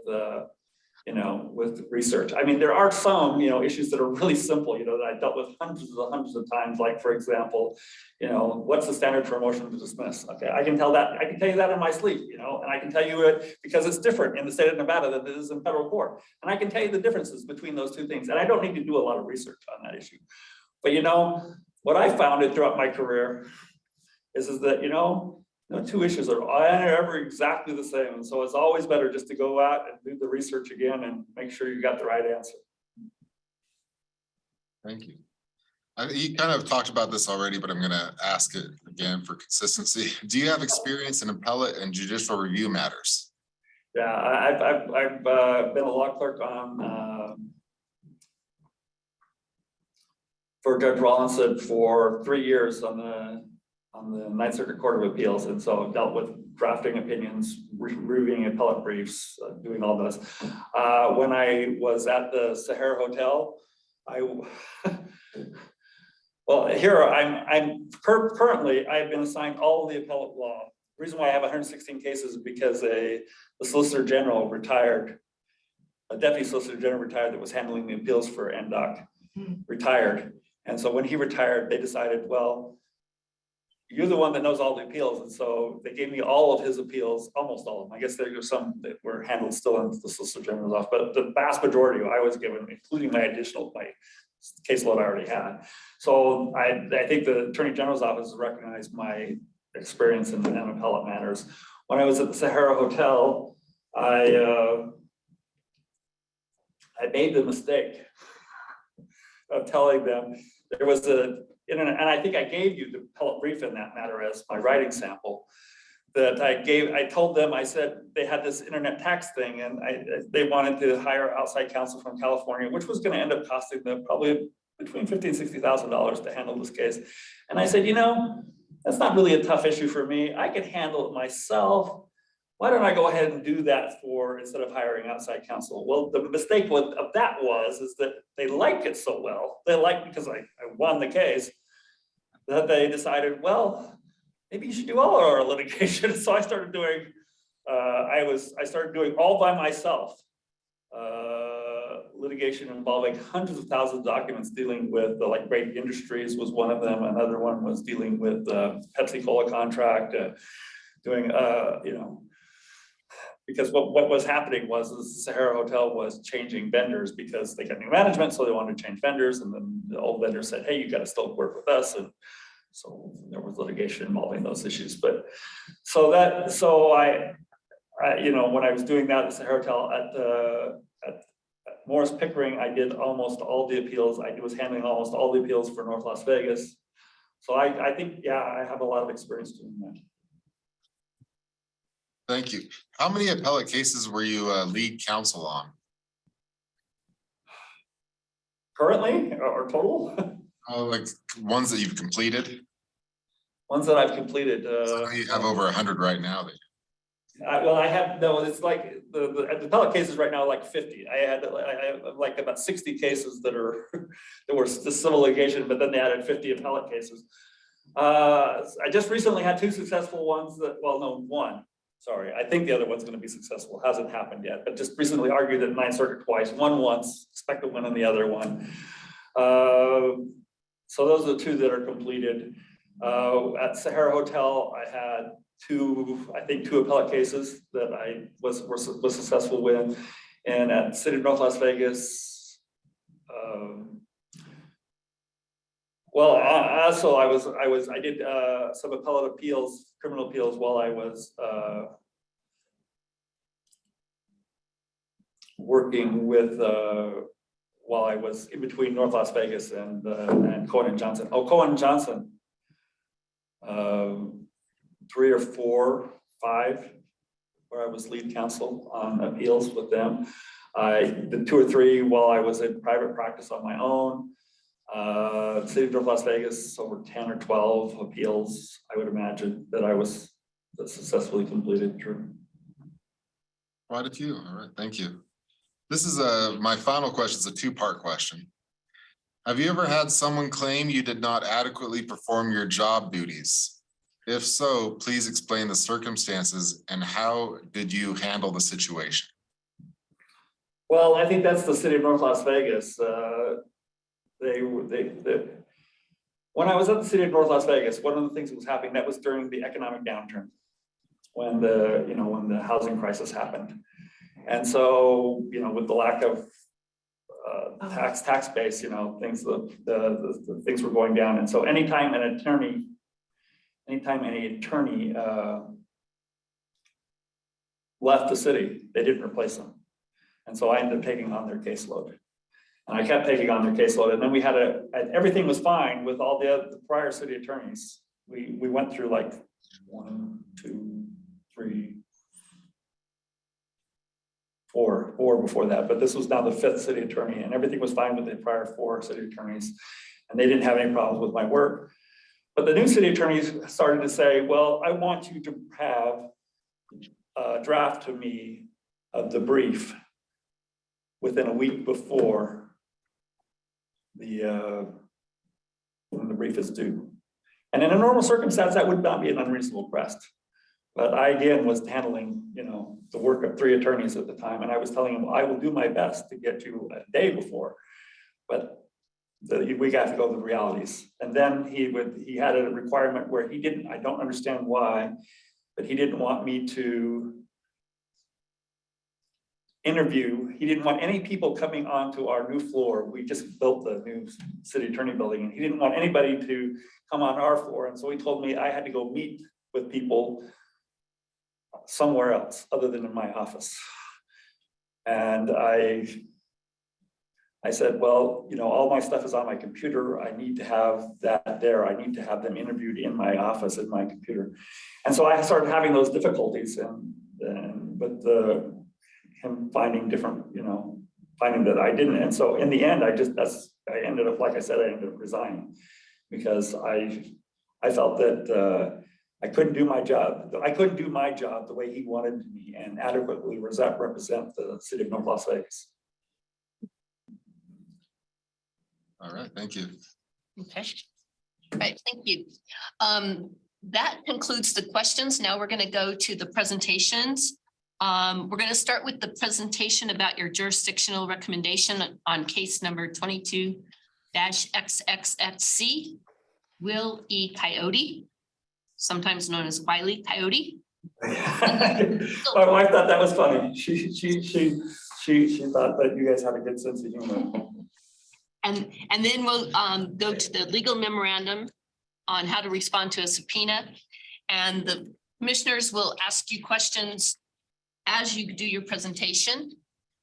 research. I mean, there are some, issues that are really simple, that I dealt with hundreds of times. Like, for example, what's the standard for a motion to dismiss? Okay, I can tell you that in my sleep, and I can tell you it because it's different in the state of Nevada than it is in federal court. And I can tell you the differences between those two things. And I don't need to do a lot of research on that issue. But what I found throughout my career is that, two issues are ever exactly the same. And so it's always better just to go out and do the research again and make sure you got the right answer. Thank you. You kind of talked about this already, but I'm gonna ask it again for consistency. Do you have experience in appellate and judicial review matters? Yeah, I've been a law clerk on for Judge Rawlinson for 3 years on the Ninth Circuit Court of Appeals, and so I've dealt with drafting opinions, reviewing appellate briefs, doing all this. When I was at the Sahara Hotel, well, here currently I've been assigned all of the appellate law. The reason why I have 116 cases is because the Solicitor General retired, a Deputy Solicitor General retired that was handling the appeals for NDOC, retired. And so when he retired, they decided, well, you're the one that knows all the appeals. And so they gave me all of his appeals, almost all of them. I guess there were some that were handled still in the Solicitor General's office, but the vast majority I was given, including my caseload I already had. So I think the Attorney General's office recognized my experience in appellate matters. When I was at the Sahara Hotel, I made the mistake of telling them there was an internet, and I think I gave you the appellate brief in that matter as my writing sample. That I told them, I said they had this internet tax thing, and they wanted to hire outside counsel from California, which was going to end up costing them probably between $50,000 and $60,000 to handle this case. And I said, you know, that's not really a tough issue for me. I can handle it myself. Why don't I go ahead and do that instead of hiring outside counsel? Well, the mistake of that is that they liked it so well. They liked because I won the case, that they decided, well, maybe you should do all our litigation. So I started doing, I started doing all by myself, litigation involving hundreds of thousands of documents dealing with like Brady Industries was one of them. Another one was dealing with Pepsi Cola contract, doing, because what was happening was the Sahara Hotel was changing vendors because they got new management, so they wanted to change vendors, and then the old vendor said, hey, you got to still work with us, and so there was litigation involving those issues. But I when I was doing that at the Sahara Hotel at Morris Pickering, I did almost all the appeals. I was handling almost all the appeals for North Las Vegas. So I think, yeah, I have a lot of experience doing that. Thank you. How many appellate cases were you lead counsel on? Currently or total? Like ones that you've completed? Ones that I've completed. So you have over 100 right now. I have, no, it's like the appellate cases right now, like 50. I have like about 60 cases that were civil litigation, but then they added 50 appellate cases. I just recently had 2 successful ones one. Sorry, I think the other one's going to be successful. Hasn't happened yet, but just recently argued at Ninth Circuit twice. Won once, expect to win on the other one. So those are the 2 that are completed. At Sahara Hotel, I had 2 appellate cases that I was successful with, and at City of North Las Vegas. I did some appellate appeals, criminal appeals while I was working with while I was in between North Las Vegas and Cohen and Johnson. Cohen and Johnson. 3 or 4, 5, where I was lead counsel on appeals with them. I did 2 or 3 while I was in private practice on my own. City of North Las Vegas, over 10 or 12 appeals, I would imagine that successfully completed. True. Quite a few. All right, thank you. This is my final question. It's a 2-part question. Have you ever had someone claim you did not adequately perform your job duties? If so, please explain the circumstances and how did you handle the situation? Well, I think that's the City of North Las Vegas. When I was at the City of North Las Vegas, one of the things that was happening, that was during the economic downturn, when the housing crisis happened. And so, with the lack of tax base, things the things were going down. And so anytime an attorney left the city, they didn't replace them. And so I ended up taking on their caseload. And I kept taking on their caseload, and then we had and everything was fine with all the prior city attorneys. We went through like 1, 2, 3, 4 before that, but this was now the 5th city attorney, and everything was fine with the prior 4 city attorneys. And they didn't have any problems with my work. But the new city attorneys started to say, well, I want you to have a draft to me of the brief within a week before when the brief is due. And in a normal circumstance, that would not be an unreasonable request. But I, again, was handling, the work of 3 attorneys at the time. And I was telling him, I will do my best to get you a day before. But we got to go to the realities. And then he had a requirement where I don't understand why, but he didn't want me to interview. He didn't want any people coming onto our new floor. We just built the new city attorney building, and he didn't want anybody to come on our floor. And so he told me I had to go meet with people somewhere else other than in my office. And I said, well, all my stuff is on my computer. I need to have that there. I need to have them interviewed in my office, in my computer. And so I started having those difficulties, with him finding different, finding that I didn't. And so in the end, I ended up, like I said, I ended up resigning because I felt that I couldn't do my job. I couldn't do my job the way he wanted me and adequately represent the city of North Las Vegas. All right, thank you. Okay. All right, thank you. That concludes the questions. Now we're going to go to the presentations. We're going to start with the presentation about your jurisdictional recommendation on case number 22-XXXC, Will E. Coyote, sometimes known as Wiley Coyote. My wife thought that was funny. She thought that you guys had a good sense of humor. And then we'll go to the legal memorandum on how to respond to a subpoena. And the commissioners will ask you questions as you do your presentation.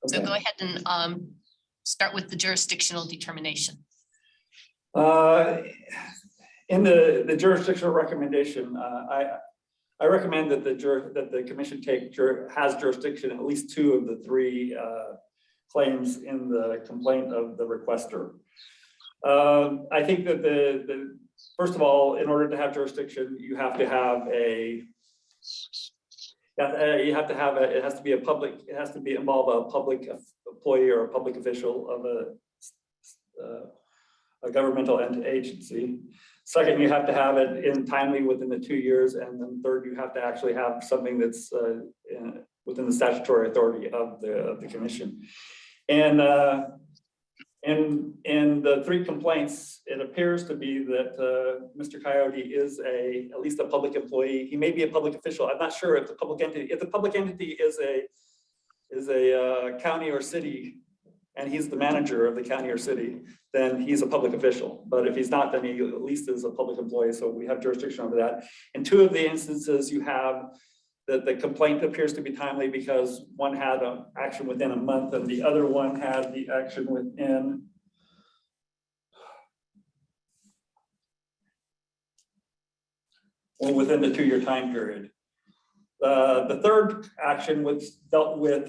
So go ahead and start with the jurisdictional determination. In the jurisdictional recommendation, I recommend that the commission has jurisdiction at least 2 of the 3 claims in the complaint of the requester. I think that first of all, in order to have jurisdiction, you have to have it has to be a public, it has to be involve a public employee or a public official of a governmental agency. Second, you have to have it in timely within the 2 years. And then third, you have to actually have something that's within the statutory authority of the commission. And in the 3 complaints, it appears to be that Mr. Coyote is at least a public employee. He may be a public official. I'm not sure if the public entity is a county or city, and he's the manager of the county or city, then he's a public official. But if he's not, then he at least is a public employee. So we have jurisdiction over that. In 2 of the instances, you have that the complaint appears to be timely because one had an action within a month and the other one had the action within the 2-year time period. The third action dealt with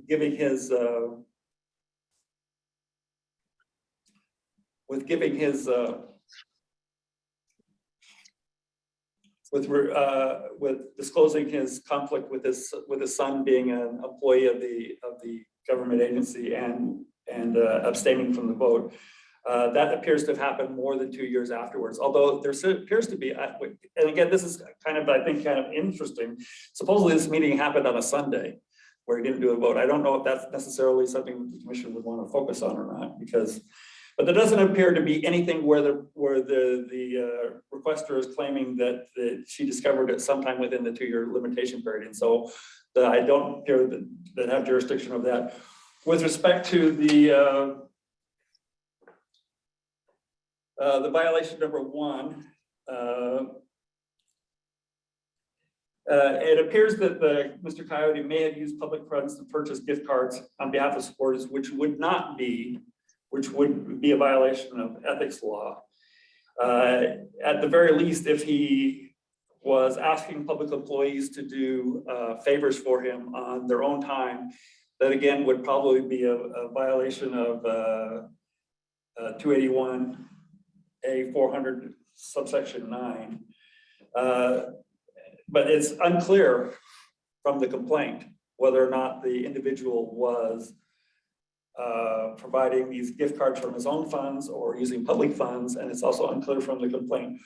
giving his with disclosing his conflict with his son being an employee of the government agency and abstaining from the vote. That appears to have happened more than 2 years afterwards, although there appears to be, and again, this is I think kind of interesting. Supposedly this meeting happened on a Sunday where he didn't do a vote. I don't know if that's necessarily something the commission would want to focus on or not, but there doesn't appear to be anything where the requester is claiming that she discovered it sometime within the 2-year limitation period. And so I don't appear that have jurisdiction of that. With respect to the violation number 1, It appears that Mr. Coyote may have used public funds to purchase gift cards on behalf of supporters, which would be a violation of ethics law. At the very least, if he was asking public employees to do favors for him on their own time, that again would probably be a violation of 281A 400 subsection 9. But it's unclear from the complaint whether or not the individual was providing these gift cards from his own funds or using public funds. And it's also unclear from the complaint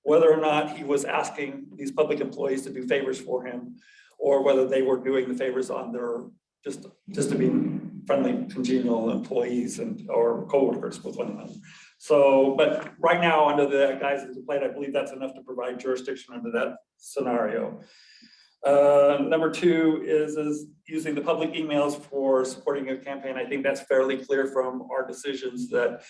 whether or not he was asking these public employees to do favors for him, or whether they were doing the favors on their, just to be friendly, congenial employees and or coworkers with one another. So, but right now, under the guise of the complaint, I believe that's enough to provide jurisdiction under that scenario. Number two is using the public emails for supporting a campaign. I think that's fairly clear from our decisions that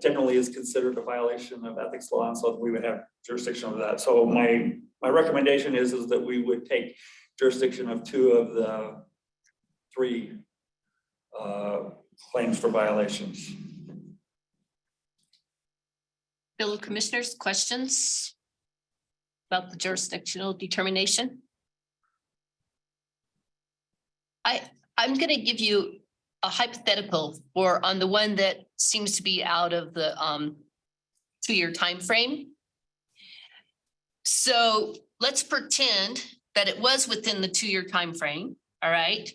generally is considered a violation of ethics law, and so we would have jurisdiction over that. So my recommendation is that we would take jurisdiction of 2 of the 3 claims for violations. Fellow commissioners, questions about the jurisdictional determination? I'm going to give you a hypothetical for on the one that seems to be out of the 2-year time frame. So let's pretend that it was within the 2-year time frame. All right.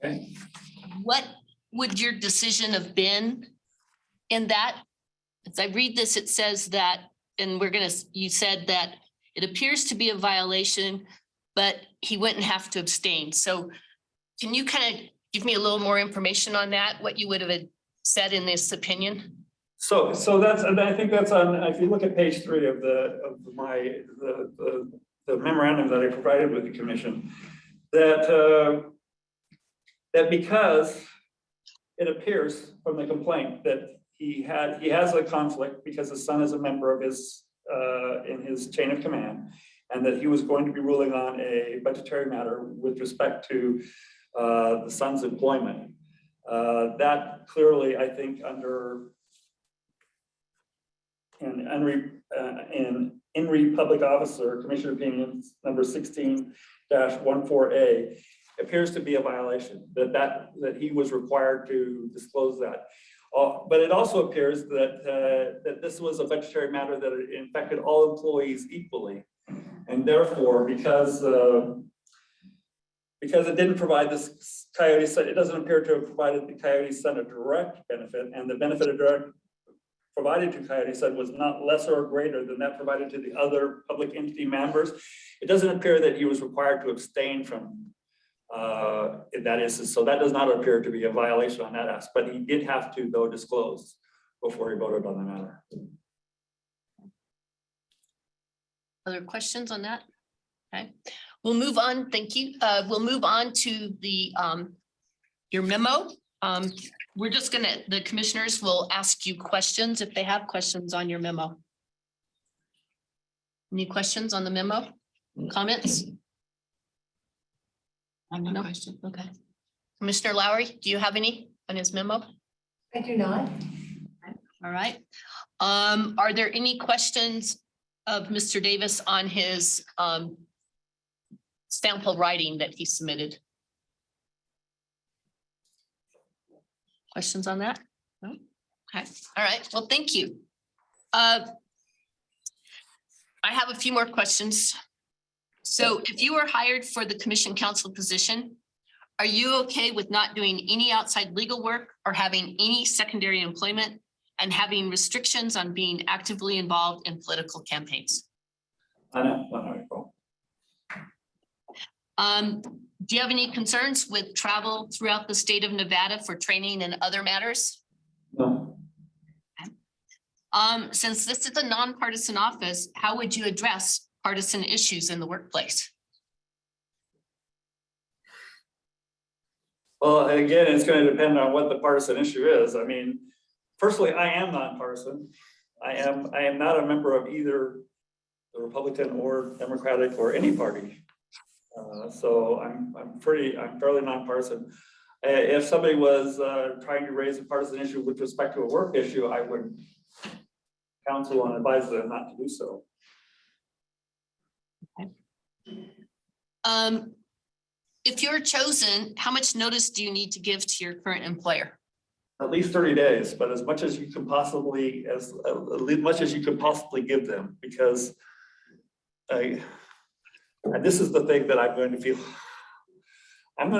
Okay. What would your decision have been in that? As I read this, it says that, and you said that it appears to be a violation, but he wouldn't have to abstain. So can you kind of give me a little more information on that, what you would have said in this opinion? So that's, and I think that's on, if you look at page 3 of the memorandum that I provided with the commission, that because it appears from the complaint that he has a conflict because his son is a member of his in his chain of command, and that he was going to be ruling on a budgetary matter with respect to the son's employment. That clearly, I think, under in INRI Public Officer Commission Opinions number 16-14A appears to be a violation, that he was required to disclose that. But it also appears that this was a budgetary matter that affected all employees equally. And therefore, because it didn't provide this Coyote, it doesn't appear to have provided the Coyote son a direct benefit, and the benefit of direct provided to Coyote son was not lesser or greater than that provided to the other public entity members. It doesn't appear that he was required to abstain from in that instance. So that does not appear to be a violation on that aspect, but he did have to, though, disclose before he voted on the matter. Other questions on that? Okay, we'll move on. Thank you. We'll move on to the your memo. We're just the commissioners will ask you questions if they have questions on your memo. Any questions on the memo? Comments? No question. Okay. Commissioner Lowry, do you have any on his memo? I do not. All right. Are there any questions of Mr. Davis on his sample writing that he submitted? Questions on that? No? Okay. All right. Well, thank you. I have a few more questions. So if you were hired for the commission counsel position, are you okay with not doing any outside legal work or having any secondary employment and having restrictions on being actively involved in political campaigns? I know. Do you have any concerns with travel throughout the state of Nevada for training and other matters? No. Since this is a nonpartisan office, how would you address partisan issues in the workplace? Well, again, it's going to depend on what the partisan issue is. I mean, personally, I am nonpartisan. I am not a member of either the Republican or Democratic or any party. So I'm fairly nonpartisan. If somebody was trying to raise a partisan issue with respect to a work issue, I would counsel and advise them not to do so. If you're chosen, how much notice do you need to give to your current employer? At least 30 days, but as much as you can possibly, as much as you could possibly give them, because and this is the thing that I'm going to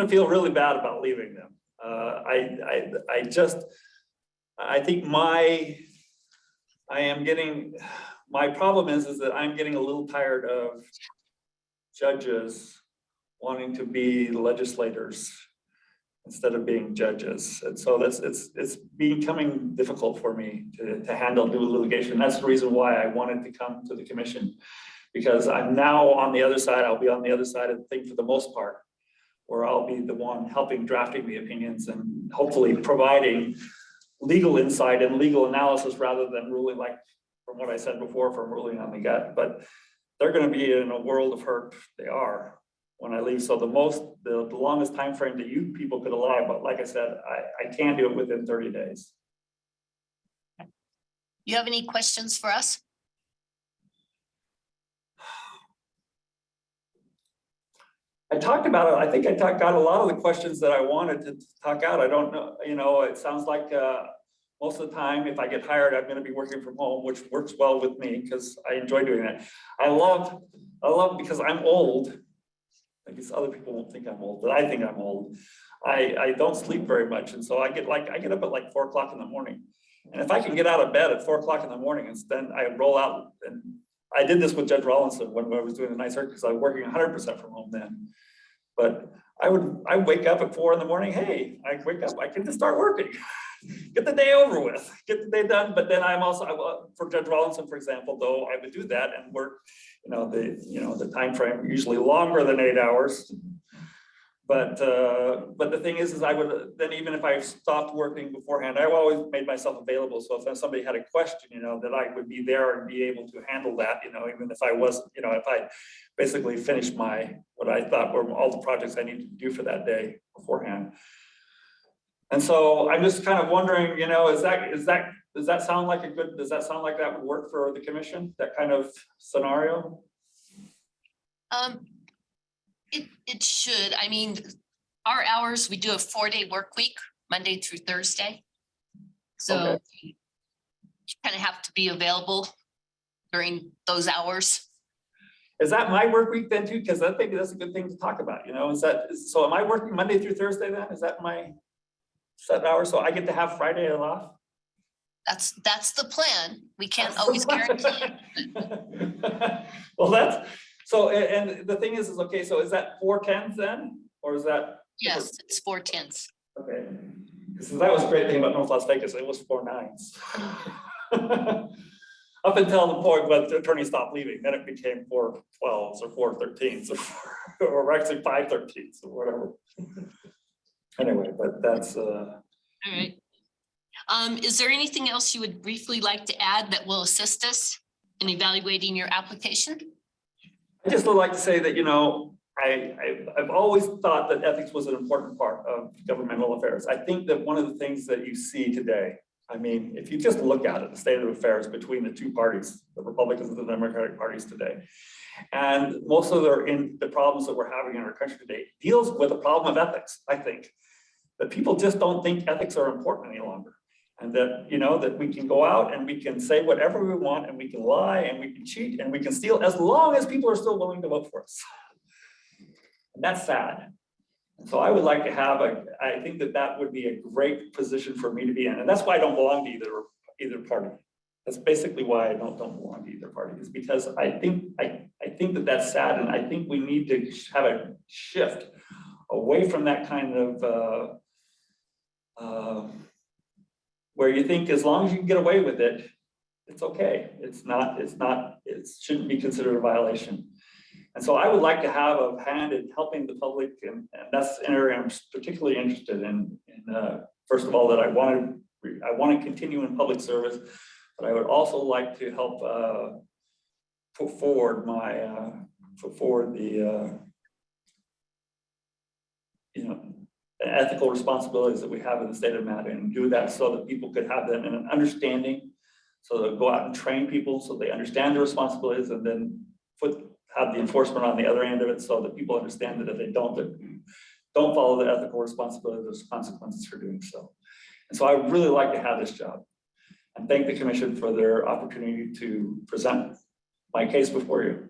feel really bad about leaving them. I think my problem is that I'm getting a little tired of judges wanting to be legislators instead of being judges. And so it's becoming difficult for me to handle new litigation. That's the reason why I wanted to come to the commission, because I'm now on the other side. I'll be on the other side of the thing for the most part, where I'll be the one helping drafting the opinions and hopefully providing legal insight and legal analysis rather than ruling, like from what I said before, from ruling on the gut. But they're going to be in a world of hurt. They are when I leave. So the longest time frame that you people could allow, but like I said, I can do it within 30 days. You have any questions for us? I talked about it. I think I got a lot of the questions that I wanted to talk out. I don't know, it sounds like most of the time, if I get hired, I'm going to be working from home, which works well with me because I enjoy doing that. I love because I'm old. I guess other people won't think I'm old, but I think I'm old. I don't sleep very much. And so I get up at like 4 o'clock in the morning. And if I can get out of bed at 4 o'clock in the morning, and then I roll out. And I did this with Judge Rawlinson when I was doing the night circuit, because I was working 100% from home then. But I wake up at 4 in the morning. Hey, I wake up, I can just start working, get the day over with, get the day done. But then I'm also, for Judge Rawlinson, for example, though, I would do that and work, the time frame usually longer than 8 hours. But the thing is I would then, even if I stopped working beforehand, I always made myself available. So if somebody had a question, that I would be there and be able to handle that, even if I wasn't, if I basically finished what I thought were all the projects I needed to do for that day beforehand. And so I'm just kind of wondering, does that sound like that would work for the commission, that kind of scenario? It should. I mean, our hours, we do a 4-day work week, Monday through Thursday. So Okay. you kind of have to be available during those hours. Is that my work week then too? Because I think that's a good thing to talk about, so am I working Monday through Thursday then? Is that my set hour? So I get to have Friday off? That's the plan. We can't always guarantee. Well, so, and the thing is okay, so is that 4 10s then? Or is that? Yes, it's 4 10s. Okay, because that was a great thing about North Las Vegas, it was 4 9s. Up until the point when the attorney stopped leaving, then it became 4 12s or 4 13s or actually 5 13s or whatever. Anyway, but that's All right. Is there anything else you would briefly like to add that will assist us in evaluating your application? I just would like to say that, I've always thought that ethics was an important part of governmental affairs. I think that one of the things that you see today, I mean, if you just look at it, the state of affairs between the two parties, the Republicans and the Democratic parties today, and most of the problems that we're having in our country today deals with a problem of ethics, I think. That people just don't think ethics are important any longer. And that, that we can go out and we can say whatever we want and we can lie and we can cheat and we can steal as long as people are still willing to vote for us. And that's sad. And so I would like to have I think that would be a great position for me to be in. And that's why I don't belong to either party. That's basically why I don't belong to either party, is because I think that that's sad. And I think we need to have a shift away from that kind of where you think as long as you can get away with it, it's okay. It shouldn't be considered a violation. And so I would like to have a hand in helping the public, and that's an area I'm particularly interested in. First of all, that I want to continue in public service, but I would also like to help put forward put forward the you know, the ethical responsibilities that we have in the state of Madden, and do that so that people could have them in an understanding. So they'll go out and train people so they understand the responsibilities, and then have the enforcement on the other end of it so that people understand that if they don't follow the ethical responsibilities, there's consequences for doing so. And so I would really like to have this job, and thank the commission for their opportunity to present my case before you.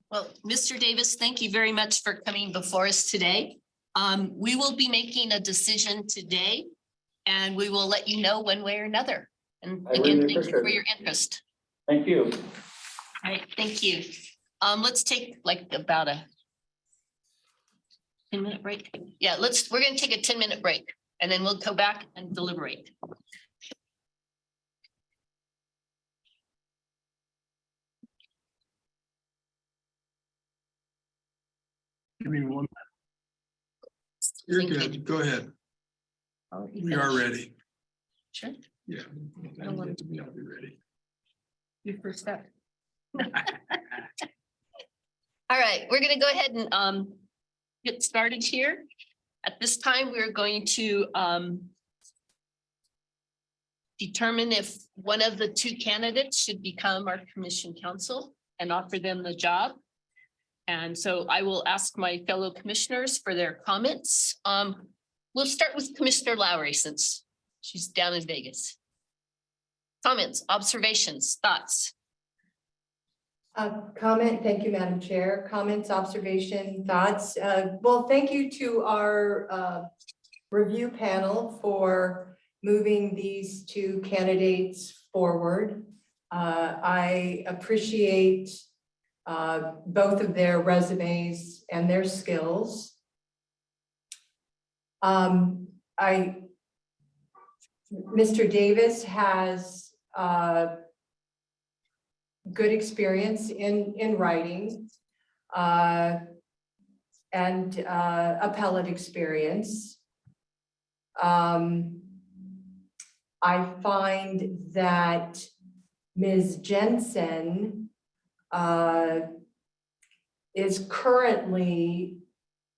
Well, Mr. Davis, thank you very much for coming before us today. We will be making a decision today, and we will let you know one way or another. And I again, really thank you appreciate for it. your interest. Thank you. All right, thank you. Let's take like about a 10-minute break. Yeah, we're gonna take a 10-minute break, and then we'll go back and deliberate. Give me one. You're Thank you. good. Go ahead. I'll be We are finished. ready. Sure. Yeah. I'll be ready. Your first step. All right, we're gonna go ahead and get started here. At this time, we're going to determine if one of the two candidates should become our commission counsel and offer them the job. And so I will ask my fellow commissioners for their comments. We'll start with Commissioner Lowry since she's down in Vegas. Comments, observations, thoughts? Comment, thank you, Madam Chair. Comments, observation, thoughts. Well, thank you to our review panel for moving these two candidates forward. I appreciate both of their resumes and their skills. Mr. Davis has good experience in writing and appellate experience. I find that Ms. Jensen is currently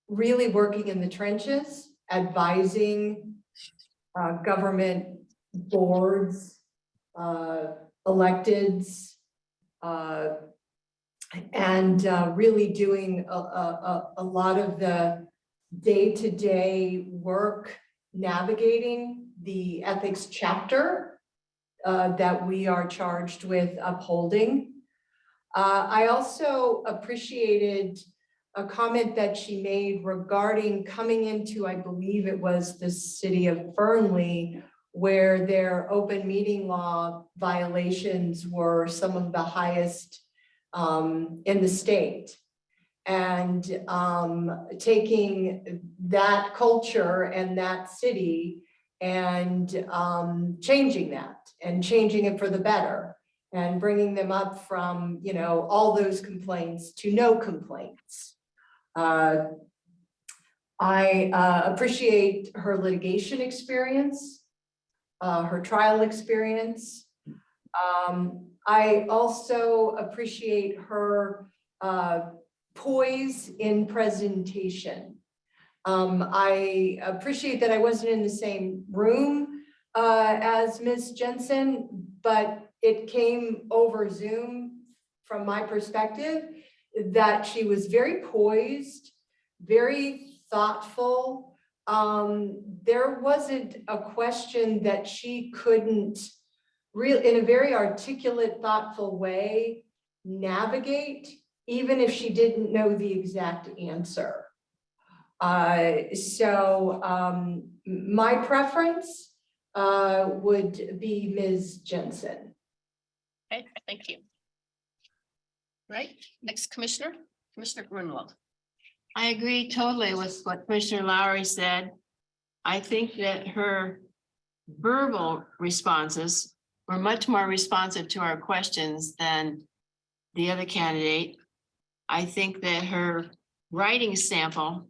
really working in the trenches, advising government boards, electeds, and really doing a lot of the day-to-day work navigating the ethics chapter that we are charged with upholding. I also appreciated a comment that she made regarding coming into, I believe it was the city of Fernley, where their open meeting law violations were some of the highest in the state. And taking that culture and that city and changing that and changing it for the better and bringing them up from, you know, all those complaints to no complaints. I appreciate her litigation experience, her trial experience. I also appreciate her poise in presentation. I appreciate that I wasn't in the same room as Ms. Jensen, but it came over Zoom from my perspective that she was very poised, very thoughtful. There wasn't a question that she couldn't really, in a very articulate, thoughtful way, navigate, even if she didn't know the exact answer. My preference would be Ms. Jensen. Okay, thank you. Right, next Commissioner Grunwald. I agree totally with what Commissioner Lowry said. I think that her verbal responses were much more responsive to our questions than the other candidate. I think that her writing sample,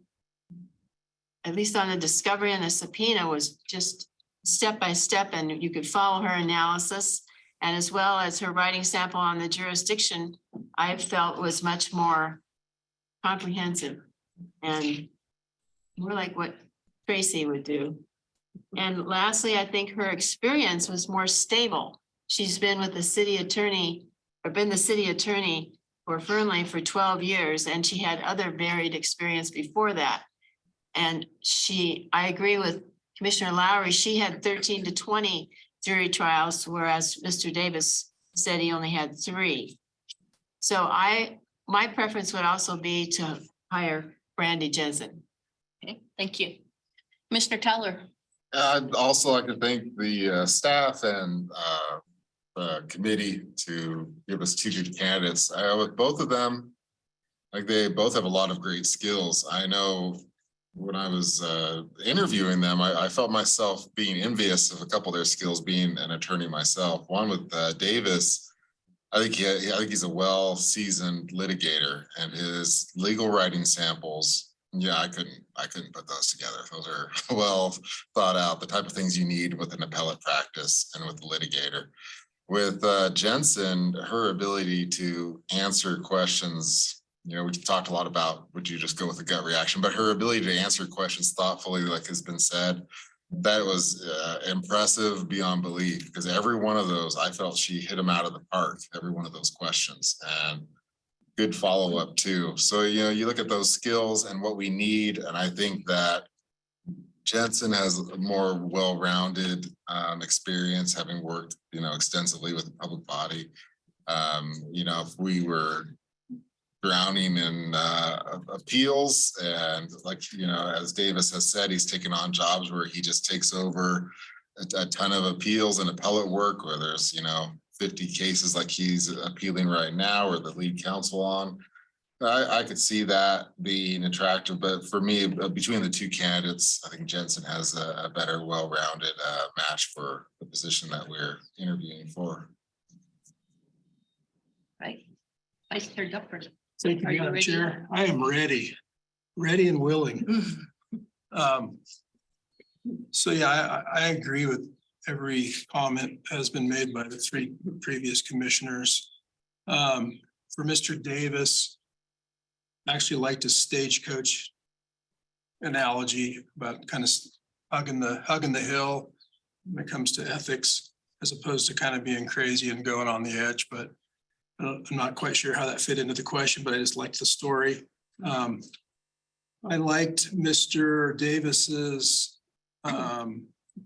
at least on the discovery and the subpoena, was just step by step, and you could follow her analysis. And as well as her writing sample on the jurisdiction, I felt was much more comprehensive and more like what Tracy would do. And lastly, I think her experience was more stable. She's been with the city attorney or been the city attorney for Fernley for 12 years, and she had other varied experience before that. And I agree with Commissioner Lowry, she had 13 to 20 jury trials, whereas Mr. Davis said he only had 3. So my preference would also be to hire Brandy Jensen. Okay, thank you. Commissioner Towler. I'd also like to thank the staff and the committee to give us 2 good candidates. With both of them, like they both have a lot of great skills. I know when I was interviewing them, I felt myself being envious of a couple of their skills being an attorney myself. One with Davis, I think he's a well-seasoned litigator, and his legal writing samples, yeah, I couldn't put those together. Those are well thought out, the type of things you need with an appellate practice and with the litigator. With Jensen, her ability to answer questions, you know, we talked a lot about, would you just go with a gut reaction, but her ability to answer questions thoughtfully, like has been said, that was impressive beyond belief, because every one of those, I felt she hit them out of the park, every one of those questions, and good follow-up too. So, you know, you look at those skills and what we need, and I think that Jensen has a more well-rounded experience, having worked, you know, extensively with the public body. You know, if we were drowning in appeals, and like, you know, as Davis has said, he's taken on jobs where he just takes over a ton of appeals and appellate work, where there's, you know, 50 cases like he's appealing right now or the lead counsel on. I could see that being attractive, but for me, between the 2 candidates, I think Jensen has a better, well-rounded match for the position that we're interviewing for. Right. Vice Chair Dufford. Thank you, Are you Madam ready? Chair. I am ready and willing. So yeah, I agree with every comment that has been made by the 3 previous commissioners. For Mr. Davis, I actually liked his stagecoach analogy about kind of hugging the hill when it comes to ethics, as opposed to kind of being crazy and going on the edge. But I'm not quite sure how that fit into the question, but I just liked the story. I liked Mr. Davis's, I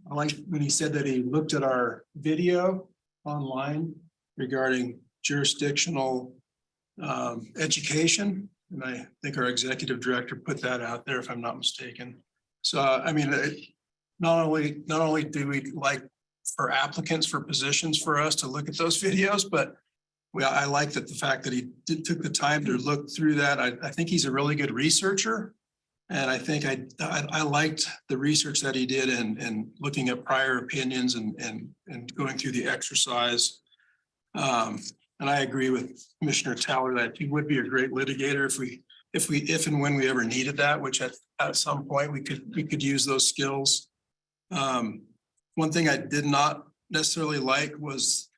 liked when he said that he looked at our video online regarding jurisdictional education. And I think our executive director put that out there, if I'm not mistaken. So, I mean, not only do we like for applicants for positions for us to look at those videos, but I like that the fact that he took the time to look through that. I think he's a really good researcher. And I think I liked the research that he did and looking at prior opinions and going through the exercise. And I agree with Commissioner Towler that he would be a great litigator if and when we ever needed that, which at some point we could use those skills. One thing I did not necessarily like was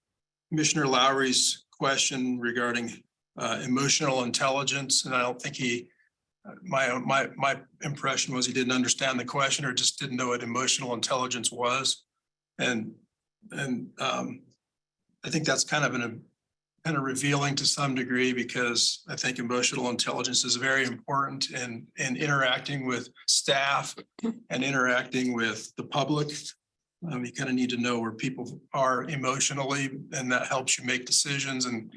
Commissioner Lowry's question regarding emotional intelligence, and I don't think my impression was he didn't understand the question or just didn't know what emotional intelligence was, and I think that's kind of revealing to some degree, because I think emotional intelligence is very important in interacting with staff and interacting with the public. You kind of need to know where people are emotionally, and that helps you make decisions and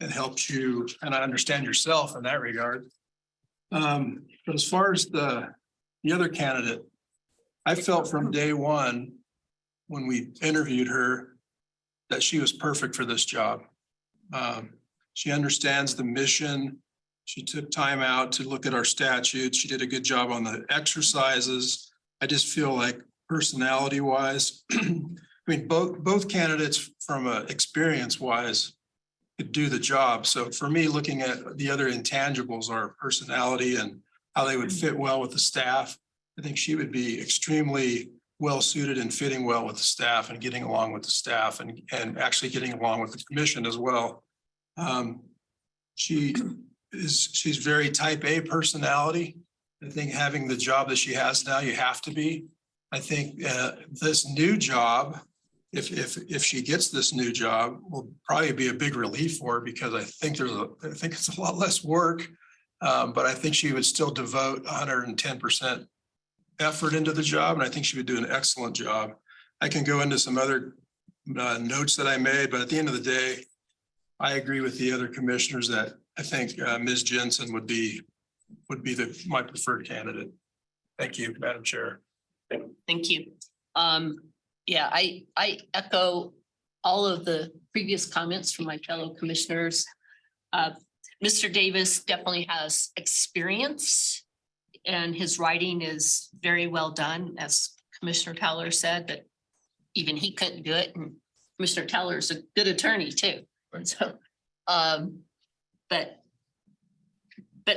it helps you kind of understand yourself in that regard. But as far as the other candidate, I felt from day one when we interviewed her that she was perfect for this job. She understands the mission. She took time out to look at our statutes. She did a good job on the exercises. I just feel like personality wise, I mean, both candidates from experience wise could do the job. So for me, looking at the other intangibles, our personality and how they would fit well with the staff, I think she would be extremely well suited and fitting well with the staff and getting along with the staff and actually getting along with the commission as well. She's very type A personality. I think having the job that she has now, you have to be. I think this new job, if she gets this new job, will probably be a big relief for her because I think it's a lot less work. But I think she would still devote 110% effort into the job, and I think she would do an excellent job. I can go into some other notes that I made, but at the end of the day, I agree with the other commissioners that I think Ms. Jensen would be my preferred candidate. Thank you, Madam Chair. Thank you. Yeah, I echo all of the previous comments from my fellow commissioners. Mr. Davis definitely has experience and his writing is very well done, as Commissioner Towler said, that even he couldn't do it. And Commissioner Towler is a good attorney too. So, but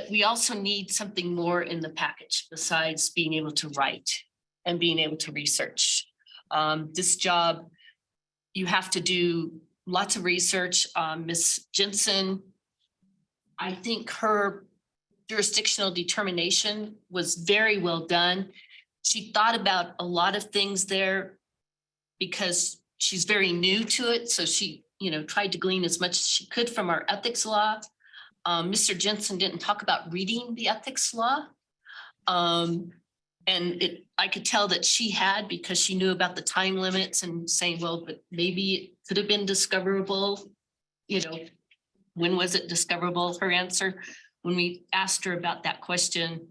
we also need something more in the package besides being able to write and being able to research. This job, you have to do lots of research. Ms. Jensen, I think her jurisdictional determination was very well done. She thought about a lot of things there because she's very new to it. So she, tried to glean as much as she could from our ethics law. Mr. Jensen didn't talk about reading the ethics law. And I could tell that she had, because she knew about the time limits and saying, well, but maybe it could have been discoverable. When was it discoverable? Her answer, when we asked her about that question,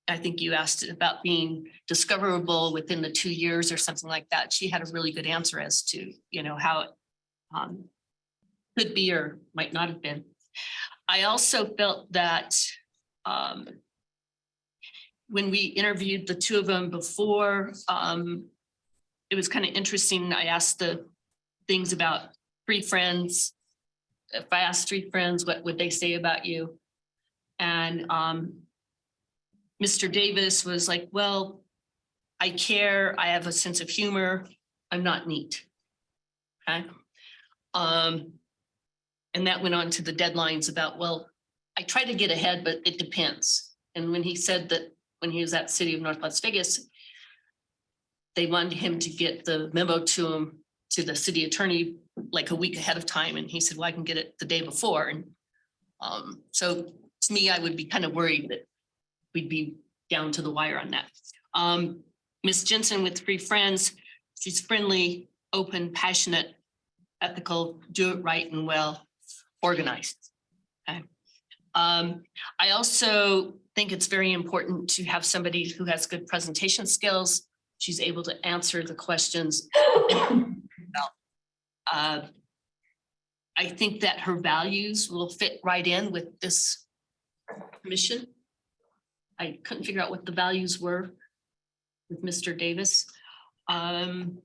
I think you asked it about being discoverable within the 2 years or something like that. She had a really good answer as to, how it could be or might not have been. I also felt that when we interviewed the two of them before, it was kind of interesting. I asked the things about 3 friends. If I asked 3 friends, what would they say about you? And Mr. Davis was like, well, I care. I have a sense of humor. I'm not neat. Okay. And that went on to the deadlines about, well, I try to get ahead, but it depends. And when he said that when he was at City of North Las Vegas, they wanted him to get the memo to him, to the city attorney, like a week ahead of time. And he said, well, I can get it the day before. And so to me, I would be kind of worried that we'd be down to the wire on that. Ms. Jensen with 3 friends, she's friendly, open, passionate, ethical, do it right and well, organized. Okay. I also think it's very important to have somebody who has good presentation skills. She's able to answer the questions. I think that her values will fit right in with this commission. I couldn't figure out what the values were with Mr. Davis. And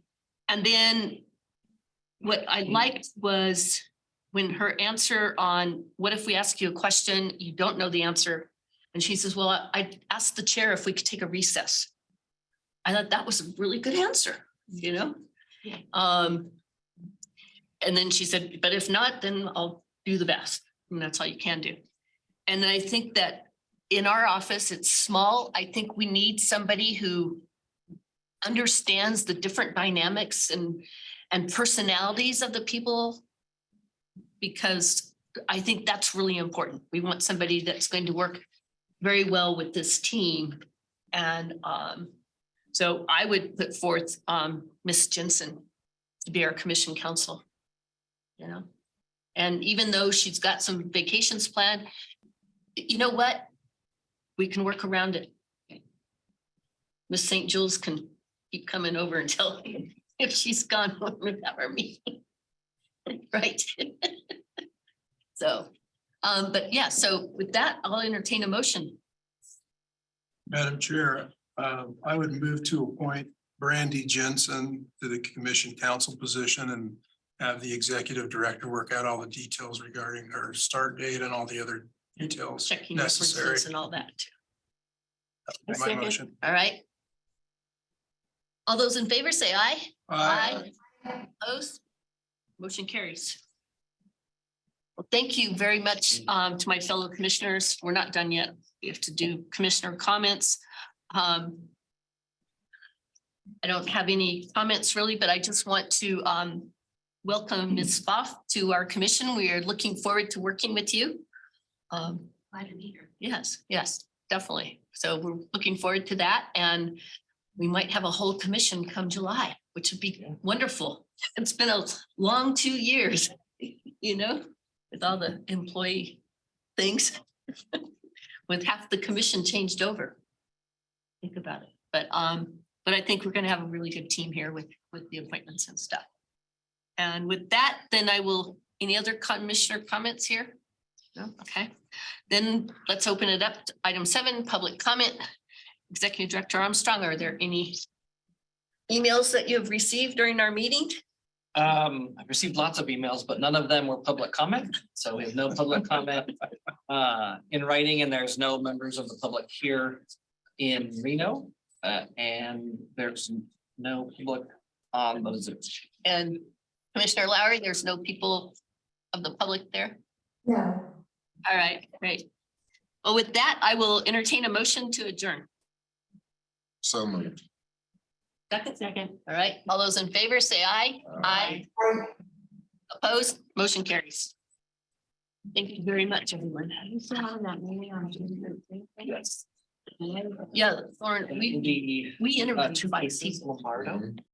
then what I liked was when her answer on what if we ask you a question, you don't know the answer. And she says, well, I asked the chair if we could take a recess. I thought that was a really good answer, And then she said, but if not, then I'll do the best. And that's all you can do. And I think that in our office, it's small. I think we need somebody who understands the different dynamics and personalities of the people, because I think that's really important. We want somebody that's going to work very well with this team. And so I would put forth Ms. Jensen to be our commission counsel. And even though she's got some vacations planned, you know what? We can work around it. Miss St. Jules can keep coming over and tell me if she's gone without our meeting. Right. So, but yeah, so with that, I'll entertain a motion. Madam Chair, I would move to appoint Brandy Jensen to the commission counsel position and have the executive director work out all the details regarding her start date and all the other details Checking necessary. references and all that too. My motion. All right. All those in favor say aye. Aye. Opposed? Motion carries. Well, thank you very much to my fellow commissioners. We're not done yet. We have to do commissioner comments. I don't have any comments really, but I just want to welcome Ms. Foff to our commission. We are looking forward to working with you. Glad to be here. Yes, yes, definitely. So we're looking forward to that, and we might have a whole commission come July, which would be wonderful. It's been a long 2 years, you know, with all the employee things. With half the commission changed over. Think about it. But I think we're gonna have a really good team here with the appointments and stuff. And with that, then I will, any other commissioner comments here? No, okay. Then let's open it up to item 7, public comment. Executive Director Armstrong, are there any emails that you have received during our meeting? I've received lots of emails, but none of them were public comment, so we have no public comment in writing, and there's no members of the public here in Reno. And there's no public on the Zoom. And Commissioner Lowry, there's no people of the public there? No. All right, great. Well, with that, I will entertain a motion to adjourn. So moved. Second. All right, all those in favor say aye. Aye. Opposed, motion carries. Thank you very much, everyone. Yes. Yeah, Lauren, we The interviewed two twice. Lombardo